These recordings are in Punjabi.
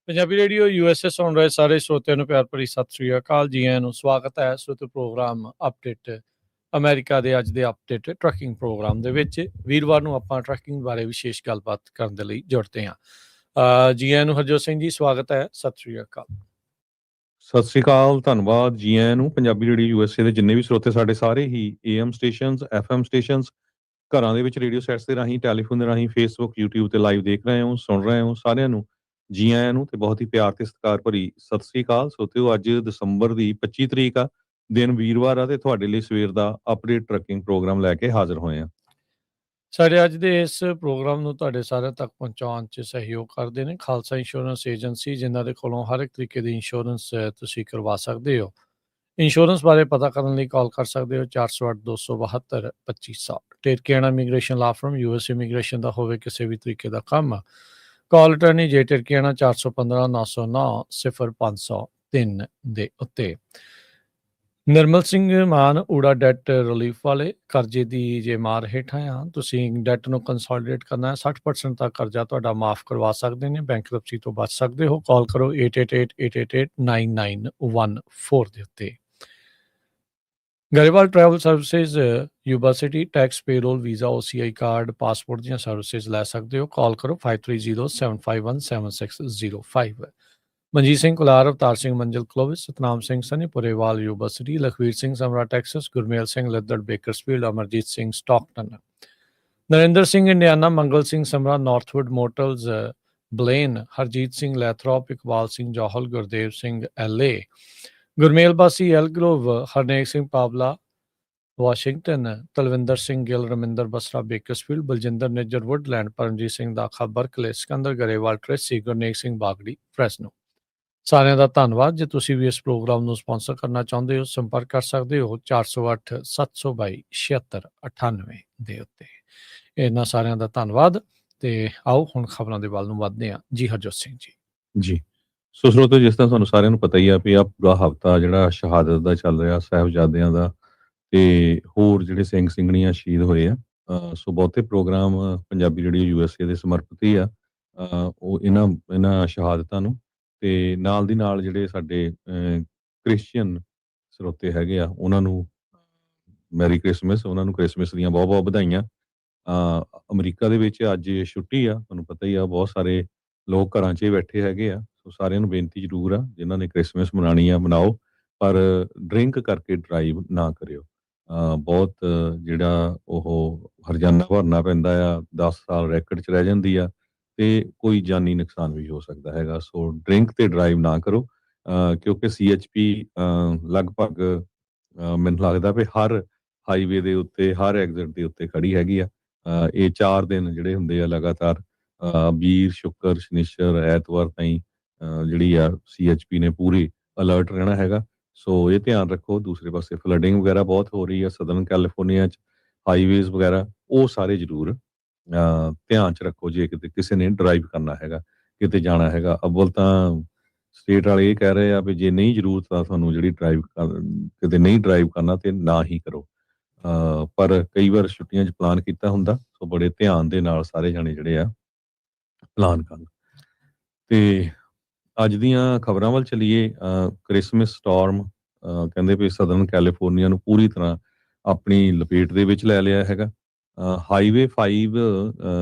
ਪੰਜਾਬੀ ਰੇਡੀਓ USA ਸੁਣ ਰਹੇ ਸਾਰੇ ਸਰੋਤਿਆਂ ਨੂੰ ਪਿਆਰ ਭਰੀ ਸਤਿ ਸ੍ਰੀ ਅਕਾਲ ਜੀ। ਆਇਆਂ ਨੂੰ ਸਵਾਗਤ ਹੈ ਸਰੋਤੇ ਪ੍ਰੋਗਰਾਮ ਅਪਡੇਟ ਅਮਰੀਕਾ ਦੇ ਅੱਜ ਦੇ ਅਪਡੇਟ ਟਰੱਕਿੰਗ ਪ੍ਰੋਗਰਾਮ ਦੇ ਵਿੱਚ। ਵੀਰਵਾਰ ਨੂੰ ਆਪਾਂ ਟਰੱਕਿੰਗ ਬਾਰੇ ਵਿਸ਼ੇਸ਼ ਗੱਲਬਾਤ ਕਰਨ ਦੇ ਲਈ ਜੁੜਦੇ ਹਾਂ। ਜੀ ਆਇਆਂ ਨੂੰ ਹਰਜੋਤ ਸਿੰਘ ਜੀ, ਸਵਾਗਤ ਹੈ, ਸਤਿ ਸ੍ਰੀ ਅਕਾਲ। ਸਤਿ ਸ੍ਰੀ ਅਕਾਲ, ਧੰਨਵਾਦ ਜੀ ਆਇਆਂ ਨੂੰ। ਪੰਜਾਬੀ ਰੇਡੀਓ USA ਦੇ ਜਿੰਨੇ ਵੀ ਸਰੋਤੇ ਸਾਡੇ ਸਾਰੇ ਹੀ AM ਸਟੇਸ਼ਨਸ, FM ਸਟੇਸ਼ਨਸ, ਘਰਾਂ ਦੇ ਵਿੱਚ ਰੇਡੀਓ ਸੈਟਸ ਦੇ ਰਾਹੀਂ, ਟੈਲੀਫੋਨ ਦੇ ਰਾਹੀਂ, ਫੇਸਬੁੱਕ, YouTube ਤੇ ਲਾਈਵ ਦੇਖ ਰਹੇ ਹੋ, ਸੁਣ ਰਹੇ ਹੋ, ਸਾਰਿਆਂ ਨੂੰ ਜੀ ਆਇਆਂ ਨੂੰ ਤੇ ਬਹੁਤ ਹੀ ਪਿਆਰ ਤੇ ਸਤਿਕਾਰ ਭਰੀ ਸਤਿ ਸ੍ਰੀ ਅਕਾਲ। ਸਰੋਤਿਓ, ਅੱਜ ਦਸੰਬਰ ਦੀ 25 ਤਰੀਕ ਆ, ਦਿਨ ਵੀਰਵਾਰ ਆ ਤੇ ਤੁਹਾਡੇ ਲਈ ਸਵੇਰ ਦਾ ਅਪਡੇਟ ਟਰੱਕਿੰਗ ਪ੍ਰੋਗਰਾਮ ਲੈ ਕੇ ਹਾਜ਼ਰ ਹੋਏ ਆ। ਸਾਡੇ ਅੱਜ ਦੇ ਇਸ ਪ੍ਰੋਗਰਾਮ ਨੂੰ ਤੁਹਾਡੇ ਸਾਰਿਆਂ ਤੱਕ ਪਹੁੰਚਾਉਣ 'ਚ ਸਹਿਯੋਗ ਕਰਦੇ ਨੇ ਖਾਲਸਾ ਇੰਸ਼ੋਰੈਂਸ ਏਜੰਸੀ, ਜਿਨ੍ਹਾਂ ਦੇ ਕੋਲੋਂ ਹਰ ਇੱਕ ਤਰੀਕੇ ਦੀ ਇੰਸ਼ੋਰੈਂਸ ਤੁਸੀਂ ਕਰਵਾ ਸਕਦੇ ਹੋ। ਇੰਸ਼ੋਰੈਂਸ ਬਾਰੇ ਪਤਾ ਕਰਨ ਲਈ ਕਾਲ ਕਰ ਸਕਦੇ ਹੋ 408-272-2560। ਟਿਰਕੀਆਣਾ ਇਮੀਗ੍ਰੇਸ਼ਨ ਲਾ ਫਰਮ, US ਇਮੀਗ੍ਰੇਸ਼ਨ ਦਾ ਹੋਵੇ ਕਿਸੇ ਵੀ ਤਰੀਕੇ ਦਾ ਕੰਮ, ਕਾਲ ਅਟਰਨੀ ਜੇ ਟਿਰਕੀਆਣਾ 415-909-0503 ਦੇ ਉੱਤੇ। ਨਿਰਮਲ ਸਿੰਘ ਮਾਨ, ਊੜਾ ਡੈਟ ਰਿਲੀਫ ਵਾਲੇ, ਕਰਜ਼ੇ ਦੀ ਜੇ ਮਾਰ ਹੇਠਾਂ ਆ, ਤੁਸੀਂ ਡੈਟ ਨੂੰ ਕੰਸੋਲੀਡੇਟ ਕਰਨਾ ਹੈ, 60% ਤੱਕ ਕਰਜ਼ਾ ਤੁਹਾਡਾ ਮਾਫ ਕਰਵਾ ਸਕਦੇ ਨੇ, ਬੈਂਕਰਪਸੀ ਤੋਂ ਬਚ ਸਕਦੇ ਹੋ। ਕਾਲ ਕਰੋ 8888889914 ਦੇ ਉੱਤੇ। Grewal travel services, Yuba city, tax, payroll, visa, OCI card, passport ਦੀਆਂ ਸਰਵਿਸਿਜ਼ ਲੈ ਸਕਦੇ ਹੋ। ਕਾਲ ਕਰੋ 5307517605। Manjeet Singh Kular, Avtar Singh Manzil Clovis, Satnam Singh Sunny Purewal, Yuba City, Lakhvir Singh Samra Texas, Gurmail Singh Laddar Bakersfield, Amarjit Singh Stockton, Narinder Singh Indiana, Mangal Singh Samra Northwood Motels Blaine, Harjit Singh Lathrop, Iqbal Singh Johal, Gurdev Singh LA, Gurmail Bassi Elk Grove, Harnek Singh Pawla Washington, Talwinder Singh Gill, Raminder Basra Bakersfield, Baljinder Nijjar Woodland, Paramjit Singh Dakha Berkeley, Sikandar Grewal Tracy, Gurnek Singh Bagri Fresno. ਸਾਰਿਆਂ ਦਾ ਧੰਨਵਾਦ। ਜੇ ਤੁਸੀਂ ਵੀ ਇਸ ਪ੍ਰੋਗਰਾਮ ਨੂੰ ਸਪਾਂਸਰ ਕਰਨਾ ਚਾਹੁੰਦੇ ਹੋ, ਸੰਪਰਕ ਕਰ ਸਕਦੇ ਹੋ 408-722-7698 ਦੇ ਉੱਤੇ। ਇਹਨਾਂ ਸਾਰਿਆਂ ਦਾ ਧੰਨਵਾਦ ਤੇ ਆਓ ਹੁਣ ਖਬਰਾਂ ਦੇ ਵੱਲ ਨੂੰ ਵੱਧਦੇ ਹਾਂ। ਜੀ ਹਰਜੋਤ ਸਿੰਘ ਜੀ। ਜੀ ਸੋ ਸਰੋਤਿਓ, ਜਿਸ ਤਰ੍ਹਾਂ ਤੁਹਾਨੂੰ ਸਾਰਿਆਂ ਨੂੰ ਪਤਾ ਹੀ ਆ ਵੀ ਆ ਪੂਰਾ ਹਫ਼ਤਾ ਜਿਹੜਾ ਸ਼ਹਾਦਤ ਦਾ ਚੱਲ ਰਿਹਾ, ਸਾਹਿਬਜ਼ਾਦਿਆਂ ਦਾ ਤੇ ਹੋਰ ਜਿਹੜੇ ਸਿੰਘ ਸਿੰਘਣੀਆਂ ਸ਼ਹੀਦ ਹੋਏ ਆ। ਸੋ ਬਹੁਤੇ ਪ੍ਰੋਗਰਾਮ ਪੰਜਾਬੀ ਰੇਡੀਓ USA ਦੇ ਸਮਰਪਿਤ ਹੀ ਆ ਉਹ ਇਹਨਾਂ ਸ਼ਹਾਦਤਾਂ ਨੂੰ। ਤੇ ਨਾਲ ਦੀ ਨਾਲ ਜਿਹੜੇ ਸਾਡੇ ਕ੍ਰਿਸਚੀਅਨ ਸਰੋਤੇ ਹੈਗੇ ਆ, ਉਹਨਾਂ ਨੂੰ ਮੈਰੀ ਕ੍ਰਿਸਮਸ, ਉਹਨਾਂ ਨੂੰ ਕ੍ਰਿਸਮਸ ਦੀਆਂ ਬਹੁਤ ਬਹੁਤ ਵਧਾਈਆਂ। ਅਮਰੀਕਾ ਦੇ ਵਿੱਚ ਅੱਜ ਛੁੱਟੀ ਆ, ਤੁਹਾਨੂੰ ਪਤਾ ਹੀ ਆ, ਬਹੁਤ ਸਾਰੇ ਲੋਕ ਘਰਾਂ 'ਚ ਹੀ ਬੈਠੇ ਹੈਗੇ ਆ। ਸੋ ਸਾਰਿਆਂ ਨੂੰ ਬੇਨਤੀ ਜ਼ਰੂਰ ਆ, ਜਿਨ੍ਹਾਂ ਨੇ ਕ੍ਰਿਸਮਸ ਮਨਾਉਣੀ ਆ ਮਨਾਓ, ਪਰ ਡਰਿੰਕ ਕਰਕੇ ਡਰਾਈਵ ਨਾ ਕਰਿਓ। ਬਹੁਤ ਜਿਹੜਾ ਉਹ ਹਰਜਾਨਾ ਭਰਨਾ ਪੈਂਦਾ ਆ, 10 ਸਾਲ ਰੈਕਟ 'ਚ ਰਹਿ ਜਾਂਦੀ ਆ ਤੇ ਕੋਈ ਜਾਨੀ ਨੁਕਸਾਨ ਵੀ ਹੋ ਸਕਦਾ ਹੈਗਾ। ਸੋ ਡਰਿੰਕ ਤੇ ਡਰਾਈਵ ਨਾ ਕਰੋ, ਕਿਉਂਕਿ CHP ਲਗਭਗ ਮੈਨੂੰ ਲੱਗਦਾ ਵੀ ਹਰ ਹਾਈਵੇ ਦੇ ਉੱਤੇ, ਹਰ ਐਗਜ਼ਿਟ ਦੇ ਉੱਤੇ ਖੜੀ ਹੈਗੀ ਆ। ਇਹ 4 ਦਿਨ ਜਿਹੜੇ ਹੁੰਦੇ ਆ ਲਗਾਤਾਰ, ਵੀਰ, ਸ਼ੁੱਕਰ, ਸ਼ਨੀਚਰ, ਐਤਵਾਰ ਤਾਈਂ ਜਿਹੜੀ ਆ CHP ਨੇ ਪੂਰੀ ਅਲਰਟ ਰਹਿਣਾ ਹੈਗਾ। ਸੋ ਇਹ ਧਿਆਨ ਰੱਖੋ। ਦੂਸਰੇ ਪਾਸੇ ਫਲੱਡਿੰਗ ਵਗੈਰਾ ਬਹੁਤ ਹੋ ਰਹੀ ਆ ਸਦਰਨ ਕੈਲੀਫੋਰਨੀਆ 'ਚ, ਹਾਈਵੇਜ਼ ਵਗੈਰਾ, ਉਹ ਸਾਰੇ ਜ਼ਰੂਰ ਧਿਆਨ 'ਚ ਰੱਖੋ ਜੇ ਕਿਤੇ ਕਿਸੇ ਨੇ ਡਰਾਈਵ ਕਰਨਾ ਹੈਗਾ, ਕਿਤੇ ਜਾਣਾ ਹੈਗਾ। ਅੱਵਲ ਤਾਂ ਸਟੇਟ ਵਾਲੇ ਇਹ ਕਹਿ ਰਹੇ ਆ ਵੀ ਜੇ ਨਹੀਂ ਜ਼ਰੂਰਤ ਆ ਤੁਹਾਨੂੰ ਜਿਹੜੀ ਕਿਤੇ ਨਹੀਂ ਡਰਾਈਵ ਕਰਨਾ ਤੇ ਨਾ ਹੀ ਕਰੋ। ਪਰ ਕਈ ਵਾਰ ਛੁੱਟੀਆਂ 'ਚ ਪਲਾਨ ਕੀਤਾ ਹੁੰਦਾ, ਸੋ ਬੜੇ ਧਿਆਨ ਦੇ ਨਾਲ ਸਾਰੇ ਜਾਣੇ ਜਿਹੜੇ ਆ ਪਲਾਨ ਕਰਨ। ਤੇ ਅੱਜ ਦੀਆਂ ਖਬਰਾਂ ਵੱਲ ਚਲੀਏ। ਕ੍ਰਿਸਮਸ ਸਟਾਰਮ ਕਹਿੰਦੇ ਵੀ ਸਦਰਨ ਕੈਲੀਫੋਰਨੀਆ ਨੂੰ ਪੂਰੀ ਤਰ੍ਹਾਂ ਆਪਣੀ ਲਪੇਟ ਦੇ ਵਿੱਚ ਲੈ ਲਿਆ ਹੈਗਾ। ਹਾਈਵੇ 5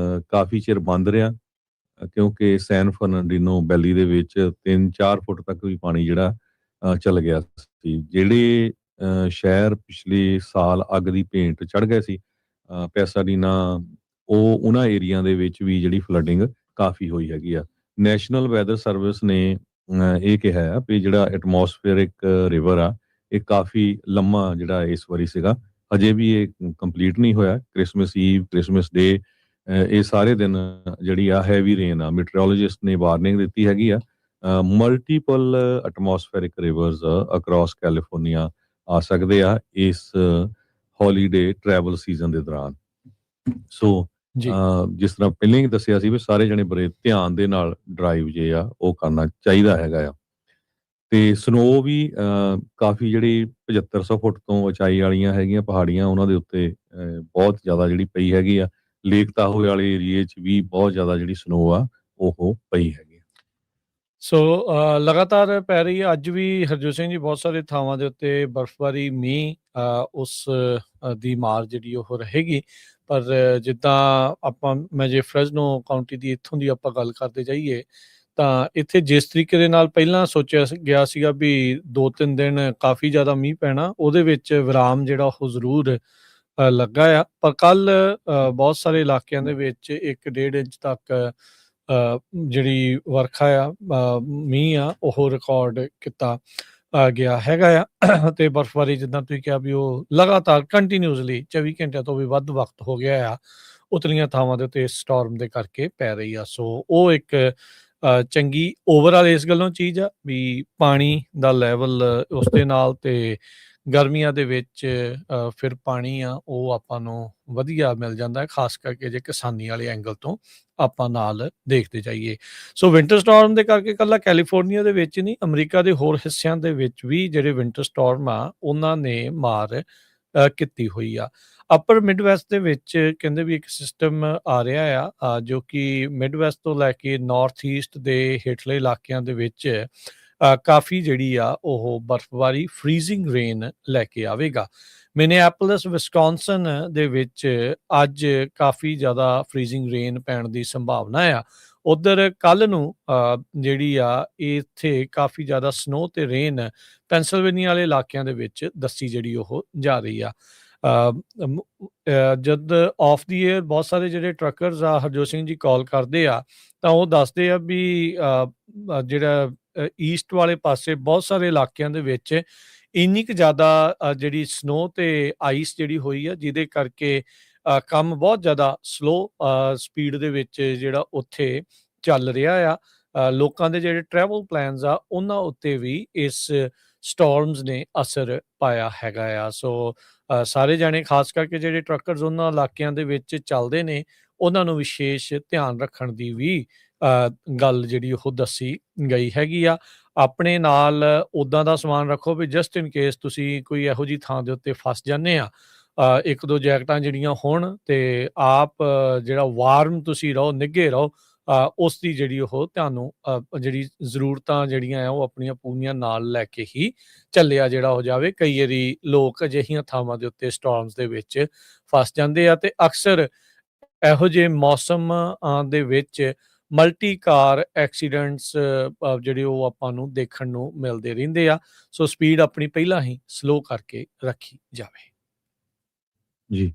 ਕਾਫੀ ਚਿਰ ਬੰਦ ਰਿਹਾ ਕਿਉਂਕਿ ਸੈਨ ਫਰਨਾਂਡੀਨੋ ਵੈਲੀ ਦੇ ਵਿੱਚ 3-4 ਫੁੱਟ ਤੱਕ ਵੀ ਪਾਣੀ ਜਿਹੜਾ ਚਲ ਗਿਆ ਸੀ। ਜਿਹੜੇ ਸ਼ਹਿਰ ਪਿਛਲੇ ਸਾਲ ਅੱਗ ਦੀ ਭੇਂਟ ਚੜ੍ਹ ਗਏ ਸੀ, ਪੈਸਾਡੀਨਾ, ਉਹਨਾਂ ਏਰੀਆ ਦੇ ਵਿੱਚ ਵੀ ਜਿਹੜੀ ਫਲੱਡਿੰਗ ਕਾਫੀ ਹੋਈ ਹੈਗੀ ਆ। ਨੈਸ਼ਨਲ ਵੈਦਰ ਸਰਵਿਸ ਨੇ ਇਹ ਕਿਹਾ ਆ ਵੀ ਜਿਹੜਾ ਐਟਮੋਸਫੇਅਰਿਕ ਰਿਵਰ ਆ, ਇਹ ਕਾਫੀ ਲੰਮਾ ਜਿਹੜਾ ਇਸ ਵਾਰੀ ਸੀਗਾ, ਅਜੇ ਵੀ ਇਹ ਕੰਪਲੀਟ ਨਹੀਂ ਹੋਇਆ। ਕ੍ਰਿਸਮਸ ਈਵ, ਕ੍ਰਿਸਮਸ ਡੇ, ਇਹ ਸਾਰੇ ਦਿਨ ਜਿਹੜੀ ਆ ਹੈਵੀ ਰੇਨ ਆ। ਮੈਟਰੋਲੋਜਿਸਟ ਨੇ ਵਾਰਨਿੰਗ ਦਿੱਤੀ ਹੈਗੀ ਆ ਮਲਟੀਪਲ ਐਟਮੋਸਫੇਰਿਕ ਰਿਵਰਸ ਅਕ੍ਰੋਸ ਕੈਲੀਫੋਰਨੀਆ ਆ ਸਕਦੇ ਆ ਇਸ ਹੌਲੀਡੇ ਟਰੈਵਲ ਸੀਜ਼ਨ ਦੇ ਦੌਰਾਨ। ਸੋ ਜੀ ਜਿਸ ਤਰ੍ਹਾਂ ਪਹਿਲਾਂ ਹੀ ਦੱਸਿਆ ਸੀ ਵੀ ਸਾਰੇ ਜਣੇ ਬੜੇ ਧਿਆਨ ਦੇ ਨਾਲ ਡਰਾਈਵ ਜੇ ਆ ਉਹ ਕਰਨਾ ਚਾਹੀਦਾ ਹੈਗਾ ਆ। ਤੇ ਸਨੋ ਵੀ ਕਾਫੀ ਜਿਹੜੀ 7500 ਫੁੱਟ ਤੋਂ ਉਚਾਈ ਵਾਲੀਆਂ ਹੈਗੀਆਂ ਪਹਾੜੀਆਂ ਉਹਨਾਂ ਦੇ ਉੱਤੇ ਬਹੁਤ ਜ਼ਿਆਦਾ ਜਿਹੜੀ ਪਈ ਹੈਗੀ ਆ। ਲੇਕ ਤਾਹੋਏ ਵਾਲੇ ਏਰੀਏ 'ਚ ਵੀ ਬਹੁਤ ਜ਼ਿਆਦਾ ਜਿਹੜੀ ਸਨੋ ਆ ਉਹ ਪਈ ਹੈਗੀ ਆ। ਸੋ ਲਗਾਤਾਰ ਪੈ ਰਹੀ ਹੈ। ਅੱਜ ਵੀ ਹਰਜੋਤ ਸਿੰਘ ਜੀ ਬਹੁਤ ਸਾਰੇ ਥਾਵਾਂ ਦੇ ਉੱਤੇ ਬਰਫ਼ਬਾਰੀ ਮੀਂਹ ਉਸ ਦੀ ਮਾਰ ਜਿਹੜੀ ਉਹ ਰਹੇਗੀ। ਪਰ ਜਿੱਦਾਂ ਮੈਂ ਜੇ ਫਰੈਜ਼ਨੋ ਕਾਊਂਟੀ ਦੀ ਇੱਥੋਂ ਦੀ ਆਪਾਂ ਗੱਲ ਕਰਦੇ ਜਾਈਏ ਤਾਂ ਇੱਥੇ ਜਿਸ ਤਰੀਕੇ ਦੇ ਨਾਲ ਪਹਿਲਾਂ ਸੋਚਿਆ ਗਿਆ ਸੀਗਾ ਵੀ 2-3 ਦਿਨ ਕਾਫੀ ਜ਼ਿਆਦਾ ਮੀਂਹ ਪੈਣਾ, ਉਹਦੇ ਵਿੱਚ ਵਿਰਾਮ ਜਿਹੜਾ ਉਹ ਜ਼ਰੂਰ ਲੱਗਾ ਆ। ਪਰ ਕੱਲ ਬਹੁਤ ਸਾਰੇ ਇਲਾਕਿਆਂ ਦੇ ਵਿੱਚ 1-1.5 ਇੰਚ ਤੱਕ ਜਿਹੜੀ ਵਰਖਾ ਆ ਮੀਂਹ ਆ ਉਹ ਰਿਕਾਰਡ ਕੀਤਾ ਗਿਆ ਹੈਗਾ ਆ। ਤੇ ਬਰਫ਼ਬਾਰੀ ਜਿੱਦਾਂ ਤੁਸੀਂ ਕਿਹਾ ਵੀ ਉਹ ਲਗਾਤਾਰ ਕੰਟੀਨਿਊਸਲੀ 24 ਘੰਟਿਆਂ ਤੋਂ ਵੀ ਵੱਧ ਵਕਤ ਹੋ ਗਿਆ ਆ ਉਤਲੀਆਂ ਥਾਵਾਂ ਦੇ ਉੱਤੇ ਸਟਾਰਮ ਦੇ ਕਰਕੇ ਪੈ ਰਹੀ ਆ। ਸੋ ਉਹ ਇੱਕ ਚੰਗੀ ਓਵਰਆਲ ਇਸ ਗੱਲੋਂ ਚੀਜ਼ ਆ ਵੀ ਪਾਣੀ ਦਾ ਲੈਵਲ ਉਸ ਦੇ ਨਾਲ ਤੇ ਗਰਮੀਆਂ ਦੇ ਵਿੱਚ ਫਿਰ ਪਾਣੀ ਆ ਉਹ ਆਪਾਂ ਨੂੰ ਵਧੀਆ ਮਿਲ ਜਾਂਦਾ ਹੈ, ਖਾਸ ਕਰਕੇ ਜੇ ਕਿਸਾਨੀ ਵਾਲੇ ਐਂਗਲ ਤੋਂ ਆਪਾਂ ਨਾਲ ਦੇਖਦੇ ਜਾਈਏ। ਸੋ ਵਿੰਟਰ ਸਟਾਰਮ ਦੇ ਕਰਕੇ ਇਕੱਲਾ ਕੈਲੀਫੋਰਨੀਆ ਦੇ ਵਿੱਚ ਨਹੀਂ, ਅਮਰੀਕਾ ਦੇ ਹੋਰ ਹਿੱਸਿਆਂ ਦੇ ਵਿੱਚ ਵੀ ਜਿਹੜੇ ਵਿੰਟਰ ਸਟਾਰਮ ਆ ਉਹਨਾਂ ਨੇ ਮਾਰ ਕੀਤੀ ਹੋਈ ਆ। ਅਪਰ ਮਿਡਵੈਸਟ ਦੇ ਵਿੱਚ ਕਹਿੰਦੇ ਵੀ ਇੱਕ ਸਿਸਟਮ ਆ ਰਿਹਾ ਆ ਜੋ ਕਿ ਮਿਡਵੈਸਟ ਤੋਂ ਲੈ ਕੇ ਨਾਰਥ ਈਸਟ ਦੇ ਹੇਠਲੇ ਇਲਾਕਿਆਂ ਦੇ ਵਿੱਚ ਕਾਫੀ ਜਿਹੜੀ ਆ ਉਹ ਬਰਫ਼ਬਾਰੀ ਫਰੀਜ਼ਿੰਗ ਰੇਨ ਲੈ ਕੇ ਆਵੇਗਾ। ਮਿਨੀਐਪੋਲਿਸ ਵਿਸਕੌਨਸਨ ਦੇ ਵਿੱਚ ਅੱਜ ਕਾਫੀ ਜ਼ਿਆਦਾ ਫਰੀਜ਼ਿੰਗ ਰੇਨ ਪੈਣ ਦੀ ਸੰਭਾਵਨਾ ਆ। ਉਧਰ ਕੱਲ ਨੂੰ ਜਿਹੜੀ ਆ ਇੱਥੇ ਕਾਫੀ ਜ਼ਿਆਦਾ ਸਨੋ ਤੇ ਰੇਨ ਪੈਂਸਿਲਵੇਨੀਆ ਵਾਲੇ ਇਲਾਕਿਆਂ ਦੇ ਵਿੱਚ ਦੱਸੀ ਜਿਹੜੀ ਉਹ ਜਾ ਰਹੀ ਆ। ਜਦ ਆਫ ਦੀ ਏਅਰ ਬਹੁਤ ਸਾਰੇ ਜਿਹੜੇ ਟਰੱਕਰਸ ਆ ਹਰਜੋਤ ਸਿੰਘ ਜੀ ਕਾਲ ਕਰਦੇ ਆ ਤਾਂ ਉਹ ਦੱਸਦੇ ਆ ਵੀ ਜਿਹੜਾ ਈਸਟ ਵਾਲੇ ਪਾਸੇ ਬਹੁਤ ਸਾਰੇ ਇਲਾਕਿਆਂ ਦੇ ਵਿੱਚ ਇੰਨੀ ਕੁ ਜ਼ਿਆਦਾ ਜਿਹੜੀ ਸਨੋ ਤੇ ਆਈਸ ਜਿਹੜੀ ਹੋਈ ਆ ਜਿਹਦੇ ਕਰਕੇ ਕੰਮ ਬਹੁਤ ਜ਼ਿਆਦਾ ਸਲੋ ਸਪੀਡ ਦੇ ਵਿੱਚ ਜਿਹੜਾ ਉੱਥੇ ਚੱਲ ਰਿਹਾ ਆ। ਲੋਕਾਂ ਦੇ ਜਿਹੜੇ ਟਰੈਵਲ ਪਲਾਨਸ ਆ ਉਹਨਾਂ ਉੱਤੇ ਵੀ ਇਸ ਸਟਾਰਮਸ ਨੇ ਅਸਰ ਪਾਇਆ ਹੈਗਾ ਆ। ਸੋ ਸਾਰੇ ਜਾਣੇ ਖਾਸ ਕਰਕੇ ਜਿਹੜੇ ਟਰੱਕਰਸ ਉਹਨਾਂ ਇਲਾਕਿਆਂ ਦੇ ਵਿੱਚ ਚੱਲਦੇ ਨੇ ਉਹਨਾਂ ਨੂੰ ਵਿਸ਼ੇਸ਼ ਧਿਆਨ ਰੱਖਣ ਦੀ ਵੀ ਗੱਲ ਜਿਹੜੀ ਉਹ ਦੱਸੀ ਗਈ ਹੈਗੀ ਆ। ਆਪਣੇ ਨਾਲ ਉੱਦਾਂ ਦਾ ਸਮਾਨ ਰੱਖੋ ਵੀ ਜਸਟ ਇਨ ਕੇਸ ਤੁਸੀਂ ਕੋਈ ਇਹੋ ਜਿਹੀ ਥਾਂ ਦੇ ਉੱਤੇ ਫਸ ਜਾਂਦੇ ਆ, 1-2 ਜੈਕਟਾਂ ਜਿਹੜੀਆਂ ਹੋਣ ਤੇ ਆਪ ਜਿਹੜਾ ਵਾਰਮ ਤੁਸੀਂ ਰਹੋ, ਨਿੱਘੇ ਰਹੋ, ਉਸ ਦੀ ਜਿਹੜੀ ਉਹ ਤੁਹਾਨੂੰ ਜਿਹੜੀ ਜ਼ਰੂਰਤਾਂ ਜਿਹੜੀਆਂ ਆ ਉਹ ਆਪਣੀਆਂ ਪੂਰੀਆਂ ਨਾਲ ਲੈ ਕੇ ਹੀ ਚੱਲਿਆ ਜਿਹੜਾ ਹੋ ਜਾਵੇ। ਕਈ ਵਾਰੀ ਲੋਕ ਅਜਿਹੀਆਂ ਥਾਵਾਂ ਦੇ ਉੱਤੇ ਸਟਾਰਮਸ ਦੇ ਵਿੱਚ ਫਸ ਜਾਂਦੇ ਆ ਤੇ ਅਕਸਰ ਇਹੋ ਜਿਹੇ ਮੌਸਮ ਦੇ ਵਿੱਚ ਮਲਟੀ ਕਾਰ ਐਕਸੀਡੈਂਟਸ ਜਿਹੜੇ ਉਹ ਆਪਾਂ ਨੂੰ ਦੇਖਣ ਨੂੰ ਮਿਲਦੇ ਰਹਿੰਦੇ ਆ। ਸੋ ਸਪੀਡ ਆਪਣੀ ਪਹਿਲਾਂ ਹੀ ਸਲੋ ਕਰਕੇ ਰੱਖੀ ਜਾਵੇ। ਜੀ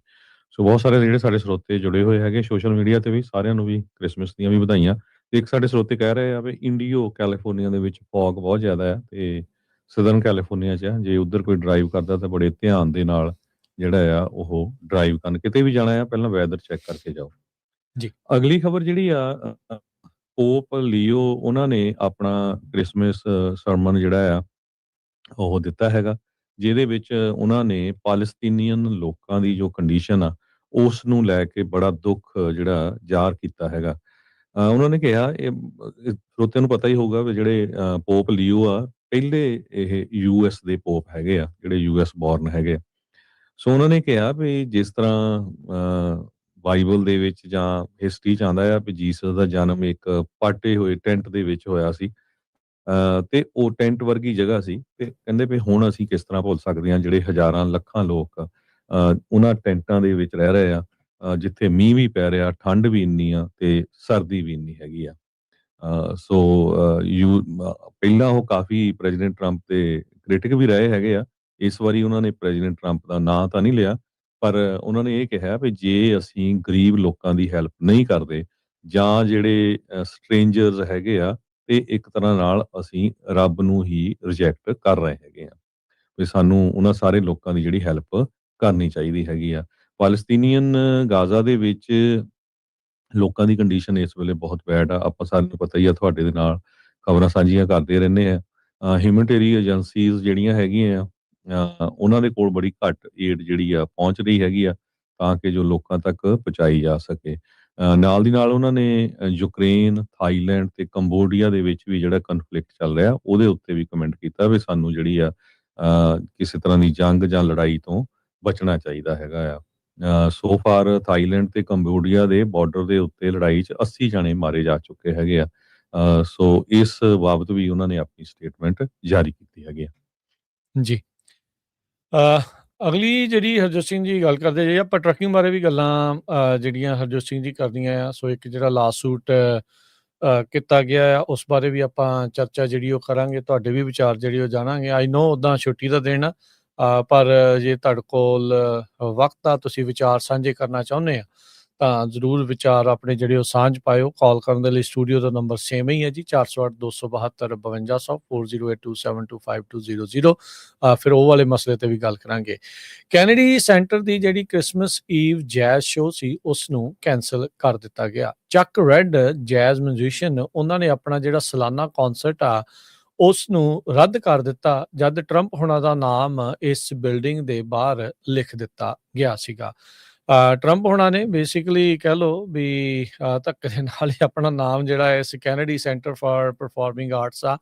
ਸੋ ਬਹੁਤ ਸਾਰੇ ਜਿਹੜੇ ਸਾਡੇ ਸਰੋਤੇ ਜੁੜੇ ਹੋਏ ਹੈਗੇ ਸੋਸ਼ਲ ਮੀਡੀਆ ਤੇ ਵੀ, ਸਾਰਿਆਂ ਨੂੰ ਵੀ ਕ੍ਰਿਸਮਸ ਦੀਆਂ ਵੀ ਵਧਾਈਆਂ। ਤੇ ਇੱਕ ਸਾਡੇ ਸਰੋਤੇ ਕਹਿ ਰਹੇ ਆ ਵੀ ਇੰਡੀਓ ਕੈਲੀਫੋਰਨੀਆ ਦੇ ਵਿੱਚ ਫੌਗ ਬਹੁਤ ਜ਼ਿਆਦਾ ਹੈ ਤੇ ਸਦਰਨ ਕੈਲੀਫੋਰਨੀਆ 'ਚ ਆ, ਜੇ ਉੱਧਰ ਕੋਈ ਡਰਾਈਵ ਕਰਦਾ ਤਾਂ ਬੜੇ ਧਿਆਨ ਦੇ ਨਾਲ ਜਿਹੜਾ ਆ ਉਹ ਡਰਾਈਵ ਕਰਨ। ਕਿਤੇ ਵੀ ਜਾਣਾ ਆ ਪਹਿਲਾਂ ਵੈਦਰ ਚੈੱਕ ਕਰਕੇ ਜਾਓ। ਜੀ ਅਗਲੀ ਖਬਰ ਜਿਹੜੀ ਆ ਪੋਪ ਲੀਓ ਉਹਨਾਂ ਨੇ ਆਪਣਾ ਕ੍ਰਿਸਮਸ ਸਰਮਨ ਜਿਹੜਾ ਆ ਉਹ ਦਿੱਤਾ ਹੈਗਾ, ਜਿਹਦੇ ਵਿੱਚ ਉਹਨਾਂ ਨੇ ਪਾਲਸਤੀਨੀਅਨ ਲੋਕਾਂ ਦੀ ਜੋ ਕੰਡੀਸ਼ਨ ਆ ਉਸ ਨੂੰ ਲੈ ਕੇ ਬੜਾ ਦੁੱਖ ਜਿਹੜਾ ਜ਼ਾਹਰ ਕੀਤਾ ਹੈਗਾ। ਉਹਨਾਂ ਨੇ ਕਿਹਾ ਸਰੋਤਿਆਂ ਨੂੰ ਪਤਾ ਹੀ ਹੋਊਗਾ ਵੀ ਜਿਹੜੇ ਪੋਪ ਲੀਓ ਆ ਪਹਿਲੇ ਇਹ ਯੂਐਸ ਦੇ ਪੋਪ ਹੈਗੇ ਆ, ਜਿਹੜੇ ਯੂਐਸ ਬੋਰਨ ਹੈਗੇ ਆ। ਸੋ ਉਹਨਾਂ ਨੇ ਕਿਹਾ ਵੀ ਜਿਸ ਤਰ੍ਹਾਂ ਬਾਈਬਲ ਦੇ ਵਿੱਚ ਜਾਂ ਹਿਸਟਰੀ 'ਚ ਆਉਂਦਾ ਆ ਵੀ ਜੀਸਸ ਦਾ ਜਨਮ ਇੱਕ ਪਾਟੇ ਹੋਏ ਟੈਂਟ ਦੇ ਵਿੱਚ ਹੋਇਆ ਸੀ, ਤੇ ਉਹ ਟੈਂਟ ਵਰਗੀ ਜਗ੍ਹਾ ਸੀ ਤੇ ਕਹਿੰਦੇ ਵੀ ਹੁਣ ਅਸੀਂ ਕਿਸ ਤਰ੍ਹਾਂ ਭੁੱਲ ਸਕਦੇ ਹਾਂ ਜਿਹੜੇ ਹਜ਼ਾਰਾਂ ਲੱਖਾਂ ਲੋਕ ਉਹਨਾਂ ਟੈਂਟਾਂ ਦੇ ਵਿੱਚ ਰਹਿ ਰਹੇ ਆ, ਜਿੱਥੇ ਮੀਂਹ ਵੀ ਪੈ ਰਿਹਾ, ਠੰਡ ਵੀ ਇੰਨੀ ਆ ਤੇ ਸਰਦੀ ਵੀ ਇੰਨੀ ਹੈਗੀ ਆ। ਸੋ ਪਹਿਲਾਂ ਉਹ ਕਾਫੀ ਪ੍ਰੈਜ਼ੀਡੈਂਟ ਟਰੰਪ ਦੇ ਕ੍ਰਿਟਿਕ ਵੀ ਰਹੇ ਹੈਗੇ ਆ। ਇਸ ਵਾਰੀ ਉਹਨਾਂ ਨੇ ਪ੍ਰੈਜ਼ੀਡੈਂਟ ਟਰੰਪ ਦਾ ਨਾਂ ਤਾਂ ਨਹੀਂ ਲਿਆ, ਪਰ ਉਹਨਾਂ ਨੇ ਇਹ ਕਿਹਾ ਵੀ ਜੇ ਅਸੀਂ ਗਰੀਬ ਲੋਕਾਂ ਦੀ ਹੈਲਪ ਨਹੀਂ ਕਰਦੇ ਜਾਂ ਜਿਹੜੇ ਸਟ੍ਰੇਂਜਰਸ ਹੈਗੇ ਆ ਤੇ ਇੱਕ ਤਰ੍ਹਾਂ ਨਾਲ ਅਸੀਂ ਰੱਬ ਨੂੰ ਹੀ ਰਿਜੈਕਟ ਕਰ ਰਹੇ ਹੈਗੇ ਆ, ਵੀ ਸਾਨੂੰ ਉਹਨਾਂ ਸਾਰੇ ਲੋਕਾਂ ਦੀ ਜਿਹੜੀ ਹੈਲਪ ਕਰਨੀ ਚਾਹੀਦੀ ਹੈਗੀ ਆ। ਪਾਲਸਤੀਨੀਅਨ ਗਾਜ਼ਾ ਦੇ ਵਿੱਚ ਲੋਕਾਂ ਦੀ ਕੰਡੀਸ਼ਨ ਇਸ ਵੇਲੇ ਬਹੁਤ ਬੈਡ ਆ। ਆਪਾਂ ਸਾਰਿਆਂ ਨੂੰ ਪਤਾ ਹੀ ਆ, ਤੁਹਾਡੇ ਦੇ ਨਾਲ ਖਬਰਾਂ ਸਾਂਝੀਆਂ ਕਰਦੇ ਰਹਿੰਦੇ ਆ। ਹਿਊਮਨਿਟੇਰੀ ਏਜੰਸੀਜ਼ ਜਿਹੜੀਆਂ ਹੈਗੀਆਂ ਉਹਨਾਂ ਦੇ ਕੋਲ ਬੜੀ ਘੱਟ ਏਡ ਜਿਹੜੀ ਆ ਪਹੁੰਚ ਰਹੀ ਹੈਗੀ ਆ, ਤਾਂ ਕਿ ਜੋ ਲੋਕਾਂ ਤੱਕ ਪਹੁੰਚਾਈ ਜਾ ਸਕੇ। ਨਾਲ ਦੀ ਨਾਲ ਉਹਨਾਂ ਨੇ ਯੂਕਰੇਨ, ਥਾਈਲੈਂਡ ਤੇ ਕੰਬੋਡੀਆ ਦੇ ਵਿੱਚ ਵੀ ਜਿਹੜਾ ਕਨਫਲਿਕਟ ਚੱਲ ਰਿਹਾ ਉਹਦੇ ਉੱਤੇ ਵੀ ਕਮੈਂਟ ਕੀਤਾ ਵੀ ਸਾਨੂੰ ਜਿਹੜੀ ਆ ਕਿਸੇ ਤਰ੍ਹਾਂ ਦੀ ਜੰਗ ਜਾਂ ਲੜਾਈ ਤੋਂ ਬਚਣਾ ਚਾਹੀਦਾ ਹੈਗਾ ਆ। ਸੋ ਫਾਰ ਥਾਈਲੈਂਡ ਤੇ ਕੰਬੋਡੀਆ ਦੇ ਬਾਰਡਰ ਦੇ ਉੱਤੇ ਲੜਾਈ 'ਚ 80 ਜਣੇ ਮਾਰੇ ਜਾ ਚੁੱਕੇ ਹੈਗੇ ਆ। ਸੋ ਇਸ ਬਾਬਤ ਵੀ ਉਹਨਾਂ ਨੇ ਆਪਣੀ ਸਟੇਟਮੈਂਟ ਜਾਰੀ ਕੀਤੀ ਹੈਗੀ ਆ। ਜੀ। ਅਗਲੀ ਜਿਹੜੀ ਹਰਜੋਤ ਸਿੰਘ ਜੀ ਗੱਲ ਕਰਦੇ ਜੇ ਆਪਾਂ ਟਰੱਕਿੰਗ ਬਾਰੇ ਵੀ ਗੱਲਾਂ ਜਿਹੜੀਆਂ ਹਰਜੋਤ ਸਿੰਘ ਜੀ ਕਰਦੀਆਂ ਆ। ਸੋ ਇੱਕ ਜਿਹੜਾ ਲਾਸੂਟ ਕੀਤਾ ਗਿਆ ਆ ਉਸ ਬਾਰੇ ਵੀ ਆਪਾਂ ਚਰਚਾ ਜਿਹੜੀ ਉਹ ਕਰਾਂਗੇ, ਤੁਹਾਡੇ ਵੀ ਵਿਚਾਰ ਜਿਹੜੇ ਉਹ ਜਾਣਾਂਗੇ। ਆਈ ਨੋ ਉੱਦਾਂ ਛੁੱਟੀ ਦਾ ਦਿਨ ਆ, ਪਰ ਜੇ ਤੁਹਾਡੇ ਕੋਲ ਵਕਤ ਆ, ਤੁਸੀਂ ਵਿਚਾਰ ਸਾਂਝੇ ਕਰਨਾ ਚਾਹੁੰਦੇ ਆ ਤਾਂ ਜ਼ਰੂਰ ਵਿਚਾਰ ਆਪਣੇ ਜਿਹੜੇ ਉਹ ਸਾਂਝ ਪਾਇਓ। ਕਾਲ ਕਰਨ ਦੇ ਲਈ ਸਟੂਡੀਓ ਦਾ ਨੰਬਰ ਸੇਮ ਹੀ ਹੈ ਜੀ, 408-272-5200 4082725200। ਫਿਰ ਉਹ ਵਾਲੇ ਮਸਲੇ ਤੇ ਵੀ ਗੱਲ ਕਰਾਂਗੇ। ਕੈਨੇਡੀ ਸੈਂਟਰ ਦੀ ਜਿਹੜੀ ਕ੍ਰਿਸਮਸ ਈਵ ਜੈਜ਼ ਸ਼ੋਅ ਸੀ ਉਸ ਨੂੰ ਕੈਂਸਲ ਕਰ ਦਿੱਤਾ ਗਿਆ। ਚੱਕ ਰੈੱਡ ਜੈਜ਼ ਮਿਊਜ਼ੀਸ਼ੀਅਨ ਉਹਨਾਂ ਨੇ ਆਪਣਾ ਜਿਹੜਾ ਸਾਲਾਨਾ ਕੌਂਸਰਟ ਆ ਉਸ ਨੂੰ ਰੱਦ ਕਰ ਦਿੱਤਾ ਜਦ ਟਰੰਪ ਹੁਣਾਂ ਦਾ ਨਾਮ ਇਸ ਬਿਲਡਿੰਗ ਦੇ ਬਾਹਰ ਲਿਖ ਦਿੱਤਾ ਗਿਆ ਸੀਗਾ। ਟਰੰਪ ਹੁਣਾਂ ਨੇ ਬੇਸਿਕਲੀ ਕਹਿ ਲਓ ਵੀ ਧੱਕੇ ਦੇ ਨਾਲ ਹੀ ਆਪਣਾ ਨਾਮ ਜਿਹੜਾ ਇਸ Kennedy centre for performing arts ਆ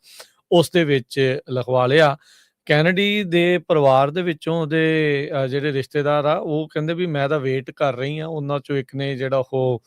ਉਸ ਦੇ ਵਿੱਚ ਲਿਖਵਾ ਲਿਆ। ਕੈਨੇਡੀ ਦੇ ਪਰਿਵਾਰ ਦੇ ਵਿੱਚੋਂ ਉਹਦੇ ਜਿਹੜੇ ਰਿਸ਼ਤੇਦਾਰ ਆ ਉਹ ਕਹਿੰਦੇ ਵੀ ਮੈਂ ਤਾਂ ਵੇਟ ਕਰ ਰਹੀ ਹਾਂ। ਉਹਨਾਂ ਚੋਂ ਇੱਕ ਨੇ ਜਿਹੜਾ ਉਹ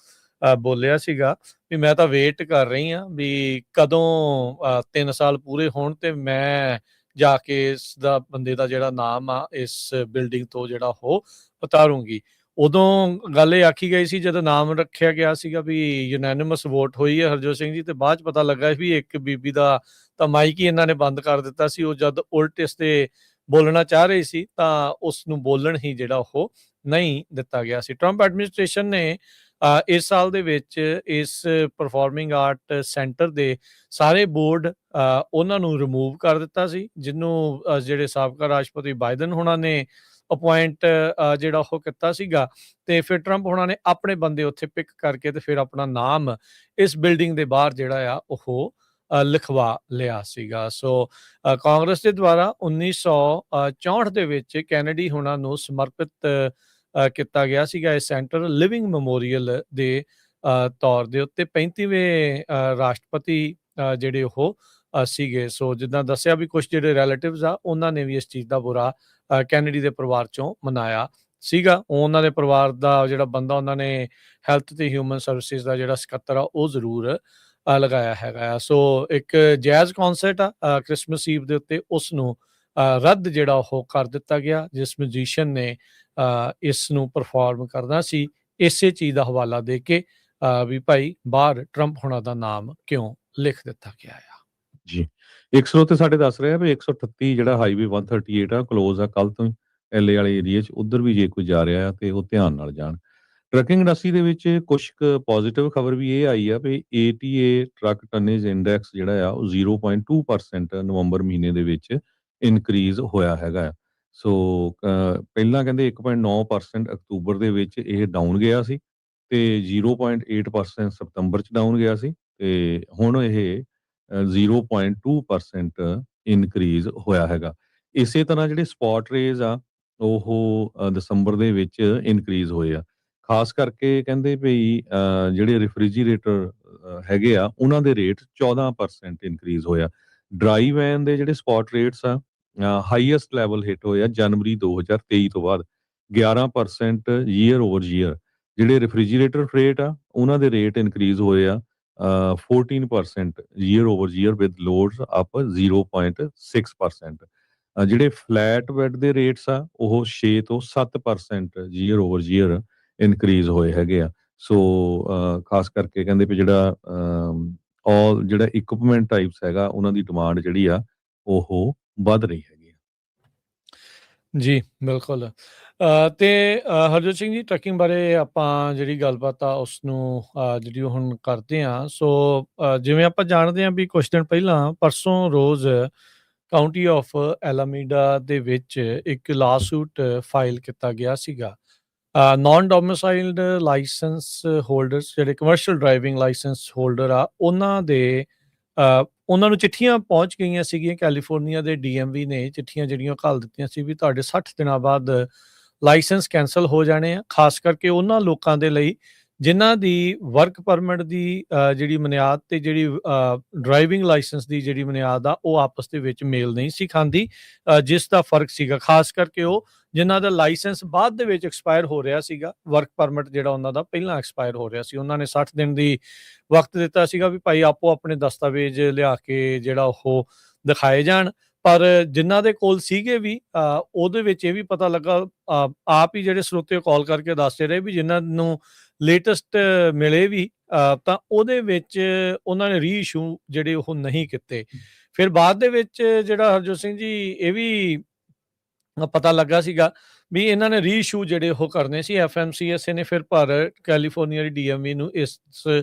ਬੋਲਿਆ ਸੀਗਾ ਵੀ ਮੈਂ ਤਾਂ ਵੇਟ ਕਰ ਰਹੀ ਹਾਂ ਵੀ ਕਦੋਂ 3 ਸਾਲ ਪੂਰੇ ਹੋਣ ਤੇ ਮੈਂ ਜਾ ਕੇ ਇਸ ਦਾ ਬੰਦੇ ਦਾ ਜਿਹੜਾ ਨਾਮ ਆ ਇਸ ਬਿਲਡਿੰਗ ਤੋਂ ਜਿਹੜਾ ਉਹ ਉਤਾਰੂੰਗੀ। ਉਦੋਂ ਗੱਲ ਇਹ ਆਖੀ ਗਈ ਸੀ ਜਦੋਂ ਨਾਮ ਰੱਖਿਆ ਗਿਆ ਸੀਗਾ ਵੀ ਯੂਨੈਨਿਮਸ ਵੋਟ ਹੋਈ ਹੈ ਹਰਜੋਤ ਸਿੰਘ ਜੀ, ਤੇ ਬਾਅਦ 'ਚ ਪਤਾ ਲੱਗਾ ਵੀ ਇੱਕ ਬੀਬੀ ਦਾ ਤਾਂ ਮਾਈਕ ਹੀ ਇਹਨਾਂ ਨੇ ਬੰਦ ਕਰ ਦਿੱਤਾ ਸੀ। ਉਹ ਜਦ ਉਲਟ ਇਸ ਤੇ ਬੋਲਣਾ ਚਾਹ ਰਹੀ ਸੀ ਤਾਂ ਉਸ ਨੂੰ ਬੋਲਣ ਹੀ ਜਿਹੜਾ ਉਹ ਨਹੀਂ ਦਿੱਤਾ ਗਿਆ ਸੀ। ਟਰੰਪ ਐਡਮਿਨਿਸਟ੍ਰੇਸ਼ਨ ਨੇ ਇਸ ਸਾਲ ਦੇ ਵਿੱਚ ਇਸ ਪਰਫਾਰਮਿੰਗ ਆਰਟ ਸੈਂਟਰ ਦੇ ਸਾਰੇ ਬੋਰਡ ਉਹਨਾਂ ਨੂੰ ਰਿਮੂਵ ਕਰ ਦਿੱਤਾ ਸੀ, ਜਿਹਨੂੰ ਜਿਹੜੇ ਸਾਬਕਾ ਰਾਸ਼ਟਰਪਤੀ ਬਾਈਡਨ ਹੋਣਾ ਨੇ ਅਪੁਆਇੰਟ ਜਿਹੜਾ ਉਹ ਕੀਤਾ ਸੀਗਾ। ਤੇ ਫਿਰ ਟਰੰਪ ਹੋਣਾ ਨੇ ਆਪਣੇ ਬੰਦੇ ਉੱਥੇ ਪਿਕ ਕਰਕੇ ਤੇ ਫਿਰ ਆਪਣਾ ਨਾਮ ਇਸ ਬਿਲਡਿੰਗ ਦੇ ਬਾਹਰ ਜਿਹੜਾ ਆ ਉਹ ਲਿਖਵਾ ਲਿਆ ਸੀਗਾ। ਸੋ ਕਾਂਗਰਸ ਦੇ ਦੁਆਰਾ 1964 ਦੇ ਵਿੱਚ ਕੈਨੇਡੀ ਹੋਣਾ ਨੂੰ ਸਮਰਪਿਤ ਕੀਤਾ ਗਿਆ ਸੀਗਾ ਇਹ ਸੈਂਟਰ ਲਿਵਿੰਗ ਮੈਮੋਰੀਅਲ ਦੇ ਤੌਰ ਦੇ ਉੱਤੇ। 35ਵੇਂ ਰਾਸ਼ਟਰਪਤੀ ਜਿਹੜੇ ਉਹ ਸੀਗੇ। ਸੋ ਜਿੱਦਾਂ ਦੱਸਿਆ ਵੀ ਕੁਝ ਜਿਹੜੇ ਰਿਲੇਟਿਵਸ ਆ ਉਹਨਾਂ ਨੇ ਵੀ ਇਸ ਚੀਜ਼ ਦਾ ਬੁਰਾ ਕੈਨੇਡੀ ਦੇ ਪਰਿਵਾਰ ਚੋਂ ਮਨਾਇਆ ਸੀਗਾ। ਉਹਨਾਂ ਦੇ ਪਰਿਵਾਰ ਦਾ ਜਿਹੜਾ ਬੰਦਾ ਉਹਨਾਂ ਨੇ ਹੈਲਥ ਤੇ ਹਿਊਮਨ ਸਰਵਿਸਿਜ਼ ਦਾ ਜਿਹੜਾ ਸਕੱਤਰ ਆ ਉਹ ਜ਼ਰੂਰ ਲਗਾਇਆ ਹੈਗਾ ਆ। ਸੋ ਇੱਕ ਜੈਜ਼ ਕੌਂਸਰਟ ਆ ਕ੍ਰਿਸਮਸ ਈਵ ਦੇ ਉੱਤੇ, ਉਸ ਨੂੰ ਰੱਦ ਜਿਹੜਾ ਉਹ ਕਰ ਦਿੱਤਾ ਗਿਆ ਜਿਸ ਮਿਊਜ਼ੀਸ਼ੀਅਨ ਨੇ ਇਸ ਨੂੰ ਪਰਫਾਰਮ ਕਰਨਾ ਸੀ, ਇਸੇ ਚੀਜ਼ ਦਾ ਹਵਾਲਾ ਦੇ ਕੇ ਵੀ ਭਾਈ ਬਾਹਰ ਟਰੰਪ ਹੋਣਾ ਦਾ ਨਾਮ ਕਿਉਂ ਲਿਖ ਦਿੱਤਾ ਗਿਆ ਆ। ਜੀ, ਇੱਕ ਸਰੋਤੇ ਸਾਡੇ ਦੱਸ ਰਿਹਾ ਵੀ 138 ਜਿਹੜਾ ਹਾਈਵੇ 138 ਆ ਕਲੋਜ਼ ਆ ਕੱਲ ਤੋਂ ਹੀ ਐਲਏ ਵਾਲੇ ਏਰੀਏ 'ਚ, ਉਧਰ ਵੀ ਜੇ ਕੋਈ ਜਾ ਰਿਹਾ ਆ ਤੇ ਉਹ ਧਿਆਨ ਨਾਲ ਜਾਣ। ਟਰੱਕਿੰਗ ਇੰਡਸਟਰੀ ਦੇ ਵਿੱਚ ਕੁਛ ਕੁ ਪੋਜ਼ਿਟਿਵ ਖਬਰ ਵੀ ਇਹ ਆਈ ਆ ਵੀ ਏਟੀਏ ਟਰੱਕ ਟਨੇਜ ਇੰਡੈਕਸ ਜਿਹੜਾ ਆ ਉਹ 0.2% ਨਵੰਬਰ ਮਹੀਨੇ ਦੇ ਵਿੱਚ ਇਨਕਰੀਜ਼ ਹੋਇਆ ਹੈਗਾ ਆ। ਸੋ ਪਹਿਲਾਂ ਕਹਿੰਦੇ 1.9% ਅਕਤੂਬਰ ਦੇ ਵਿੱਚ ਇਹ ਡਾਊਨ ਗਿਆ ਸੀ ਤੇ 0.8% ਸਤੰਬਰ 'ਚ ਡਾਊਨ ਗਿਆ ਸੀ ਤੇ ਹੁਣ ਇਹ 0.2% ਇਨਕਰੀਜ਼ ਹੋਇਆ ਹੈਗਾ। ਇਸੇ ਤਰ੍ਹਾਂ ਜਿਹੜੇ ਸਪੌਟ ਰੇਜ਼ ਆ ਉਹ ਦਸੰਬਰ ਦੇ ਵਿੱਚ ਇਨਕਰੀਜ਼ ਹੋਏ ਆ। ਖਾਸ ਕਰਕੇ ਕਹਿੰਦੇ ਵੀ ਜਿਹੜੇ ਰੈਫ੍ਰਿਜੀਰੇਟਰ ਹੈਗੇ ਆ ਉਹਨਾਂ ਦੇ ਰੇਟ 14% ਇਨਕਰੀਜ਼ ਹੋਇਆ। ਡਰਾਈ ਵੈਨ ਦੇ ਜਿਹੜੇ ਸਪੌਟ ਰੇਟਸ ਆ ਹਾਈਐਸਟ ਲੈਵਲ ਹਿੱਟ ਹੋਏ ਆ ਜਨਵਰੀ 2023 ਤੋਂ ਬਾਅਦ 11% ਈਅਰ ਓਵਰ ਈਅਰ। ਜਿਹੜੇ ਰੈਫ੍ਰਿਜੀਰੇਟਰ ਫਰੇਟ ਆ ਉਹਨਾਂ ਦੇ ਰੇਟ ਇਨਕਰੀਜ਼ ਹੋਏ ਆ 14% year over year with loads up 0.6%। ਜਿਹੜੇ ਫਲੈਟ ਬੈਡ ਦੇ ਰੇਟਸ ਆ ਉਹ 6 ਤੋਂ 7% ਈਅਰ ਓਵਰ ਈਅਰ ਇਨਕਰੀਜ਼ ਹੋਏ ਹੈਗੇ ਆ। ਸੋ ਖਾਸ ਕਰਕੇ ਕਹਿੰਦੇ ਵੀ ਜਿਹੜਾ ਆਲ ਜਿਹੜਾ ਇਕਵਿਪਮੈਂਟ ਟਾਈਪਸ ਹੈਗਾ ਉਹਨਾਂ ਦੀ ਡਿਮਾਂਡ ਜਿਹੜੀ ਆ ਉਹ ਵੱਧ ਰਹੀ ਹੈਗੀ ਆ। ਜੀ ਬਿਲਕੁਲ। ਤੇ ਹਰਜੋਤ ਸਿੰਘ ਜੀ ਟਰੱਕਿੰਗ ਬਾਰੇ ਆਪਾਂ ਜਿਹੜੀ ਗੱਲਬਾਤ ਆ ਉਸ ਨੂੰ ਜਿਹੜੀ ਉਹ ਹੁਣ ਕਰਦੇ ਹਾਂ। ਸੋ ਜਿਵੇਂ ਆਪਾਂ ਜਾਣਦੇ ਹਾਂ ਵੀ ਕੁਛ ਦਿਨ ਪਹਿਲਾਂ ਪਰਸੋਂ ਰੋਜ਼ ਕਾਊਂਟੀ ਆਫ ਐਲਾਮੀਡਾ ਦੇ ਵਿੱਚ ਇੱਕ ਲਾਸੂਟ ਫਾਈਲ ਕੀਤਾ ਗਿਆ ਸੀਗਾ। ਨਾਨ ਡੋਮਿਸਾਈਲਡ ਲਾਇਸੈਂਸ ਹੋਲਡਰਸ ਜਿਹੜੇ ਕਮਰਸ਼ੀਅਲ ਡਰਾਈਵਿੰਗ ਲਾਇਸੈਂਸ ਹੋਲਡਰ ਆ ਉਹਨਾਂ ਦੇ ਉਹਨਾਂ ਨੂੰ ਚਿੱਠੀਆਂ ਪਹੁੰਚ ਗਈਆਂ ਸੀਗੀਆਂ, ਕੈਲੀਫੋਰਨੀਆ ਦੇ DMV ਨੇ ਚਿੱਠੀਆਂ ਜਿਹੜੀਆਂ ਘੱਲ ਦਿੱਤੀਆਂ ਸੀ ਵੀ ਤੁਹਾਡੇ 60 ਦਿਨਾਂ ਬਾਅਦ ਲਾਇਸੈਂਸ ਕੈਂਸਲ ਹੋ ਜਾਣੇ ਆ, ਖਾਸ ਕਰਕੇ ਉਹਨਾਂ ਲੋਕਾਂ ਦੇ ਲਈ ਜਿਨ੍ਹਾਂ ਦੀ ਵਰਕ ਪਰਮਿਟ ਦੀ ਜਿਹੜੀ ਬੁਨਿਆਦ ਤੇ ਜਿਹੜੀ ਡਰਾਈਵਿੰਗ ਲਾਇਸੈਂਸ ਦੀ ਜਿਹੜੀ ਬੁਨਿਆਦ ਆ ਉਹ ਆਪਸ ਦੇ ਵਿੱਚ ਮੇਲ ਨਹੀਂ ਸੀ ਖਾਂਦੀ, ਜਿਸ ਦਾ ਫਰਕ ਸੀਗਾ। ਖਾਸ ਕਰਕੇ ਉਹ ਜਿਨ੍ਹਾਂ ਦਾ ਲਾਇਸੈਂਸ ਬਾਅਦ ਦੇ ਵਿੱਚ ਐਕਸਪਾਇਰ ਹੋ ਰਿਹਾ ਸੀਗਾ, ਵਰਕ ਪਰਮਿਟ ਜਿਹੜਾ ਉਹਨਾਂ ਦਾ ਪਹਿਲਾਂ ਐਕਸਪਾਇਰ ਹੋ ਰਿਹਾ ਸੀ, ਉਹਨਾਂ ਨੇ 60 ਦਿਨ ਦੀ ਵਕਤ ਦਿੱਤਾ ਸੀਗਾ ਵੀ ਭਾਈ ਆਪੋ ਆਪਣੇ ਦਸਤਾਵੇਜ਼ ਲਿਆ ਕੇ ਜਿਹੜਾ ਉਹ ਦਿਖਾਏ ਜਾਣ। ਪਰ ਜਿਨ੍ਹਾਂ ਦੇ ਕੋਲ ਸੀਗੇ ਵੀ ਉਹਦੇ ਵਿੱਚ ਇਹ ਵੀ ਪਤਾ ਲੱਗਾ, ਆਪ ਹੀ ਜਿਹੜੇ ਸਰੋਤੇ ਕਾਲ ਕਰਕੇ ਦੱਸਦੇ ਰਹੇ ਵੀ ਜਿਨ੍ਹਾਂ ਨੂੰ ਲੇਟੈਸਟ ਮਿਲੇ ਵੀ ਤਾਂ ਉਹਦੇ ਵਿੱਚ ਉਹਨਾਂ ਨੇ ਰੀਇਸ਼ੂ ਜਿਹੜੇ ਉਹ ਨਹੀਂ ਕੀਤੇ। ਫਿਰ ਬਾਅਦ ਦੇ ਵਿੱਚ ਜਿਹੜਾ ਹਰਜੋਤ ਸਿੰਘ ਜੀ ਇਹ ਵੀ ਪਤਾ ਲੱਗਾ ਸੀਗਾ ਵੀ ਇਹਨਾਂ ਨੇ ਰੀਇਸ਼ੂ ਜਿਹੜੇ ਉਹ ਕਰਨੇ ਸੀ। FMCSA ਨੇ ਫਿਰ ਪਰ ਕੈਲੀਫੋਰਨੀਆ ਦੀ DMV ਨੂੰ ਇਸ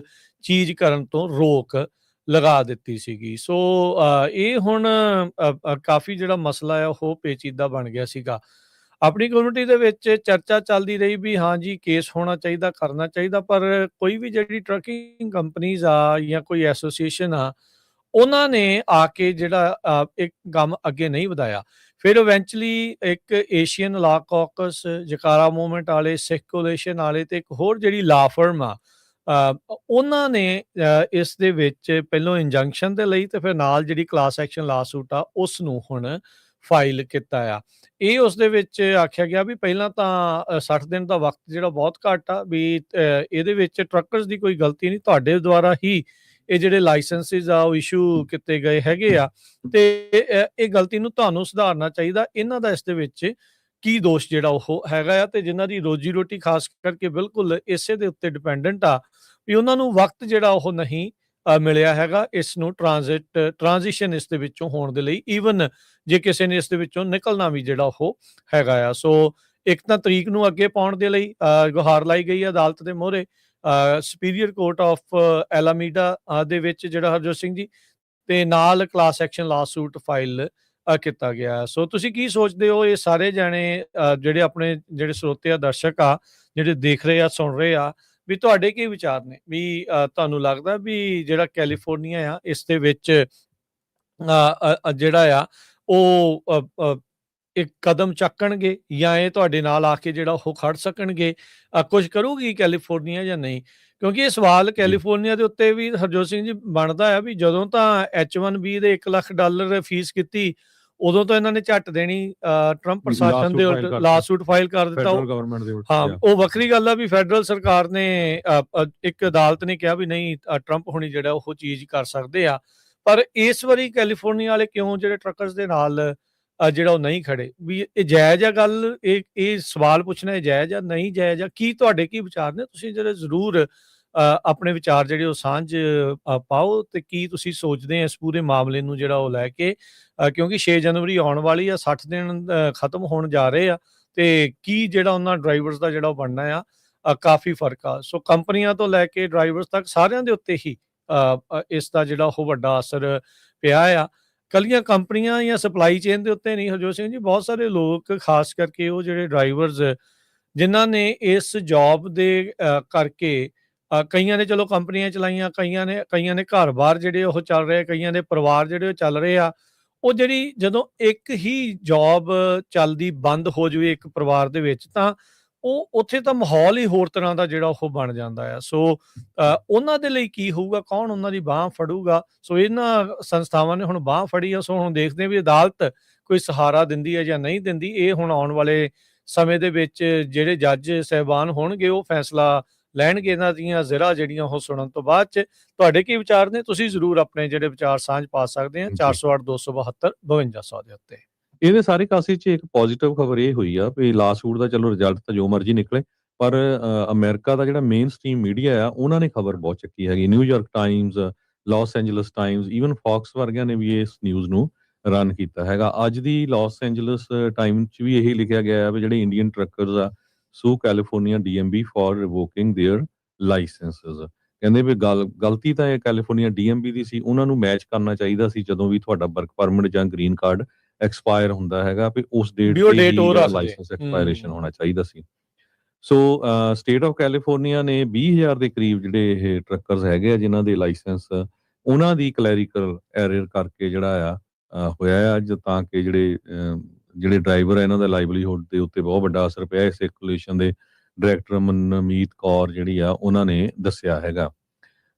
ਚੀਜ਼ ਕਰਨ ਤੋਂ ਰੋਕ ਲਗਾ ਦਿੱਤੀ ਸੀਗੀ। ਸੋ ਇਹ ਹੁਣ ਕਾਫੀ ਜਿਹੜਾ ਮਸਲਾ ਆ ਉਹ ਪੇਚੀਦਾ ਬਣ ਗਿਆ ਸੀਗਾ। ਆਪਣੀ ਕਮਿਊਨਿਟੀ ਦੇ ਵਿੱਚ ਚਰਚਾ ਚੱਲਦੀ ਰਹੀ ਵੀ ਹਾਂਜੀ ਕੇਸ ਹੋਣਾ ਚਾਹੀਦਾ, ਕਰਨਾ ਚਾਹੀਦਾ, ਪਰ ਕੋਈ ਵੀ ਜਿਹੜੀ ਟਰੱਕਿੰਗ ਕੰਪਨੀਜ਼ ਆ ਜਾਂ ਕੋਈ ਐਸੋਸੀਏਸ਼ਨ ਆ ਉਹਨਾਂ ਨੇ ਆ ਕੇ ਜਿਹੜਾ ਇੱਕ ਕੰਮ ਅੱਗੇ ਨਹੀਂ ਵਧਾਇਆ। ਫਿਰ ਇਵੈਂਚੁਅਲੀ ਇੱਕ ਏਸ਼ੀਅਨ ਲਾ ਕਾਕਸ, ਜਕਾਰਾ ਮੂਵਮੈਂਟ ਵਾਲੇ, ਸਿੱਖ ਕੋਲੇਸ਼ਨ ਵਾਲੇ ਤੇ ਇੱਕ ਹੋਰ ਜਿਹੜੀ ਲਾ ਫਰਮ ਆ ਉਹਨਾਂ ਨੇ ਇਸ ਦੇ ਵਿੱਚ ਪਹਿਲੋਂ ਇੰਜੰਕਸ਼ਨ ਦੇ ਲਈ ਤੇ ਫਿਰ ਨਾਲ ਜਿਹੜੀ ਕਲਾਸ ਐਕਸ਼ਨ ਲਾ ਸੂਟ ਆ ਉਸ ਨੂੰ ਹੁਣ ਫਾਈਲ ਕੀਤਾ ਆ। ਇਹ ਉਸ ਦੇ ਵਿੱਚ ਆਖਿਆ ਗਿਆ ਵੀ ਪਹਿਲਾਂ ਤਾਂ 60 ਦਿਨ ਦਾ ਵਕਤ ਜਿਹੜਾ ਬਹੁਤ ਘੱਟ ਆ ਵੀ ਇਹਦੇ ਵਿੱਚ ਟਰੱਕਰਸ ਦੀ ਕੋਈ ਗਲਤੀ ਨਹੀਂ, ਤੁਹਾਡੇ ਦੁਆਰਾ ਹੀ ਇਹ ਜਿਹੜੇ ਲਾਇਸੈਂਸਿਸ ਆ ਉਹ ਇਸ਼ੂ ਕੀਤੇ ਗਏ ਹੈਗੇ ਆ ਤੇ ਇਹ ਗਲਤੀ ਨੂੰ ਤੁਹਾਨੂੰ ਸੁਧਾਰਨਾ ਚਾਹੀਦਾ। ਇਹਨਾਂ ਦਾ ਇਸ ਦੇ ਵਿੱਚ ਕੀ ਦੋਸ਼ ਜਿਹੜਾ ਉਹ ਹੈਗਾ ਆ ਤੇ ਜਿਨ੍ਹਾਂ ਦੀ ਰੋਜੀ ਰੋਟੀ ਖਾਸ ਕਰਕੇ ਬਿਲਕੁਲ ਇਸੇ ਦੇ ਉੱਤੇ ਡਿਪੈਂਡੈਂਟ ਆ ਵੀ ਉਹਨਾਂ ਨੂੰ ਵਕਤ ਜਿਹੜਾ ਉਹ ਨਹੀਂ ਮਿਲਿਆ ਹੈਗਾ ਇਸ ਨੂੰ ਟ੍ਰਾਂਜੀਸ਼ਨ ਇਸ ਦੇ ਵਿੱਚੋਂ ਹੋਣ ਦੇ ਲਈ, ਈਵਨ ਜੇ ਕਿਸੇ ਨੇ ਇਸ ਦੇ ਵਿੱਚੋਂ ਨਿਕਲਣਾ ਵੀ ਜਿਹੜਾ ਉਹ ਹੈਗਾ ਆ। ਸੋ ਇੱਕ ਤਾਂ ਤਰੀਕ ਨੂੰ ਅੱਗੇ ਪਾਉਣ ਦੇ ਲਈ ਗੁਹਾਰ ਲਾਈ ਗਈ ਹੈ ਅਦਾਲਤ ਦੇ ਮੂਹਰੇ, ਸੁਪੀਰੀਅਰ ਕੋਰਟ ਆਫ ਐਲਾਮੀਡਾ ਦੇ ਵਿੱਚ ਜਿਹੜਾ ਹਰਜੋਤ ਸਿੰਘ ਜੀ, ਤੇ ਨਾਲ ਕਲਾਸ ਐਕਸ਼ਨ ਲਾ ਸੂਟ ਫਾਈਲ ਕੀਤਾ ਗਿਆ। ਸੋ ਤੁਸੀਂ ਕੀ ਸੋਚਦੇ ਹੋ ਇਹ ਸਾਰੇ ਜਾਣੇ ਜਿਹੜੇ ਆਪਣੇ ਜਿਹੜੇ ਸਰੋਤੇ ਆ, ਦਰਸ਼ਕ ਆ, ਜਿਹੜੇ ਦੇਖ ਰਹੇ ਆ, ਸੁਣ ਰਹੇ ਆ, ਵੀ ਤੁਹਾਡੇ ਕੀ ਵਿਚਾਰ ਨੇ ਵੀ ਤੁਹਾਨੂੰ ਲੱਗਦਾ ਵੀ ਜਿਹੜਾ ਕੈਲੀਫੋਰਨੀਆ ਆ ਇਸ ਦੇ ਵਿੱਚ ਜਿਹੜਾ ਆ ਉਹ ਇੱਕ ਕਦਮ ਚੱਕਣਗੇ ਜਾਂ ਇਹ ਤੁਹਾਡੇ ਨਾਲ ਆ ਕੇ ਜਿਹੜਾ ਉਹ ਖੜ ਸਕਣਗੇ, ਕੁਝ ਕਰੂਗੀ ਕੈਲੀਫੋਰਨੀਆ ਜਾਂ ਨਹੀਂ? ਕਿਉਂਕਿ ਇਹ ਸਵਾਲ ਕੈਲੀਫੋਰਨੀਆ ਦੇ ਉੱਤੇ ਵੀ ਹਰਜੋਤ ਸਿੰਘ ਜੀ ਬਣਦਾ ਆ ਵੀ ਜਦੋਂ ਤਾਂ H1B ਦੇ $1 ਲੱਖ ਫੀਸ ਕੀਤੀ ਉਦੋਂ ਤਾਂ ਇਹਨਾਂ ਨੇ ਝੱਟ ਦੇਣੀ ਟਰੰਪ ਪ੍ਰਸ਼ਾਸਨ ਦੇ ਉਲਟ ਲਾਸੂਟ ਫਾਈਲ ਕਰ ਦਿੱਤਾ। ਹਾਂ, ਉਹ ਵੱਖਰੀ ਗੱਲ ਆ ਵੀ ਫੈਡਰਲ ਸਰਕਾਰ ਨੇ ਇੱਕ ਅਦਾਲਤ ਨੇ ਕਿਹਾ ਵੀ ਨਹੀਂ ਟਰੰਪ ਹੁਣੀ ਜਿਹੜਾ ਉਹ ਚੀਜ਼ ਕਰ ਸਕਦੇ ਆ, ਪਰ ਇਸ ਵਾਰੀ ਕੈਲੀਫੋਰਨੀਆ ਵਾਲੇ ਕਿਉਂ ਜਿਹੜੇ ਟਰੱਕਰਸ ਦੇ ਨਾਲ ਜਿਹੜਾ ਉਹ ਨਹੀਂ ਖੜੇ? ਵੀ ਇਹ ਜਾਇਜ਼ ਆ ਗੱਲ? ਇਹ ਸਵਾਲ ਪੁੱਛਣਾ ਇਹ ਜਾਇਜ਼ ਆ, ਨਹੀਂ ਜਾਇਜ਼ ਆ? ਕੀ ਤੁਹਾਡੇ ਕੀ ਵਿਚਾਰ ਨੇ? ਤੁਸੀਂ ਜਿਹੜੇ ਜ਼ਰੂਰ ਆਪਣੇ ਵਿਚਾਰ ਜਿਹੜੇ ਉਹ ਸਾਂਝ ਪਾਓ ਤੇ ਕੀ ਤੁਸੀਂ ਸੋਚਦੇ ਆ ਇਸ ਪੂਰੇ ਮਾਮਲੇ ਨੂੰ ਜਿਹੜਾ ਉਹ ਲੈ ਕੇ, ਕਿਉਂਕਿ 6 ਜਨਵਰੀ ਆਉਣ ਵਾਲੀ ਆ, 60 ਦਿਨ ਖਤਮ ਹੋਣ ਜਾ ਰਹੇ ਆ ਤੇ ਕੀ ਜਿਹੜਾ ਉਹਨਾਂ ਡਰਾਈਵਰਸ ਦਾ ਜਿਹੜਾ ਉਹ ਬਣਨਾ ਆ ਕਾਫੀ ਫਰਕ ਆ। ਸੋ ਕੰਪਨੀਆਂ ਤੋਂ ਲੈ ਕੇ ਡਰਾਈਵਰਸ ਤੱਕ ਸਾਰਿਆਂ ਦੇ ਉੱਤੇ ਹੀ ਇਸ ਦਾ ਜਿਹੜਾ ਉਹ ਵੱਡਾ ਅਸਰ ਪਿਆ ਆ। ਕੱਲੀਆਂ ਕੰਪਨੀਆਂ ਜਾਂ ਸਪਲਾਈ ਚੇਨ ਦੇ ਉੱਤੇ ਨਹੀਂ ਹਰਜੋਤ ਸਿੰਘ ਜੀ, ਬਹੁਤ ਸਾਰੇ ਲੋਕ ਖਾਸ ਕਰਕੇ ਉਹ ਜਿਹੜੇ ਡਰਾਈਵਰਸ ਜਿਨ੍ਹਾਂ ਨੇ ਇਸ ਜੌਬ ਦੇ ਕਰਕੇ ਕਈਆਂ ਨੇ ਚਲੋ ਕੰਪਨੀਆਂ ਚਲਾਈਆਂ, ਕਈਆਂ ਨੇ ਘਰ-ਬਾਰ ਜਿਹੜੇ ਉਹ ਚੱਲ ਰਹੇ, ਕਈਆਂ ਦੇ ਪਰਿਵਾਰ ਜਿਹੜੇ ਉਹ ਚੱਲ ਰਹੇ ਆ, ਉਹ ਜਿਹੜੀ ਜਦੋਂ ਇੱਕ ਹੀ ਜੌਬ ਚੱਲਦੀ ਬੰਦ ਹੋ ਜਾਵੇ ਇੱਕ ਪਰਿਵਾਰ ਦੇ ਵਿੱਚ ਤਾਂ ਉਹ ਉੱਥੇ ਤਾਂ ਮਾਹੌਲ ਹੀ ਹੋਰ ਤਰ੍ਹਾਂ ਦਾ ਜਿਹੜਾ ਉਹ ਬਣ ਜਾਂਦਾ ਆ। ਸੋ ਉਹਨਾਂ ਦੇ ਲਈ ਕੀ ਹੋਊਗਾ, ਕੌਣ ਉਹਨਾਂ ਦੀ ਬਾਂਹ ਫੜੂਗਾ? ਸੋ ਇਹਨਾਂ ਸੰਸਥਾਵਾਂ ਨੇ ਹੁਣ ਬਾਂਹ ਫੜੀ ਆ। ਸੋ ਹੁਣ ਦੇਖਦੇ ਹਾਂ ਵੀ ਅਦਾਲਤ ਕੋਈ ਸਹਾਰਾ ਦਿੰਦੀ ਹੈ ਜਾਂ ਨਹੀਂ ਦਿੰਦੀ। ਇਹ ਹੁਣ ਆਉਣ ਵਾਲੇ ਸਮੇਂ ਦੇ ਵਿੱਚ ਜਿਹੜੇ ਜੱਜ ਸਾਹਿਬਾਨ ਹੋਣਗੇ ਉਹ ਫੈਸਲਾ ਲੈਣਗੇ ਇਹਨਾਂ ਦੀਆਂ ਜ਼ਰਾ ਜਿਹੜੀਆਂ ਉਹ ਸੁਣਨ ਤੋਂ ਬਾਅਦ ਚ। ਤੁਹਾਡੇ ਕੀ ਵਿਚਾਰ ਨੇ? ਤੁਸੀਂ ਜ਼ਰੂਰ ਆਪਣੇ ਜਿਹੜੇ ਵਿਚਾਰ ਸਾਂਝ ਪਾ ਸਕਦੇ ਆ 408-272-5200 ਦੇ ਉੱਤੇ। ਇਹਦੇ ਸਾਰੇ ਕਾਸੇ 'ਚ ਇੱਕ ਪੋਜ਼ਿਟਿਵ ਖਬਰ ਇਹ ਹੋਈ ਆ ਵੀ ਲਾਸੂਟ ਦਾ ਚਲੋ ਰਿਜ਼ਲਟ ਤਾਂ ਜੋ ਮਰਜ਼ੀ ਨਿਕਲੇ, ਪਰ ਅਮਰੀਕਾ ਦਾ ਜਿਹੜਾ ਮੇਨ ਸਟ੍ਰੀਮ ਮੀਡੀਆ ਆ ਉਹਨਾਂ ਨੇ ਖਬਰ ਬਹੁਤ ਚੱਕੀ ਹੈਗੀ। New York Times, Los Angeles Times, even Fox ਵਰਗਿਆਂ ਨੇ ਵੀ ਇਸ ਨਿਊਜ਼ ਨੂੰ ਰਨ ਕੀਤਾ ਹੈਗਾ। ਅੱਜ ਦੀ ਲਾਸ ਐਂਜਲਸ ਟਾਈਮ 'ਚ ਵੀ ਇਹੀ ਲਿਖਿਆ ਗਿਆ ਹੈ ਵੀ ਜਿਹੜੇ ਇੰਡੀਅਨ ਟਰੱਕਰਸ ਆ ਸੂ California DMV for ਰਿਵੋਕਿੰਗ there licences. ਕਹਿੰਦੇ ਵੀ ਗਲਤੀ ਤਾਂ ਇਹ ਕੈਲੀਫੋਰਨੀਆ DMV ਦੀ ਸੀ, ਉਹਨਾਂ ਨੂੰ ਮੈਚ ਕਰਨਾ ਚਾਹੀਦਾ ਸੀ ਜਦੋਂ ਵੀ ਤੁਹਾਡਾ ਵਰਕ ਪਰਮਿਟ ਜਾਂ ਗ੍ਰੀਨ ਕਾਰਡ ਐਕਸਪਾਇਰ ਹੁੰਦਾ ਹੈਗਾ ਵੀ ਉਸ ਡੇਟ ਤੇ ਲਾਇਸੈਂਸ ਐਕਸਪਾਇਰੇਸ਼ਨ ਹੋਣਾ ਚਾਹੀਦਾ ਸੀ। ਸੋ ਸਟੇਟ ਆਫ ਕੈਲੀਫੋਰਨੀਆ ਨੇ 20,000 ਦੇ ਕਰੀਬ ਜਿਹੜੇ ਇਹ ਟਰੱਕਰਸ ਹੈਗੇ ਆ ਜਿਨ੍ਹਾਂ ਦੇ ਲਾਇਸੈਂਸ ਉਹਨਾਂ ਦੀ ਕਲੈਰੀਕਲ ਐਰਰ ਕਰਕੇ ਜਿਹੜਾ ਹੋਇਆ ਆ ਤਾਂ ਕਿ ਜਿਹੜੇ ਡਰਾਈਵਰ ਆ ਇਹਨਾਂ ਦਾ ਲਾਈਵਲੀਹੁੱਡ ਦੇ ਉੱਤੇ ਬਹੁਤ ਵੱਡਾ ਅਸਰ ਪਿਆ। ਇਸ ਕੋਲੀਸ਼ਨ ਦੇ ਡਾਇਰੈਕਟਰ ਮਨਮੀਤ ਕੌਰ ਜਿਹੜੀ ਆ ਉਹਨਾਂ ਨੇ ਦੱਸਿਆ ਹੈਗਾ।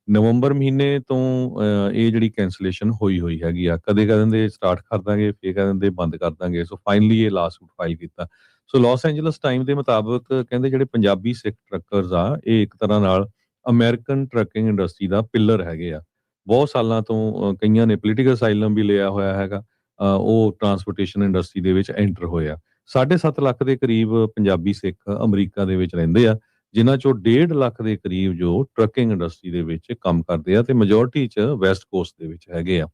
ਨਵੰਬਰ ਮਹੀਨੇ ਤੋਂ ਇਹ ਜਿਹੜੀ ਕੈਂਸਲੇਸ਼ਨ ਹੋਈ ਹੈਗੀ ਆ। ਕਦੇ ਕਹਿ ਦਿੰਦੇ ਸਟਾਰਟ ਕਰ ਦਾਂਗੇ, ਫਿਰ ਕਹਿ ਦਿੰਦੇ ਬੰਦ ਕਰ ਦਾਂਗੇ। ਸੋ ਫਾਈਨਲੀ ਇਹ ਲਾਸੂਟ ਫਾਈਲ ਕੀਤਾ। ਸੋ ਲਾਸ ਐਂਜਲਸ ਟਾਈਮ ਦੇ ਮੁਤਾਬਕ ਕਹਿੰਦੇ ਜਿਹੜੇ ਪੰਜਾਬੀ ਸਿੱਖ ਟਰੱਕਰਸ ਆ ਇਹ ਇੱਕ ਤਰ੍ਹਾਂ ਨਾਲ ਅਮਰੀਕਨ ਟਰੱਕਿੰਗ ਇੰਡਸਟਰੀ ਦਾ ਪਿੱਲਰ ਹੈਗੇ ਆ। ਬਹੁਤ ਸਾਲਾਂ ਤੋਂ ਕਈਆਂ ਨੇ ਪੋਲੀਟੀਕਲ ਅਸਾਈਲਮ ਵੀ ਲਿਆ ਹੋਇਆ ਹੈਗਾ। ਉਹ ਟਰਾਂਸਪੋਰਟੇਸ਼ਨ ਇੰਡਸਟਰੀ ਦੇ ਵਿੱਚ ਐਂਟਰ ਹੋਏ ਆ। 7.5 ਲੱਖ ਦੇ ਕਰੀਬ ਪੰਜਾਬੀ ਸਿੱਖ ਅਮਰੀਕਾ ਦੇ ਵਿੱਚ ਰਹਿੰਦੇ ਆ, ਜਿਨ੍ਹਾਂ ਚੋਂ 1.5 ਲੱਖ ਦੇ ਕਰੀਬ ਜੋ ਟਰੱਕਿੰਗ ਇੰਡਸਟਰੀ ਦੇ ਵਿੱਚ ਕੰਮ ਕਰਦੇ ਆ ਤੇ ਮੈਜੋਰਟੀ ਚ ਵੈਸਟ ਕੋਸਟ ਦੇ ਵਿੱਚ ਹੈਗੇ ਆ।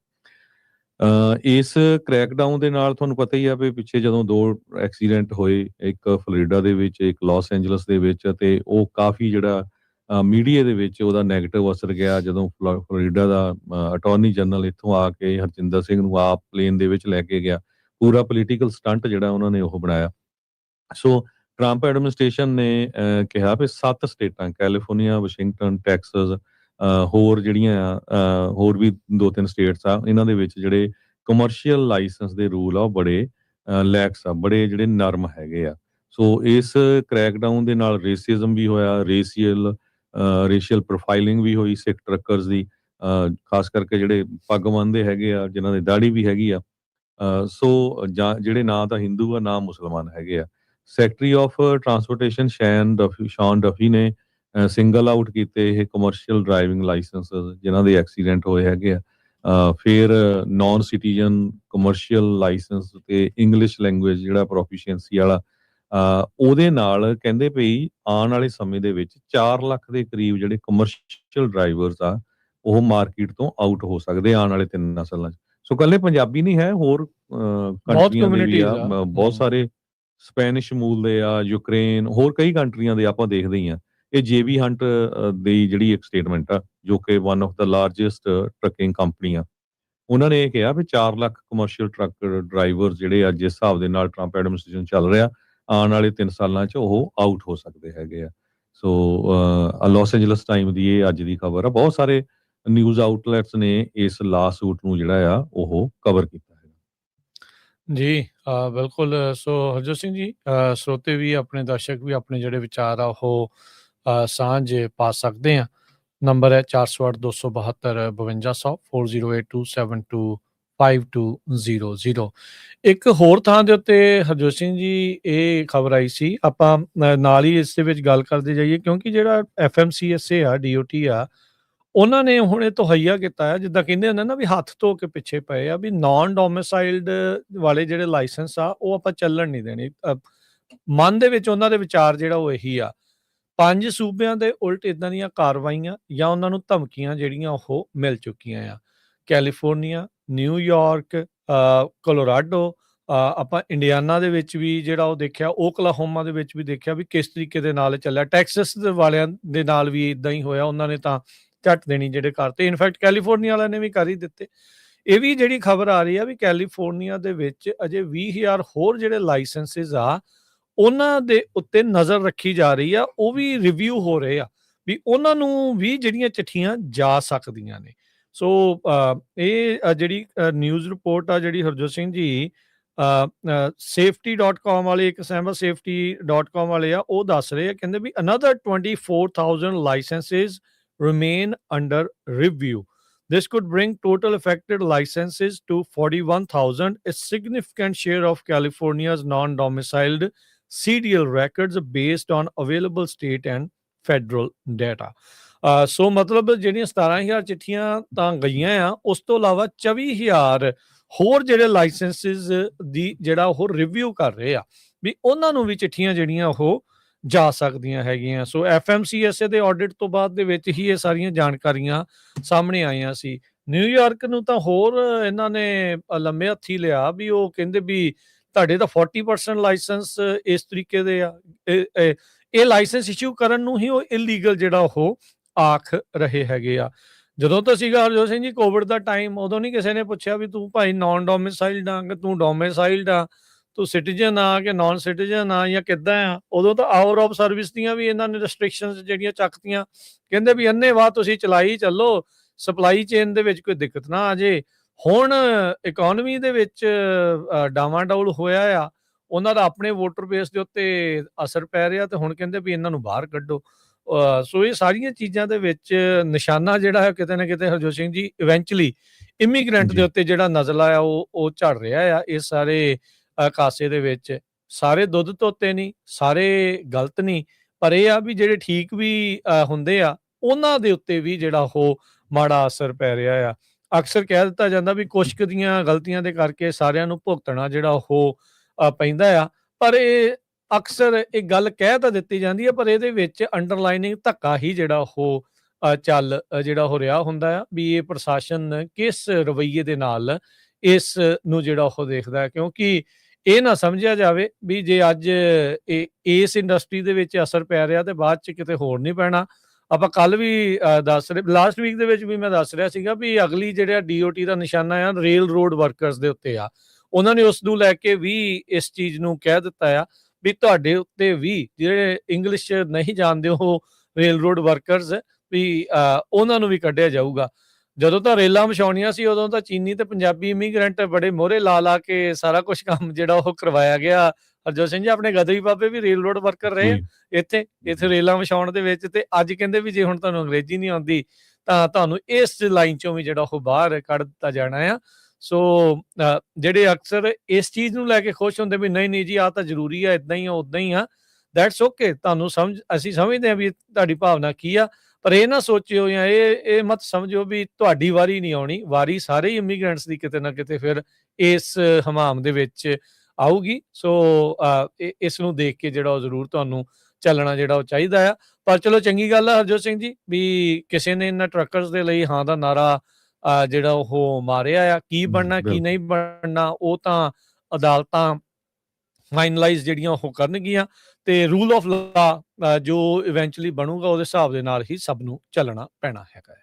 ਇਸ ਕ੍ਰੈਕਡਾਊਨ ਦੇ ਨਾਲ ਤੁਹਾਨੂੰ ਪਤਾ ਹੀ ਆ ਵੀ ਪਿੱਛੇ ਜਦੋਂ 2 ਐਕਸੀਡੈਂਟ ਹੋਏ, ਇੱਕ ਫਲੋਰੀਡਾ ਦੇ ਵਿੱਚ, ਇੱਕ ਲਾਸ ਐਂਜਲਸ ਦੇ ਵਿੱਚ, ਤੇ ਉਹ ਕਾਫੀ ਜਿਹੜਾ ਮੀਡੀਆ ਦੇ ਵਿੱਚ ਉਹਦਾ ਨੈਗੇਟਿਵ ਅਸਰ ਗਿਆ ਜਦੋਂ ਫਲੋਰੀਡਾ ਦਾ ਅਟਾਰਨੀ ਜਨਰਲ ਇੱਥੋਂ ਆ ਕੇ ਹਰਜਿੰਦਰ ਸਿੰਘ ਨੂੰ ਆਪ ਪਲੇਨ ਦੇ ਵਿੱਚ ਲੈ ਕੇ ਗਿਆ। ਪੂਰਾ ਪੋਲੀਟੀਕਲ ਸਟੰਟ ਜਿਹੜਾ ਉਹਨਾਂ ਨੇ ਉਹ ਬਣਾਇਆ। ਸੋ ਟਰੰਪ ਐਡਮਿਨਿਸਟ੍ਰੇਸ਼ਨ ਨੇ ਕਿਹਾ ਵੀ 7 ਸਟੇਟਾਂ ਕੈਲੀਫੋਰਨੀਆ, ਵਾਸ਼ਿੰਗਟਨ, ਟੈਕਸਸ, ਹੋਰ ਜਿਹੜੀਆਂ ਹੋਰ ਵੀ 2-3 ਸਟੇਟਸ ਆ, ਇਹਨਾਂ ਦੇ ਵਿੱਚ ਜਿਹੜੇ ਕਮਰਸ਼ੀਅਲ ਲਾਇਸੈਂਸ ਦੇ ਰੂਲ ਆ ਉਹ ਬੜੇ ਲੈਕਸ ਆ, ਬੜੇ ਜਿਹੜੇ ਨਰਮ ਹੈਗੇ ਆ। ਸੋ ਇਸ ਕ੍ਰੈਕਡਾਊਨ ਦੇ ਨਾਲ ਰੇਸਿਜ਼ਮ ਵੀ ਹੋਇਆ, ਰੇਸ਼ੀਅਲ ਪ੍ਰੋਫਾਈਲਿੰਗ ਵੀ ਹੋਈ ਸਿੱਖ ਟਰੱਕਰਸ ਦੀ, ਖਾਸ ਕਰਕੇ ਜਿਹੜੇ ਪੱਗ ਬੰਨ੍ਹਦੇ ਹੈਗੇ ਆ, ਜਿਨ੍ਹਾਂ ਦੀ ਦਾੜੀ ਵੀ ਹੈਗੀ ਆ। ਸੋ ਜਿਹੜੇ ਨਾ ਤਾਂ ਹਿੰਦੂ ਆ ਨਾ ਮੁਸਲਮਾਨ ਹੈਗੇ ਆ। Secretary of transportation Shan Duffy ਨੇ ਸਿੰਗਲ ਆਊਟ ਕੀਤੇ ਇਹ ਕਮਰਸ਼ੀਅਲ ਡਰਾਈਵਿੰਗ ਲਾਇਸੈਂਸਸ ਜਿਨ੍ਹਾਂ ਦੇ ਐਕਸੀਡੈਂਟ ਹੋਏ ਹੈਗੇ ਆ। ਫਿਰ ਨਾਨ ਸਿਟੀਜ਼ਨ ਕਮਰਸ਼ੀਅਲ ਲਾਇਸੈਂਸ ਤੇ ਇੰਗਲਿਸ਼ ਲੈਂਗੁਏਜ ਜਿਹੜਾ ਪ੍ਰੋਫੀਸ਼ੀਐਂਸੀ ਵਾਲਾ, ਉਹਦੇ ਨਾਲ ਕਹਿੰਦੇ ਪਈ ਆਉਣ ਵਾਲੇ ਸਮੇਂ ਦੇ ਵਿੱਚ 4 ਲੱਖ ਦੇ ਕਰੀਬ ਜਿਹੜੇ ਕਮਰਸ਼ੀਅਲ ਡਰਾਈਵਰਸ ਆ ਉਹ ਮਾਰਕੀਟ ਤੋਂ ਆਊਟ ਹੋ ਸਕਦੇ ਆਉਣ ਵਾਲੇ 3 ਸਾਲਾਂ 'ਚ। ਸੋ ਇਕੱਲੇ ਪੰਜਾਬੀ ਨਹੀਂ ਹੈ, ਹੋਰ ਕੰਟਰੀਆਂ ਦੇ ਵੀ ਆ, ਬਹੁਤ ਸਾਰੇ ਸਪੈਨਿਸ਼ ਮੂਲ ਦੇ ਆ, ਯੂਕਰੇਨ, ਹੋਰ ਕਈ ਕੰਟਰੀਆਂ ਦੇ ਆਪਾਂ ਦੇਖਦੇ ਹੀ ਆ। ਇਹ ਜੇਬੀ ਹੰਟ ਦੀ ਜਿਹੜੀ ਇੱਕ ਸਟੇਟਮੈਂਟ ਆ, ਜੋ ਕਿ one of the largest trucking company ਆ, ਉਹਨਾਂ ਨੇ ਇਹ ਕਿਹਾ ਵੀ 4 ਲੱਖ ਕਮਰਸ਼ੀਅਲ ਟਰੱਕ ਡਰਾਈਵਰ ਜਿਹੜੇ ਆ ਜਿਸ ਹਿਸਾਬ ਦੇ ਨਾਲ ਟਰੰਪ ਐਡਮਿਨਿਸਟ੍ਰੇਸ਼ਨ ਚੱਲ ਰਿਹਾ, ਆਉਣ ਵਾਲੇ 3 ਸਾਲਾਂ 'ਚ ਉਹ ਆਊਟ ਹੋ ਸਕਦੇ ਹੈਗੇ ਆ। ਸੋ ਲਾਸ ਐਂਜਲਸ ਟਾਈਮ ਦੀ ਇਹ ਅੱਜ ਦੀ ਖਬਰ ਆ। ਬਹੁਤ ਸਾਰੇ ਨਿਊਜ਼ ਆਊਟਲੈਟਸ ਨੇ ਇਸ ਲਾ ਸੂਟ ਨੂੰ ਜਿਹੜਾ ਆ ਉਹ ਕਵਰ ਕੀਤਾ ਹੈ। ਜੀ ਬਿਲਕੁਲ। ਸੋ ਹਰਜੋਤ ਸਿੰਘ ਜੀ, ਸਰੋਤੇ ਵੀ ਆਪਣੇ ਦਰਸ਼ਕ ਵੀ ਆਪਣੇ ਜਿਹੜੇ ਵਿਚਾਰ ਆ ਉਹ ਸਾਂਝ ਪਾ ਸਕਦੇ ਆ। ਨੰਬਰ ਹੈ 408 272 5200 4082725200। ਇੱਕ ਹੋਰ ਥਾਂ ਦੇ ਉੱਤੇ ਹਰਜੋਤ ਸਿੰਘ ਜੀ ਇਹ ਖਬਰ ਆਈ ਸੀ, ਆਪਾਂ ਨਾਲ ਹੀ ਇਸ ਦੇ ਵਿੱਚ ਗੱਲ ਕਰਦੇ ਜਾਈਏ, ਕਿਉਂਕਿ ਜਿਹੜਾ FMCSA ਆ, DOT ਆ, ਉਹਨਾਂ ਨੇ ਹੁਣ ਇਹ ਤਹੱਈਆ ਕੀਤਾ ਹੈ, ਜਿੱਦਾਂ ਕਹਿੰਦੇ ਹੁੰਦੇ ਨਾ ਵੀ ਹੱਥ ਧੋ ਕੇ ਪਿੱਛੇ ਪਏ ਆ, ਵੀ ਨਾਨ ਡੋਮਿਸਾਈਲਡ ਵਾਲੇ ਜਿਹੜੇ ਲਾਇਸੈਂਸ ਆ ਉਹ ਆਪਾਂ ਚੱਲਣ ਨਹੀਂ ਦੇਣੇ। ਮਨ ਦੇ ਵਿੱਚ ਉਹਨਾਂ ਦੇ ਵਿਚਾਰ ਜਿਹੜਾ ਉਹ ਇਹੀ ਆ। 5 ਸੂਬਿਆਂ ਦੇ ਉਲਟ ਇਦਾਂ ਦੀਆਂ ਕਾਰਵਾਈਆਂ ਜਾਂ ਉਹਨਾਂ ਨੂੰ ਧਮਕੀਆਂ ਜਿਹੜੀਆਂ ਉਹ ਮਿਲ ਚੁੱਕੀਆਂ ਆ। ਕੈਲੀਫੋਰਨੀਆ, ਨਿਊਯਾਰਕ, ਕੋਲੋਰਾਡੋ, ਆਪਾਂ ਇੰਡੀਆਨਾ ਦੇ ਵਿੱਚ ਵੀ ਜਿਹੜਾ ਉਹ ਦੇਖਿਆ, ਓਕਲਾਹੋਮਾ ਦੇ ਵਿੱਚ ਵੀ ਦੇਖਿਆ ਵੀ ਕਿਸ ਤਰੀਕੇ ਦੇ ਨਾਲ ਚੱਲਿਆ। ਟੈਕਸਸ ਦੇ ਵਾਲਿਆਂ ਦੇ ਨਾਲ ਵੀ ਇਦਾਂ ਹੀ ਹੋਇਆ, ਉਹਨਾਂ ਨੇ ਤਾਂ ਝੱਟ ਦੇਣੀ ਜਿਹੜੇ ਕਰਤੇ। ਇਨਫੈਕਟ ਕੈਲੀਫੋਰਨੀਆ ਵਾਲਿਆਂ ਨੇ ਵੀ ਕਰ ਹੀ ਦਿੱਤੇ। ਇਹ ਵੀ ਜਿਹੜੀ ਖਬਰ ਆ ਰਹੀ ਆ ਵੀ ਕੈਲੀਫੋਰਨੀਆ ਦੇ ਵਿੱਚ ਅਜੇ 20,000 ਹੋਰ ਜਿਹੜੇ ਲਾਇਸੈਂਸਿਸ ਆ ਉਹਨਾਂ ਦੇ ਉੱਤੇ ਨਜ਼ਰ ਰੱਖੀ ਜਾ ਰਹੀ ਆ, ਉਹ ਵੀ ਰਿਵਿਊ ਹੋ ਰਹੇ ਆ ਵੀ ਉਹਨਾਂ ਨੂੰ ਵੀ ਜਿਹੜੀਆਂ ਚਿੱਠੀਆਂ ਜਾ ਸਕਦੀਆਂ ਨੇ। ਸੋ ਇਹ ਜਿਹੜੀ ਨਿਊਜ਼ ਰਿਪੋਰਟ ਆ ਜਿਹੜੀ ਹਰਜੋਤ ਸਿੰਘ ਜੀ safety.com ਵਾਲੇ, ਇੱਕ safety.com ਵਾਲੇ ਆ, ਉਹ ਦੱਸ ਰਹੇ ਆ, ਕਹਿੰਦੇ ਵੀ another 24,000 licenses remain under review. This could bring total affected licenses to 41,000, a significant share of California's non-domiciled CDL records based on available state and federal data. ਸੋ ਮਤਲਬ ਜਿਹੜੀਆਂ 17,000 ਚਿੱਠੀਆਂ ਤਾਂ ਗਈਆਂ ਆ, ਉਸ ਤੋਂ ਇਲਾਵਾ 24,000 ਹੋਰ ਜਿਹੜੇ ਲਾਇਸੈਂਸਿਸ ਦੀ ਜਿਹੜਾ ਉਹ ਰਿਵਿਊ ਕਰ ਰਹੇ ਆ ਵੀ ਉਹਨਾਂ ਨੂੰ ਵੀ ਚਿੱਠੀਆਂ ਜਿਹੜੀਆਂ ਉਹ ਜਾ ਸਕਦੀਆਂ ਹੈਗੀਆਂ। ਸੋ FMCSA ਦੇ ਆਡਿਟ ਤੋਂ ਬਾਅਦ ਦੇ ਵਿੱਚ ਹੀ ਇਹ ਸਾਰੀਆਂ ਜਾਣਕਾਰੀਆਂ ਸਾਹਮਣੇ ਆਈਆਂ ਸੀ। ਨਿਊਯਾਰਕ ਨੂੰ ਤਾਂ ਹੋਰ ਇਹਨਾਂ ਨੇ ਲੰਮੇ ਹੱਥੀ ਲਿਆ ਵੀ ਉਹ ਕਹਿੰਦੇ ਵੀ ਤੁਹਾਡੇ ਤਾਂ 40% ਲਾਇਸੈਂਸ ਇਸ ਤਰੀਕੇ ਦੇ ਆ, ਇਹ ਲਾਇਸੈਂਸ ਇਸ਼ੂ ਕਰਨ ਨੂੰ ਹੀ ਉਹ ਇਲੀਗਲ ਜਿਹੜਾ ਉਹ ਆਖ ਰਹੇ ਹੈਗੇ ਆ। ਜਦੋਂ ਤੋਂ ਸੀਗਾ ਹਰਜੋਤ ਸਿੰਘ ਜੀ ਕੋਵਿਡ ਦਾ ਟਾਈਮ, ਉਦੋਂ ਨਹੀਂ ਕਿਸੇ ਨੇ ਪੁੱਛਿਆ ਵੀ ਤੂੰ ਭਾਈ ਨਾਨ ਡੋਮਿਸਾਈਲਡ ਆ ਕਿ ਤੂੰ ਡੋਮਿਸਾਈਲਡ ਆ, ਤੂੰ ਸਿਟੀਜ਼ਨ ਆ ਕਿ ਨਾਨ ਸਿਟੀਜ਼ਨ ਆ ਜਾਂ ਕਿੱਦਾਂ ਆ। ਉਦੋਂ ਤਾਂ ਆਵਰ ਆਫ ਸਰਵਿਸ ਦੀਆਂ ਵੀ ਇਹਨਾਂ ਨੇ ਰੈਸਟ੍ਰਿਕਸ਼ਨਸ ਜਿਹੜੀਆਂ ਚੱਕਤੀਆਂ, ਕਹਿੰਦੇ ਵੀ ਅੰਨ੍ਹੇਵਾਹ ਤੁਸੀਂ ਚਲਾਈ ਚੱਲੋ, ਸਪਲਾਈ ਚੇਨ ਦੇ ਵਿੱਚ ਕੋਈ ਦਿੱਕਤ ਨਾ ਆ ਜੇ। ਹੁਣ ਇਕੋਨਮੀ ਦੇ ਵਿੱਚ ਡਾਵਾਂਡੌਲ ਹੋਇਆ ਆ, ਉਹਨਾਂ ਦਾ ਆਪਣੇ ਵੋਟਰ ਬੇਸ ਦੇ ਉੱਤੇ ਅਸਰ ਪੈ ਰਿਹਾ ਤੇ ਹੁਣ ਕਹਿੰਦੇ ਵੀ ਇਹਨਾਂ ਨੂੰ ਬਾਹਰ ਕੱਢੋ। ਸੋ ਇਹ ਸਾਰੀਆਂ ਚੀਜ਼ਾਂ ਦੇ ਵਿੱਚ ਨਿਸ਼ਾਨਾ ਜਿਹੜਾ ਹੈ ਕਿਤੇ ਨਾ ਕਿਤੇ ਹਰਜੋਤ ਸਿੰਘ ਜੀ ਇਵੈਂਚੁਅਲੀ ਇਮੀਗ੍ਰੈਂਟ ਦੇ ਜੀ ਉੱਤੇ ਜਿਹੜਾ ਨਜ਼ਲਾ ਆ ਉਹ ਝੜ ਰਿਹਾ ਆ ਇਸ ਸਾਰੇ ਕਾਸੇ ਦੇ ਵਿੱਚ। ਸਾਰੇ ਦੁੱਧ ਧੋਤੇ ਨਹੀਂ, ਸਾਰੇ ਗਲਤ ਨਹੀਂ, ਪਰ ਇਹ ਆ ਵੀ ਜਿਹੜੇ ਠੀਕ ਵੀ ਹੁੰਦੇ ਆ ਉਹਨਾਂ ਦੇ ਉੱਤੇ ਵੀ ਜਿਹੜਾ ਉਹ ਮਾੜਾ ਅਸਰ ਪੈ ਰਿਹਾ ਆ। ਅਕਸਰ ਕਹਿ ਦਿੱਤਾ ਜਾਂਦਾ ਵੀ ਕੁਛ ਕੁ ਦੀਆਂ ਗਲਤੀਆਂ ਦੇ ਕਰਕੇ ਸਾਰਿਆਂ ਨੂੰ ਭੁਗਤਣਾ ਜਿਹੜਾ ਉਹ ਪੈਂਦਾ ਆ, ਪਰ ਇਹ ਅਕਸਰ ਇਹ ਗੱਲ ਕਹਿ ਤਾਂ ਦਿੱਤੀ ਜਾਂਦੀ ਹੈ, ਪਰ ਇਹਦੇ ਵਿੱਚ ਅੰਡਰਲਾਈਨਿੰਗ ਧੱਕਾ ਹੀ ਜਿਹੜਾ ਉਹ ਜਿਹੜਾ ਹੋ ਰਿਹਾ ਹੁੰਦਾ ਆ ਵੀ ਇਹ ਪ੍ਰਸ਼ਾਸਨ ਕਿਸ ਰਵੱਈਏ ਦੇ ਨਾਲ ਇਸ ਨੂੰ ਜਿਹੜਾ ਉਹ ਦੇਖਦਾ ਹੈ। ਕਿਉਂਕਿ ਇਹ ਨਾ ਸਮਝਿਆ ਜਾਵੇ ਵੀ ਜੇ ਅੱਜ ਇਸ ਇੰਡਸਟਰੀ ਦੇ ਵਿੱਚ ਅਸਰ ਪੈ ਰਿਹਾ ਤੇ ਬਾਅਦ ਚ ਕਿਤੇ ਹੋਰ ਨਹੀਂ ਪੈਣਾ। ਆਪਾਂ ਕੱਲ ਵੀ ਦੱਸ ਰਹੇ, ਲਾਸਟ ਵੀਕ ਦੇ ਵਿੱਚ ਵੀ ਮੈਂ ਦੱਸ ਰਿਹਾ ਸੀਗਾ ਵੀ ਅਗਲੀ ਜਿਹੜਾ DOT ਦਾ ਨਿਸ਼ਾਨਾ ਆ ਰੇਲ ਰੋਡ ਵਰਕਰਸ ਦੇ ਉੱਤੇ ਆ। ਉਹਨਾਂ ਨੇ ਉਸ ਨੂੰ ਲੈ ਕੇ ਵੀ ਇਸ ਚੀਜ਼ ਨੂੰ ਕਹਿ ਦਿੱਤਾ ਆ ਵੀ ਤੁਹਾਡੇ ਉੱਤੇ ਵੀ ਜਿਹੜੇ ਇੰਗਲਿਸ਼ ਨਹੀਂ ਜਾਣਦੇ ਉਹ ਰੇਲ ਰੋਡ ਵਰਕਰਸ ਵੀ ਉਹਨਾਂ ਨੂੰ ਵੀ ਕੱਢਿਆ ਜਾਊਗਾ। ਜਦੋਂ ਤਾਂ ਰੇਲਾਂ ਵਿਛਾਉਣੀਆਂ ਸੀ ਉਦੋਂ ਤਾਂ ਚੀਨੀ ਤੇ ਪੰਜਾਬੀ ਇਮੀਗ੍ਰੈਂਟ ਬੜੇ ਮੋਹਰੇ ਲਾ ਕੇ ਸਾਰਾ ਕੁਝ ਕੰਮ ਜਿਹੜਾ ਉਹ ਕਰਵਾਇਆ ਗਿਆ। ਹਰਜੋਤ ਸਿੰਘ ਜੀ ਆਪਣੇ ਗਦਰੀ ਬਾਬੇ ਵੀ ਰੇਲ ਰੋਡ ਵਰਕਰ ਰਹੇ ਆ ਇੱਥੇ ਰੇਲਾਂ ਵਿਛਾਉਣ ਦੇ ਵਿੱਚ, ਤੇ ਅੱਜ ਕਹਿੰਦੇ ਵੀ ਜੇ ਹੁਣ ਤੁਹਾਨੂੰ ਅੰਗਰੇਜ਼ੀ ਨਹੀਂ ਆਉਂਦੀ ਤਾਂ ਤੁਹਾਨੂੰ ਇਸ ਲਾਈਨ ਚੋਂ ਵੀ ਜਿਹੜਾ ਉਹ ਬਾਹਰ ਕੱਢ ਦਿੱਤਾ ਜਾਣਾ ਆ। ਸੋ ਜਿਹੜੇ ਅਕਸਰ ਇਸ ਚੀਜ਼ ਨੂੰ ਲੈ ਕੇ ਖੁਸ਼ ਹੁੰਦੇ ਵੀ ਨਹੀਂ ਜੀ ਆਹ ਤਾਂ ਜ਼ਰੂਰੀ ਆ, ਇਦਾਂ ਹੀ ਆ ਉਦਾਂ ਹੀ ਆ, ਦੈਟਸ ਓਕੇ। ਤੁਹਾਨੂੰ ਅਸੀਂ ਸਮਝਦੇ ਹਾਂ ਵੀ ਤੁਹਾਡੀ ਭਾਵਨਾ ਕੀ ਆ, ਪਰ ਇਹ ਨਾ ਸੋਚਿਓ ਜਾਂ ਇਹ ਮਤ ਸਮਝੋ ਵੀ ਤੁਹਾਡੀ ਵਾਰੀ ਨਹੀਂ ਆਉਣੀ। ਵਾਰੀ ਸਾਰੇ ਹੀ ਇਮੀਗ੍ਰੈਂਟਸ ਦੀ ਕਿਤੇ ਨਾ ਕਿਤੇ ਫਿਰ ਇਸ ਹਮਾਮ ਦੇ ਵਿੱਚ ਆਊਗੀ। ਸੋ ਇਸ ਨੂੰ ਦੇਖ ਕੇ ਜਿਹੜਾ ਉਹ ਜ਼ਰੂਰ ਤੁਹਾਨੂੰ ਚੱਲਣਾ ਜਿਹੜਾ ਉਹ ਚਾਹੀਦਾ ਆ। ਪਰ ਚਲੋ ਚੰਗੀ ਗੱਲ ਆ ਹਰਜੋਤ ਸਿੰਘ ਜੀ ਵੀ ਕਿਸੇ ਨੇ ਇਹਨਾਂ ਟਰੱਕਰਸ ਦੇ ਲਈ ਹਾਂ ਦਾ ਨਾਰਾ ਜਿਹੜਾ ਉਹ ਮਾਰਿਆ ਆ। ਕੀ ਬਣਨਾ ਕੀ ਨਹੀਂ ਬਣਨਾ ਉਹ ਤਾਂ ਅਦਾਲਤਾਂ ਫਾਈਨਲਾਈਜ਼ ਜਿਹੜੀਆਂ ਉਹ ਕਰਨਗੀਆਂ, ਤੇ ਰੂਲ ਆਫ ਲਾ ਜੋ ਇਵੈਂਚੁਅਲੀ ਬਣੂਗਾ ਉਹਦੇ ਹਿਸਾਬ ਦੇ ਨਾਲ ਹੀ ਸਭ ਨੂੰ ਚੱਲਣਾ ਪੈਣਾ ਹੈਗਾ ਆ।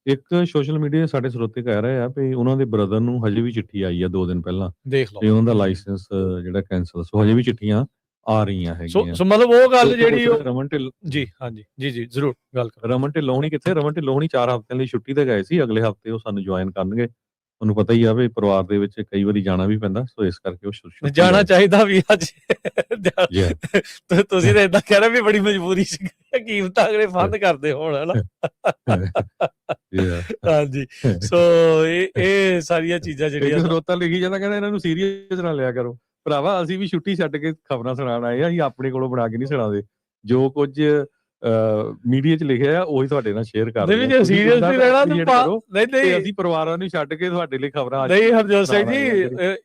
ਇੱਕ ਸੋਸ਼ਲ ਮੀਡੀਆ ਸਾਡੇ ਸਰੋਤੇ ਕਹਿ ਰਹੇ ਆ ਵੀ ਉਹਨਾਂ ਦੇ ਬ੍ਰਦਰ ਨੂੰ ਹਜੇ ਵੀ ਚਿੱਠੀ ਆਈ ਆ 2 ਦਿਨ ਪਹਿਲਾਂ ਦੇਖ ਤੇ ਲਓ ਉਹਨਾਂ ਦਾ ਲਾਇਸੈਂਸ ਜਿਹੜਾ ਕੈਂਸਲ, ਸੋ ਹਜੇ ਵੀ ਚਿੱਠੀਆਂ ਆ ਰਹੀਆਂ ਹੈਗੀਆਂ। ਸੋ ਮਤਲਬ ਉਹ ਗੱਲ ਜਿਹੜੀ ਰਮਨ ਢਿੱਲੋਂ ਜੀ ਹਾਂਜੀ ਜੀ ਜ਼ਰੂਰ ਗੱਲ ਕਰੋ। ਰਮਨ ਢਿੱਲੋਂ ਹੋਣੀ ਕਿੱਥੇ? ਰਮਨ ਢਿੱਲੋਂ ਹੋਣੀ 4 ਹਫ਼ਤਿਆਂ ਲਈ ਛੁੱਟੀ ਤੇ ਗਏ ਸੀ, ਅਗਲੇ ਹਫ਼ਤੇ ਉਹ ਸਾਨੂੰ ਜੁਆਇਨ ਕਰਨਗੇ। ਤੁਹਾਨੂੰ ਪਤਾ ਹੀ ਆ ਵੀ ਪਰਿਵਾਰ ਦੇ ਵਿੱਚ ਕਈ ਵਾਰੀ ਜਾਣਾ ਵੀ ਪੈਂਦਾ, ਸੋ ਇਸ ਕਰਕੇ ਉਹ ਜਾਣਾ ਚਾਹੀਦਾ ਵੀ ਅੱਜ ਤੁਸੀਂ ਤਾਂ ਏਦਾਂ ਕਹਿ ਰਹੇ ਵੀ ਬੜੀ ਮਜਬੂਰੀ ਸੀ, ਕੀਮਤਾਂ ਅਗਲੇ ਬੰਦ ਕਰਦੇ ਹੋਣ ਹਨਾ। ਹਾਂਜੀ ਸੋ ਇਹ ਸਾਰੀਆਂ ਚੀਜ਼ਾਂ ਜਿਹੜੀਆਂ ਸਰੋਤਾ ਲਿਖੀ ਜਾਂਦਾ ਕਹਿੰਦਾ ਇਹਨਾਂ ਨੂੰ ਸੀਰੀਅਸ ਨਾ ਲਿਆ ਕਰੋ। ਭਰਾਵਾ ਅਸੀਂ ਵੀ ਛੁੱਟੀ ਛੱਡ ਕੇ ਖਬਰਾਂ ਸੁਣਾਉਣ ਆਏ ਆ, ਅਸੀਂ ਆਪਣੇ ਕੋਲੋਂ ਬਣਾ ਕੇ ਨਹੀਂ ਸੁਣਾਉਂਦੇ। ਜੋ ਕੁਝ ਮੀਡੀਆ 'ਚ ਲਿਖਿਆ ਆ ਉਹੀ ਤੁਹਾਡੇ ਨਾਲ ਸ਼ੇਅਰ ਕਰਦੇ ਆ। ਸੀਰੀਅਸ ਨਹੀਂ ਲੈਣਾ ਨਹੀਂ ਅਸੀਂ ਪਰਿਵਾਰਾਂ ਨੂੰ ਛੱਡ ਕੇ ਤੁਹਾਡੇ ਲਈ ਖਬਰਾਂ ਨਹੀਂ। ਹਰਜੋਤ ਸਿੰਘ ਜੀ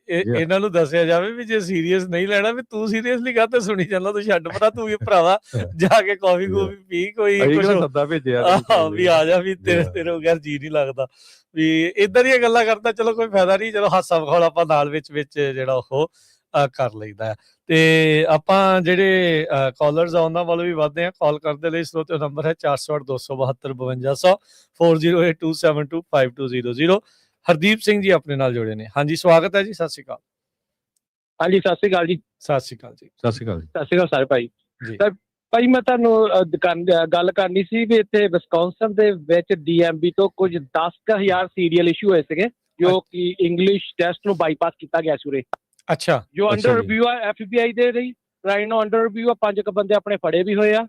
ਇਹਨਾਂ ਨੂੰ ਦੱਸਿਆ ਜਾਵੇ ਵੀ ਜੇ ਸੀਰੀਅਸ ਨਹੀਂ ਲੈਣਾ ਵੀ ਤੂੰ ਸੀਰੀਅਸਲੀ ਕਾਹਤੇ ਸੁਣੀ ਜਾਂਦਾ, ਤੂੰ ਛੱਡ ਪਰਾ, ਤੂੰ ਵੀ ਭਰਾਵਾ ਜਾ ਕੇ ਕਾਫੀ ਕੂਫੀ ਪੀ ਕੋਈ ਸੱਦਾ ਭੇਜਿਆ ਵੀ ਆ ਜਾ ਵੀ ਤੇਰੇ ਬਗੈਰ ਜੀ ਨਹੀਂ ਲੱਗਦਾ ਵੀ ਇਦਾਂ ਦੀਆਂ ਗੱਲਾਂ ਕਰਦਾ। ਚਲੋ ਕੋਈ ਫਾਇਦਾ ਨਹੀਂ, ਚਲੋ ਹਾਸਾ ਵਿਖਾਉਣ ਆਪਾਂ ਨਾਲ ਵਿੱਚ ਜਿਹੜਾ ਉਹ ਕਰ ਲਈਦਾ ਹੈ। ਤੇ ਆਪਾਂ ਜਿਹੜੇ ਕਾਲਰਸ ਆ ਉਹਨਾਂ ਵੱਲ ਵੀ ਵਧਦੇ ਆ। ਕਾਲ ਕਰਦੇ ਲਈ ਸਰੋਤੇ ਨੰਬਰ ਹੈ 408 272 5200 4082725200। ਹਰਦੀਪ ਸਿੰਘ ਜੀ ਆਪਣੇ ਨਾਲ ਜੁੜੇ ਨੇ। ਹਾਂਜੀ ਸਵਾਗਤ ਹੈ ਜੀ, ਸਤਿ ਸ਼੍ਰੀ ਅਕਾਲ। ਹਾਂਜੀ ਸਤਿ ਸ਼੍ਰੀ ਅਕਾਲ ਜੀ। ਸਤਿ ਸ਼੍ਰੀ ਅਕਾਲ ਜੀ। ਸਤਿ ਸ਼੍ਰੀ ਅਕਾਲ। ਸਤਿ ਸ਼੍ਰੀ ਅਕਾਲ ਸਾਰੇ ਭਾਈ। ਭਾਈ ਮੈਂ ਤੁਹਾਨੂੰ ਗੱਲ ਕਰਨੀ ਸੀ ਵੀ ਇੱਥੇ ਵਿਸਕੌਨਸਨ ਦੇ ਵਿੱਚ DMV ਤੋਂ ਕੁਝ 10,000 ਸੀਰੀਅਲ ਇਸ਼ੂ ਹੋਏ ਸੀਗੇ ਜੋ ਕਿ ਇੰਗਲਿਸ਼ ਟੈਸਟ ਨੂੰ ਬਾਈਪਾਸ ਕੀਤਾ ਗਿਆ ਸੀ ਉਰੇ। ਅੱਛਾ ਜੋ ਅੰਡਰ ਰਿਵਿਊ ਆ FBI ਦੇ ਲਈ ਰਾਈਟ ਨਾਓ ਅੰਡਰ ਰਿਵਿਊ ਆ। 5 ਬੰਦੇ ਆਪਣੇ ਫੜੇ ਵੀ ਹੋਏ ਆ।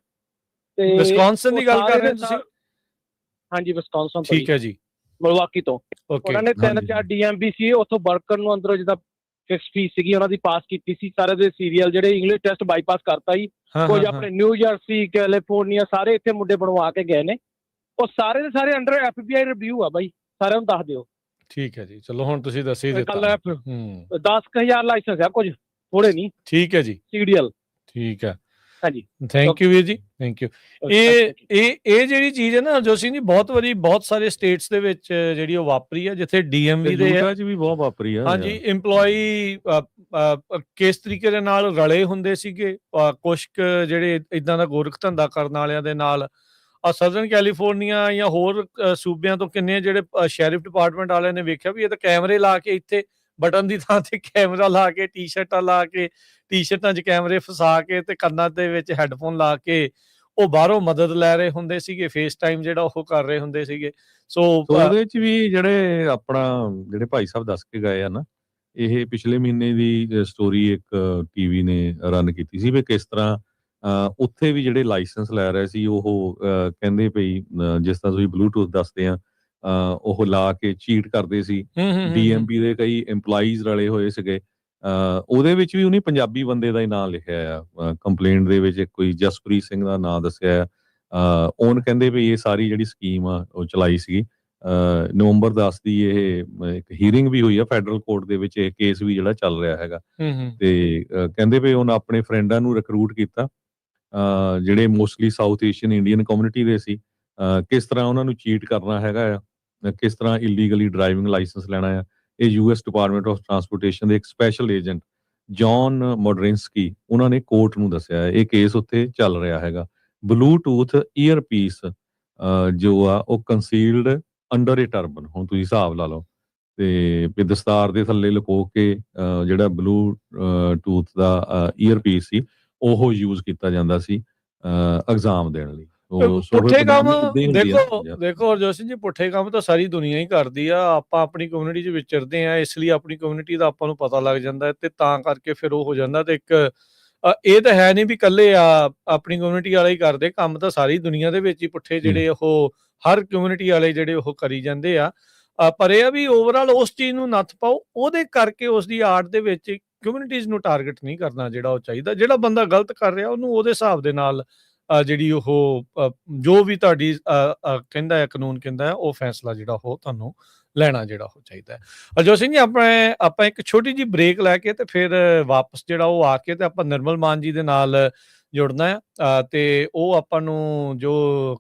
ਤੇ ਵਿਸਕੌਨਸਨ ਦੀ ਗੱਲ ਕਰ ਰਹੇ ਹੋ ਤੁਸੀਂ? ਹਾਂਜੀ ਵਿਸਕੌਨਸਨ। ਠੀਕ ਹੈ ਜੀ। ਮਿਲਵਾਕੀ ਤੋਂ ਉਹਨਾਂ ਨੇ 3-4 DMV ਸੀ ਉੱਥੋਂ ਵਰਕਰ ਨੂੰ ਅੰਦਰੋਂ ਜਿੱਦਾਂ ਫਿਕਸ ਫੀਸ ਸੀਗੀ ਉਹਨਾਂ ਦੀ ਪਾਸ ਕੀਤੀ ਸੀ। ਸਾਰੇ ਦੇ ਸੀਰੀਅਲ ਜਿਹੜੇ ਇੰਗਲਿਸ਼ ਟੈਸਟ ਬਾਈਪਾਸ ਕਰਤਾ ਜੀ। ਕੁਝ ਆਪਣੇ ਨਿਊ ਜਰਸੀ ਕੈਲੀਫੋਰਨੀਆ ਸਾਰੇ ਇੱਥੇ ਮੁੰਡੇ ਬਣਵਾ ਕੇ ਗਏ ਨੇ। ਉਹ ਸਾਰੇ ਦੇ ਸਾਰੇ ਅੰਡਰ FBI ਰਿਵਿਊ ਆ ਬਾਈ, ਸਾਰਿਆਂ ਨੂੰ ਦੱਸ ਦਿਓ। ਠੀਕ ਹੈ ਜੀ, ਚਲੋ ਹੁਣ ਤੁਸੀਂ ਦੱਸ ਹੀ ਦਿੱਤਾ। 10,000 ਲਾਇਸੈਂਸ ਆ, ਕੁਝ ਥੋੜੇ ਨਹੀਂ। ਠੀਕ ਹੈ ਜੀ ਸੀਰੀਅਲ। ਠੀਕ ਹੈ ਹਾਂਜੀ ਥੈਂਕ ਯੂ ਵੀਰ ਜੀ, ਥੈਂਕ ਯੂ। ਇਹ ਜਿਹੜੀ ਚੀਜ਼ ਹੈ ਨਾ ਹਰਜੋਤ ਸਿੰਘ ਜੀ ਬਹੁਤ ਵਾਰੀ ਬਹੁਤ ਸਾਰੇ ਸਟੇਟਸ ਦੇ ਵਿੱਚ ਜਿਹੜੀ ਉਹ ਵਾਪਰੀ ਆ ਜਿੱਥੇ DMV ਦੇ ਵੀ ਬਹੁਤ ਵਾਪਰੀ ਆ। ਹਾਂਜੀ ਇੰਪਲੋਈ ਕਿਸ ਤਰੀਕੇ ਦੇ ਨਾਲ ਰਲੇ ਹੁੰਦੇ ਸੀਗੇ। ਕੁਛ ਜਿਹੜੇ ਇਦਾਂ ਦਾ ਗੋਰਖ ਧੰਦਾ ਕਰਨ ਵਾਲਿਆਂ ਦੇ ਨਾਲ ਸਦਰਨ ਕੈਲੀਫੋਰਨੀਆ ਜਾਂ ਹੋਰ ਸੂਬਿਆਂ ਤੋਂ ਕਿੰਨੇ ਜਿਹੜੇ ਸ਼ੈਰਿਫ ਡਿਪਾਰਟਮੈਂਟ ਵਾਲਿਆਂ ਨੇ ਵੇਖਿਆ ਵੀ ਇਹ ਤਾਂ ਕੈਮਰੇ ਲਾ ਕੇ ਇੱਥੇ ਬਟਨ ਦੀ ਥਾਂ ਤੇ ਕੈਮਰਾ ਲਾ ਕੇ ਟੀ-ਸ਼ਰਟਾਂ ਲਾ ਕੇ ਟੀ-ਸ਼ਰਟਾਂ 'ਚ ਕੈਮਰੇ ਫਸਾ ਕੇ ਤੇ ਕੰਨਾਂ ਦੇ ਵਿੱਚ ਹੈੱਡਫੋਨ ਲਾ ਕੇ ਉਹ ਬਾਹਰੋਂ ਮਦਦ ਲੈ ਰਹੇ ਹੁੰਦੇ ਸੀਗੇ। ਫੇਸ ਟਾਈਮ ਜਿਹੜਾ ਉਹ ਕਰ ਰਹੇ ਹੁੰਦੇ ਸੀਗੇ। ਸੋ ਸੋ ਉਹਦੇ ਵਿੱਚ ਵੀ ਜਿਹੜੇ ਭਾਈ ਸਾਹਿਬ ਦੱਸ ਕੇ ਗਏ ਆ ਨਾ, ਇਹ ਪਿਛਲੇ ਮਹੀਨੇ ਦੀ ਸਟੋਰੀ ਇੱਕ ਟੀਵੀ ਨੇ ਰਨ ਕੀਤੀ ਸੀ ਵੀ ਕਿਸ ਤਰ੍ਹਾਂ ਉੱਥੇ ਵੀ ਜਿਹੜੇ ਲਾਇਸੈਂਸ ਲੈ ਰਹੇ ਸੀ ਉਹ ਕਹਿੰਦੇ ਭਈ ਜਿਸ ਤਰ੍ਹਾਂ ਤੁਸੀਂ ਬਲੂਟੂਥ ਦੱਸਦੇ ਆ, ਉਹ ਲਾ ਕੇ ਚੀਟ ਕਰਦੇ ਸੀ। ਡੀਐਮਪੀ ਦੇ ਕਈ EMPLOYEES ਰਲੇ ਹੋਏ ਸੀਗੇ। ਉਹਦੇ ਵਿੱਚ ਵੀ ਉਹਨੇ ਪੰਜਾਬੀ ਬੰਦੇ ਦਾ ਹੀ ਨਾਂ ਲਿਖਿਆ ਆ, ਕੰਪਲੇਂਟ ਦੇ ਵਿੱਚ ਕੋਈ ਜਸਪ੍ਰੀਤ ਸਿੰਘ ਦਾ ਨਾਂ ਦੱਸਿਆ ਆ। ਉਹਨ ਕਹਿੰਦੇ ਵੀ ਇਹ ਸਾਰੀ ਜਿਹੜੀ ਸਕੀਮ ਆ ਉਹ ਚਲਾਈ ਸੀਗੀ। ਨਵੰਬਰ 10 ਦੀ ਇਹ ਇੱਕ ਹੀਅਰਿੰਗ ਵੀ ਹੋਈ ਆ ਫੈਡਰਲ ਕੋਰਟ ਦੇ ਵਿੱਚ, ਇਹ ਕੇਸ ਵੀ ਜਿਹੜਾ ਚੱਲ ਰਿਹਾ ਹੈਗਾ। ਤੇ ਕਹਿੰਦੇ ਵੀ ਉਹਨਾਂ ਆਪਣੇ ਫਰੈਂਡਾਂ ਨੂੰ ਰਿਕਰੂਟ ਕੀਤਾ, ਜਿਹੜੇ mostly south Asian Indian community ਦੇ ਸੀ। ਕਿਸ ਤਰ੍ਹਾਂ ਉਹਨਾਂ ਨੂੰ ਚੀਟ ਕਰਨਾ ਹੈਗਾ ਆ, ਕਿਸ ਤਰ੍ਹਾਂ ਇਲੀਗਲੀ ਡਰਾਈਵਿੰਗ ਲਾਇਸੈਂਸ ਲੈਣਾ ਆ। ਇਹ ਯੂਐਸ ਡਿਪਾਰਟਮੈਂਟ ਆਫ ਟਰਾਂਸਪੋਰਟੇਸ਼ਨ ਦੇ ਇੱਕ ਸਪੈਸ਼ਲ ਏਜੰਟ ਜੌਨ ਮੋਡਰਿੰਸਕੀ ਉਹਨਾਂ ਨੇ ਕੋਰਟ ਨੂੰ ਦੱਸਿਆ ਇਹ ਕੇਸ ਉੱਥੇ ਚੱਲ ਰਿਹਾ ਹੈਗਾ। ਬਲੂਟੂਥ ਈਅਰਪੀਸ ਜੋ ਆ ਉਹ ਕੰਸੀਲਡ ਅੰਡਰ ਏ ਟਰਬਨ, ਹੁਣ ਤੁਸੀਂ ਹਿਸਾਬ ਲਾ ਲਓ, ਤੇ ਦਸਤਾਰ ਦੇ ਥੱਲੇ ਲੁਕੋ ਕੇ ਜਿਹੜਾ ਟੂਥ ਦਾ ਈਅਰਪੀਸ ਸੀ ਉਹ ਯੂਜ਼ ਕੀਤਾ ਜਾਂਦਾ ਸੀ ਐਗਜ਼ਾਮ ਦੇਣ ਲਈ। ਪੁੱਠੇ ਕੰਮ ਦੇਖੋ ਹਰਜੋਤ ਸਿੰਘ ਜੀ, ਪੁੱਠੇ ਕੰਮ ਤਾਂ ਸਾਰੀ ਦੁਨੀਆ ਹੀ ਕਰਦੀ ਆ। ਆਪਾਂ ਆਪਣੀ ਕਮਿਊਨਿਟੀ 'ਚ ਵਿਚਰਦੇ ਆ, ਇਸ ਲਈ ਆਪਣੀ ਕਮਿਊਨਿਟੀ ਦਾ ਆਪਾਂ ਨੂੰ ਪਤਾ ਲੱਗ ਜਾਂਦਾ ਤੇ ਤਾਂ ਕਰਕੇ ਫਿਰ ਉਹ ਹੋ ਜਾਂਦਾ। ਤੇ ਇੱਕ ਇਹ ਤਾਂ ਹੈ ਨਹੀਂ ਵੀ ਇਕੱਲੇ ਆਪਣੀ ਕਮਿਊਨਿਟੀ ਵਾਲੇ ਹੀ ਕਰਦੇ ਕੰਮ, ਤਾਂ ਸਾਰੀ ਦੁਨੀਆ ਦੇ ਵਿੱਚ ਹੀ ਪੁੱਠੇ ਜਿਹੜੇ ਉਹ ਹਰ ਕਮਿਊਨਿਟੀ ਵਾਲੇ ਜਿਹੜੇ ਉਹ ਕਰੀ ਜਾਂਦੇ ਆ। ਪਰ ਇਹ ਆ ਵੀ ਓਵਰਆਲ ਉਸ ਚੀਜ਼ ਨੂੰ ਨੱਥ ਪਾਓ, ਉਹਦੇ ਕਰਕੇ ਉਸ ਦੀ ਆੜ ਦੇ ਵਿੱਚ ਕਮਿਊਨਿਟੀਜ਼ ਨੂੰ ਟਾਰਗੇਟ ਨਹੀਂ ਕਰਨਾ ਜਿਹੜਾ ਉਹ ਚਾਹੀਦਾ। ਜਿਹੜਾ ਬੰਦਾ ਗਲਤ ਕਰ ਰਿਹਾ ਉਹਨੂੰ ਉਹਦੇ ਹਿਸਾਬ ਦੇ ਨਾਲ ਜਿਹੜੀ ਉਹ ਜੋ ਵੀ ਤੁਹਾਡੀ ਕਹਿੰਦਾ ਹੈ ਕਾਨੂੰਨ ਕਹਿੰਦਾ ਹੈ, ਉਹ ਫੈਸਲਾ ਜਿਹੜਾ ਉਹ ਤੁਹਾਨੂੰ ਲੈਣਾ ਜਿਹੜਾ ਉਹ ਚਾਹੀਦਾ ਹੈ। ਹਰਜੋਤ ਸਿੰਘ ਜੀ, ਆਪਾਂ ਇੱਕ ਛੋਟੀ ਜਿਹੀ ਬ੍ਰੇਕ ਲੈ ਕੇ ਤੇ ਫਿਰ ਵਾਪਸ ਜਿਹੜਾ ਉਹ ਆ ਕੇ ਤੇ ਆਪਾਂ ਨਿਰਮਲ ਮਾਨ ਜੀ ਦੇ ਨਾਲ ਜੁੜਨਾ ਆ। ਤੇ ਉਹ ਆਪਾਂ ਨੂੰ ਜੋ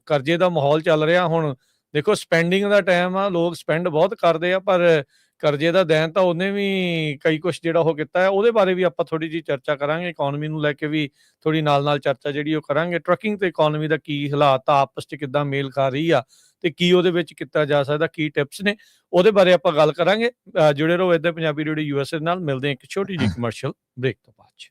ਕਰਜ਼ੇ ਦਾ ਮਾਹੌਲ ਚੱਲ ਰਿਹਾ, ਹੁਣ ਦੇਖੋ ਸਪੈਂਡਿੰਗ ਦਾ ਟਾਈਮ ਆ, ਲੋਕ ਸਪੈਂਡ ਬਹੁਤ ਕਰਦੇ ਆ, ਪਰ ਕਰਜ਼ੇ ਦਾ ਦੇਣ ਤਾਂ ਉਹਨੇ ਵੀ ਕਈ ਕੁਛ ਜਿਹੜਾ ਉਹ ਕੀਤਾ ਹੈ। ਉਹਦੇ ਬਾਰੇ ਵੀ ਆਪਾਂ ਥੋੜੀ ਜਿਹੀ ਚਰਚਾ ਕਰਾਂਗੇ, ਇਕਨੋਮੀ ਨੂੰ ਲੈ ਕੇ ਵੀ ਥੋੜੀ ਨਾਲ ਚਰਚਾ ਜਿਹੜੀ ਉਹ ਕਰਾਂਗੇ। ਟਰੱਕਿੰਗ ਤੇ ਇਕਨੋਮੀ ਦਾ ਕੀ ਹਾਲਾਤ ਆ, ਆਪਸ 'ਚ ਕਿੱਦਾਂ ਮੇਲ ਖਾ ਰਹੀ ਆ ਤੇ ਕੀ ਉਹਦੇ ਵਿੱਚ ਕੀਤਾ ਜਾ ਸਕਦਾ, ਕੀ ਟਿਪਸ ਨੇ, ਉਹਦੇ ਬਾਰੇ ਆਪਾਂ ਗੱਲ ਕਰਾਂਗੇ। ਜੁੜੇ ਰਹੋ ਇੱਧਰ ਪੰਜਾਬੀ ਰੇਡੀਓ USA ਨਾਲ। ਮਿਲਦੇ ਹਾਂ ਇੱਕ ਛੋਟੀ ਜਿਹੀ ਕਮਰਸ਼ੀਅਲ ਬ੍ਰੇਕ ਤੋਂ ਬਾਅਦ 'ਚ।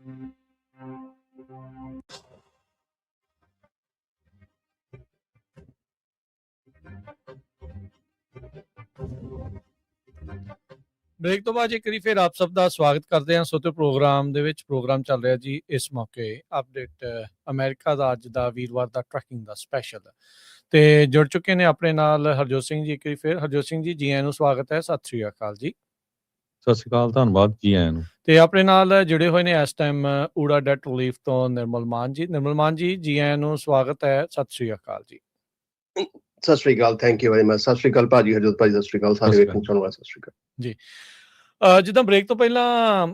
ਬ੍ਰੇਕ ਤੋਂ ਬਾਅਦ ਇੱਕ ਵਾਰੀ ਫਿਰ ਆਪ ਸਭ ਦਾ ਸਵਾਗਤ ਕਰਦੇ ਹਾਂ ਸੋਤੇ ਪ੍ਰੋਗਰਾਮ ਦੇ ਵਿੱਚ। ਪ੍ਰੋਗਰਾਮ ਚੱਲ ਰਿਹਾ ਜੀ ਇਸ ਮੌਕੇ ਅਪਡੇਟ ਅਮਰੀਕਾ ਦਾ ਅੱਜ ਦਾ ਵੀਰਵਾਰ ਦਾ ਟਰੈਕਿੰਗ ਦਾ ਸਪੈਸ਼ਲ, ਤੇ ਜੁੜ ਚੁੱਕੇ ਨੇ ਆਪਣੇ ਨਾਲ ਹਰਜੋਤ ਸਿੰਘ ਜੀ। ਇੱਕ ਵਾਰੀ ਫਿਰ ਹਰਜੋਤ ਸਿੰਘ ਜੀ ਆਇਆਂ ਨੂੰ ਸਵਾਗਤ ਹੈ। ਸਤਿ ਸ੍ਰੀ ਅਕਾਲ ਜੀ। ਸਤਿ ਸ਼੍ਰੀ ਅਕਾਲ, ਧੰਨਵਾਦ, ਜੀ ਆਇਆਂ ਨੂੰ। ਤੇ ਆਪਣੇ ਨਾਲ ਜੁੜੇ ਹੋਏ ਨੇ ਇਸ ਟਾਈਮ ਊੜਾ ਡੈਟ ਰਿਲੀਫ ਤੋਂ ਨਿਰਮਲ ਮਾਨ ਜੀ। ਨਿਰਮਲ ਮਾਨ ਜੀ ਆਇਆਂ ਨੂੰ ਸਵਾਗਤ ਹੈ। ਸਤਿ ਸ੍ਰੀ ਅਕਾਲ ਜੀ। ਸਤਿ ਸ਼੍ਰੀ ਅਕਾਲ, ਥੈਂਕ ਯੂ ਵੈਰੀ ਮਚ। ਸਤਿ ਸ਼੍ਰੀ ਅਕਾਲ ਭਾਜੀ, ਹਰਜੋਤ ਭਾਜੀ, ਸਤਿ ਸ਼੍ਰੀ ਅਕਾਲ ਸਾਰੇ ਵੇਖਣ ਸੁਣਨ ਵਾਲੇ, ਸਤਿ ਸ਼੍ਰੀ ਅਕਾਲ ਜੀ। ਜਿੱਦਾਂ ਬ੍ਰੇਕ ਤੋਂ ਪਹਿਲਾਂ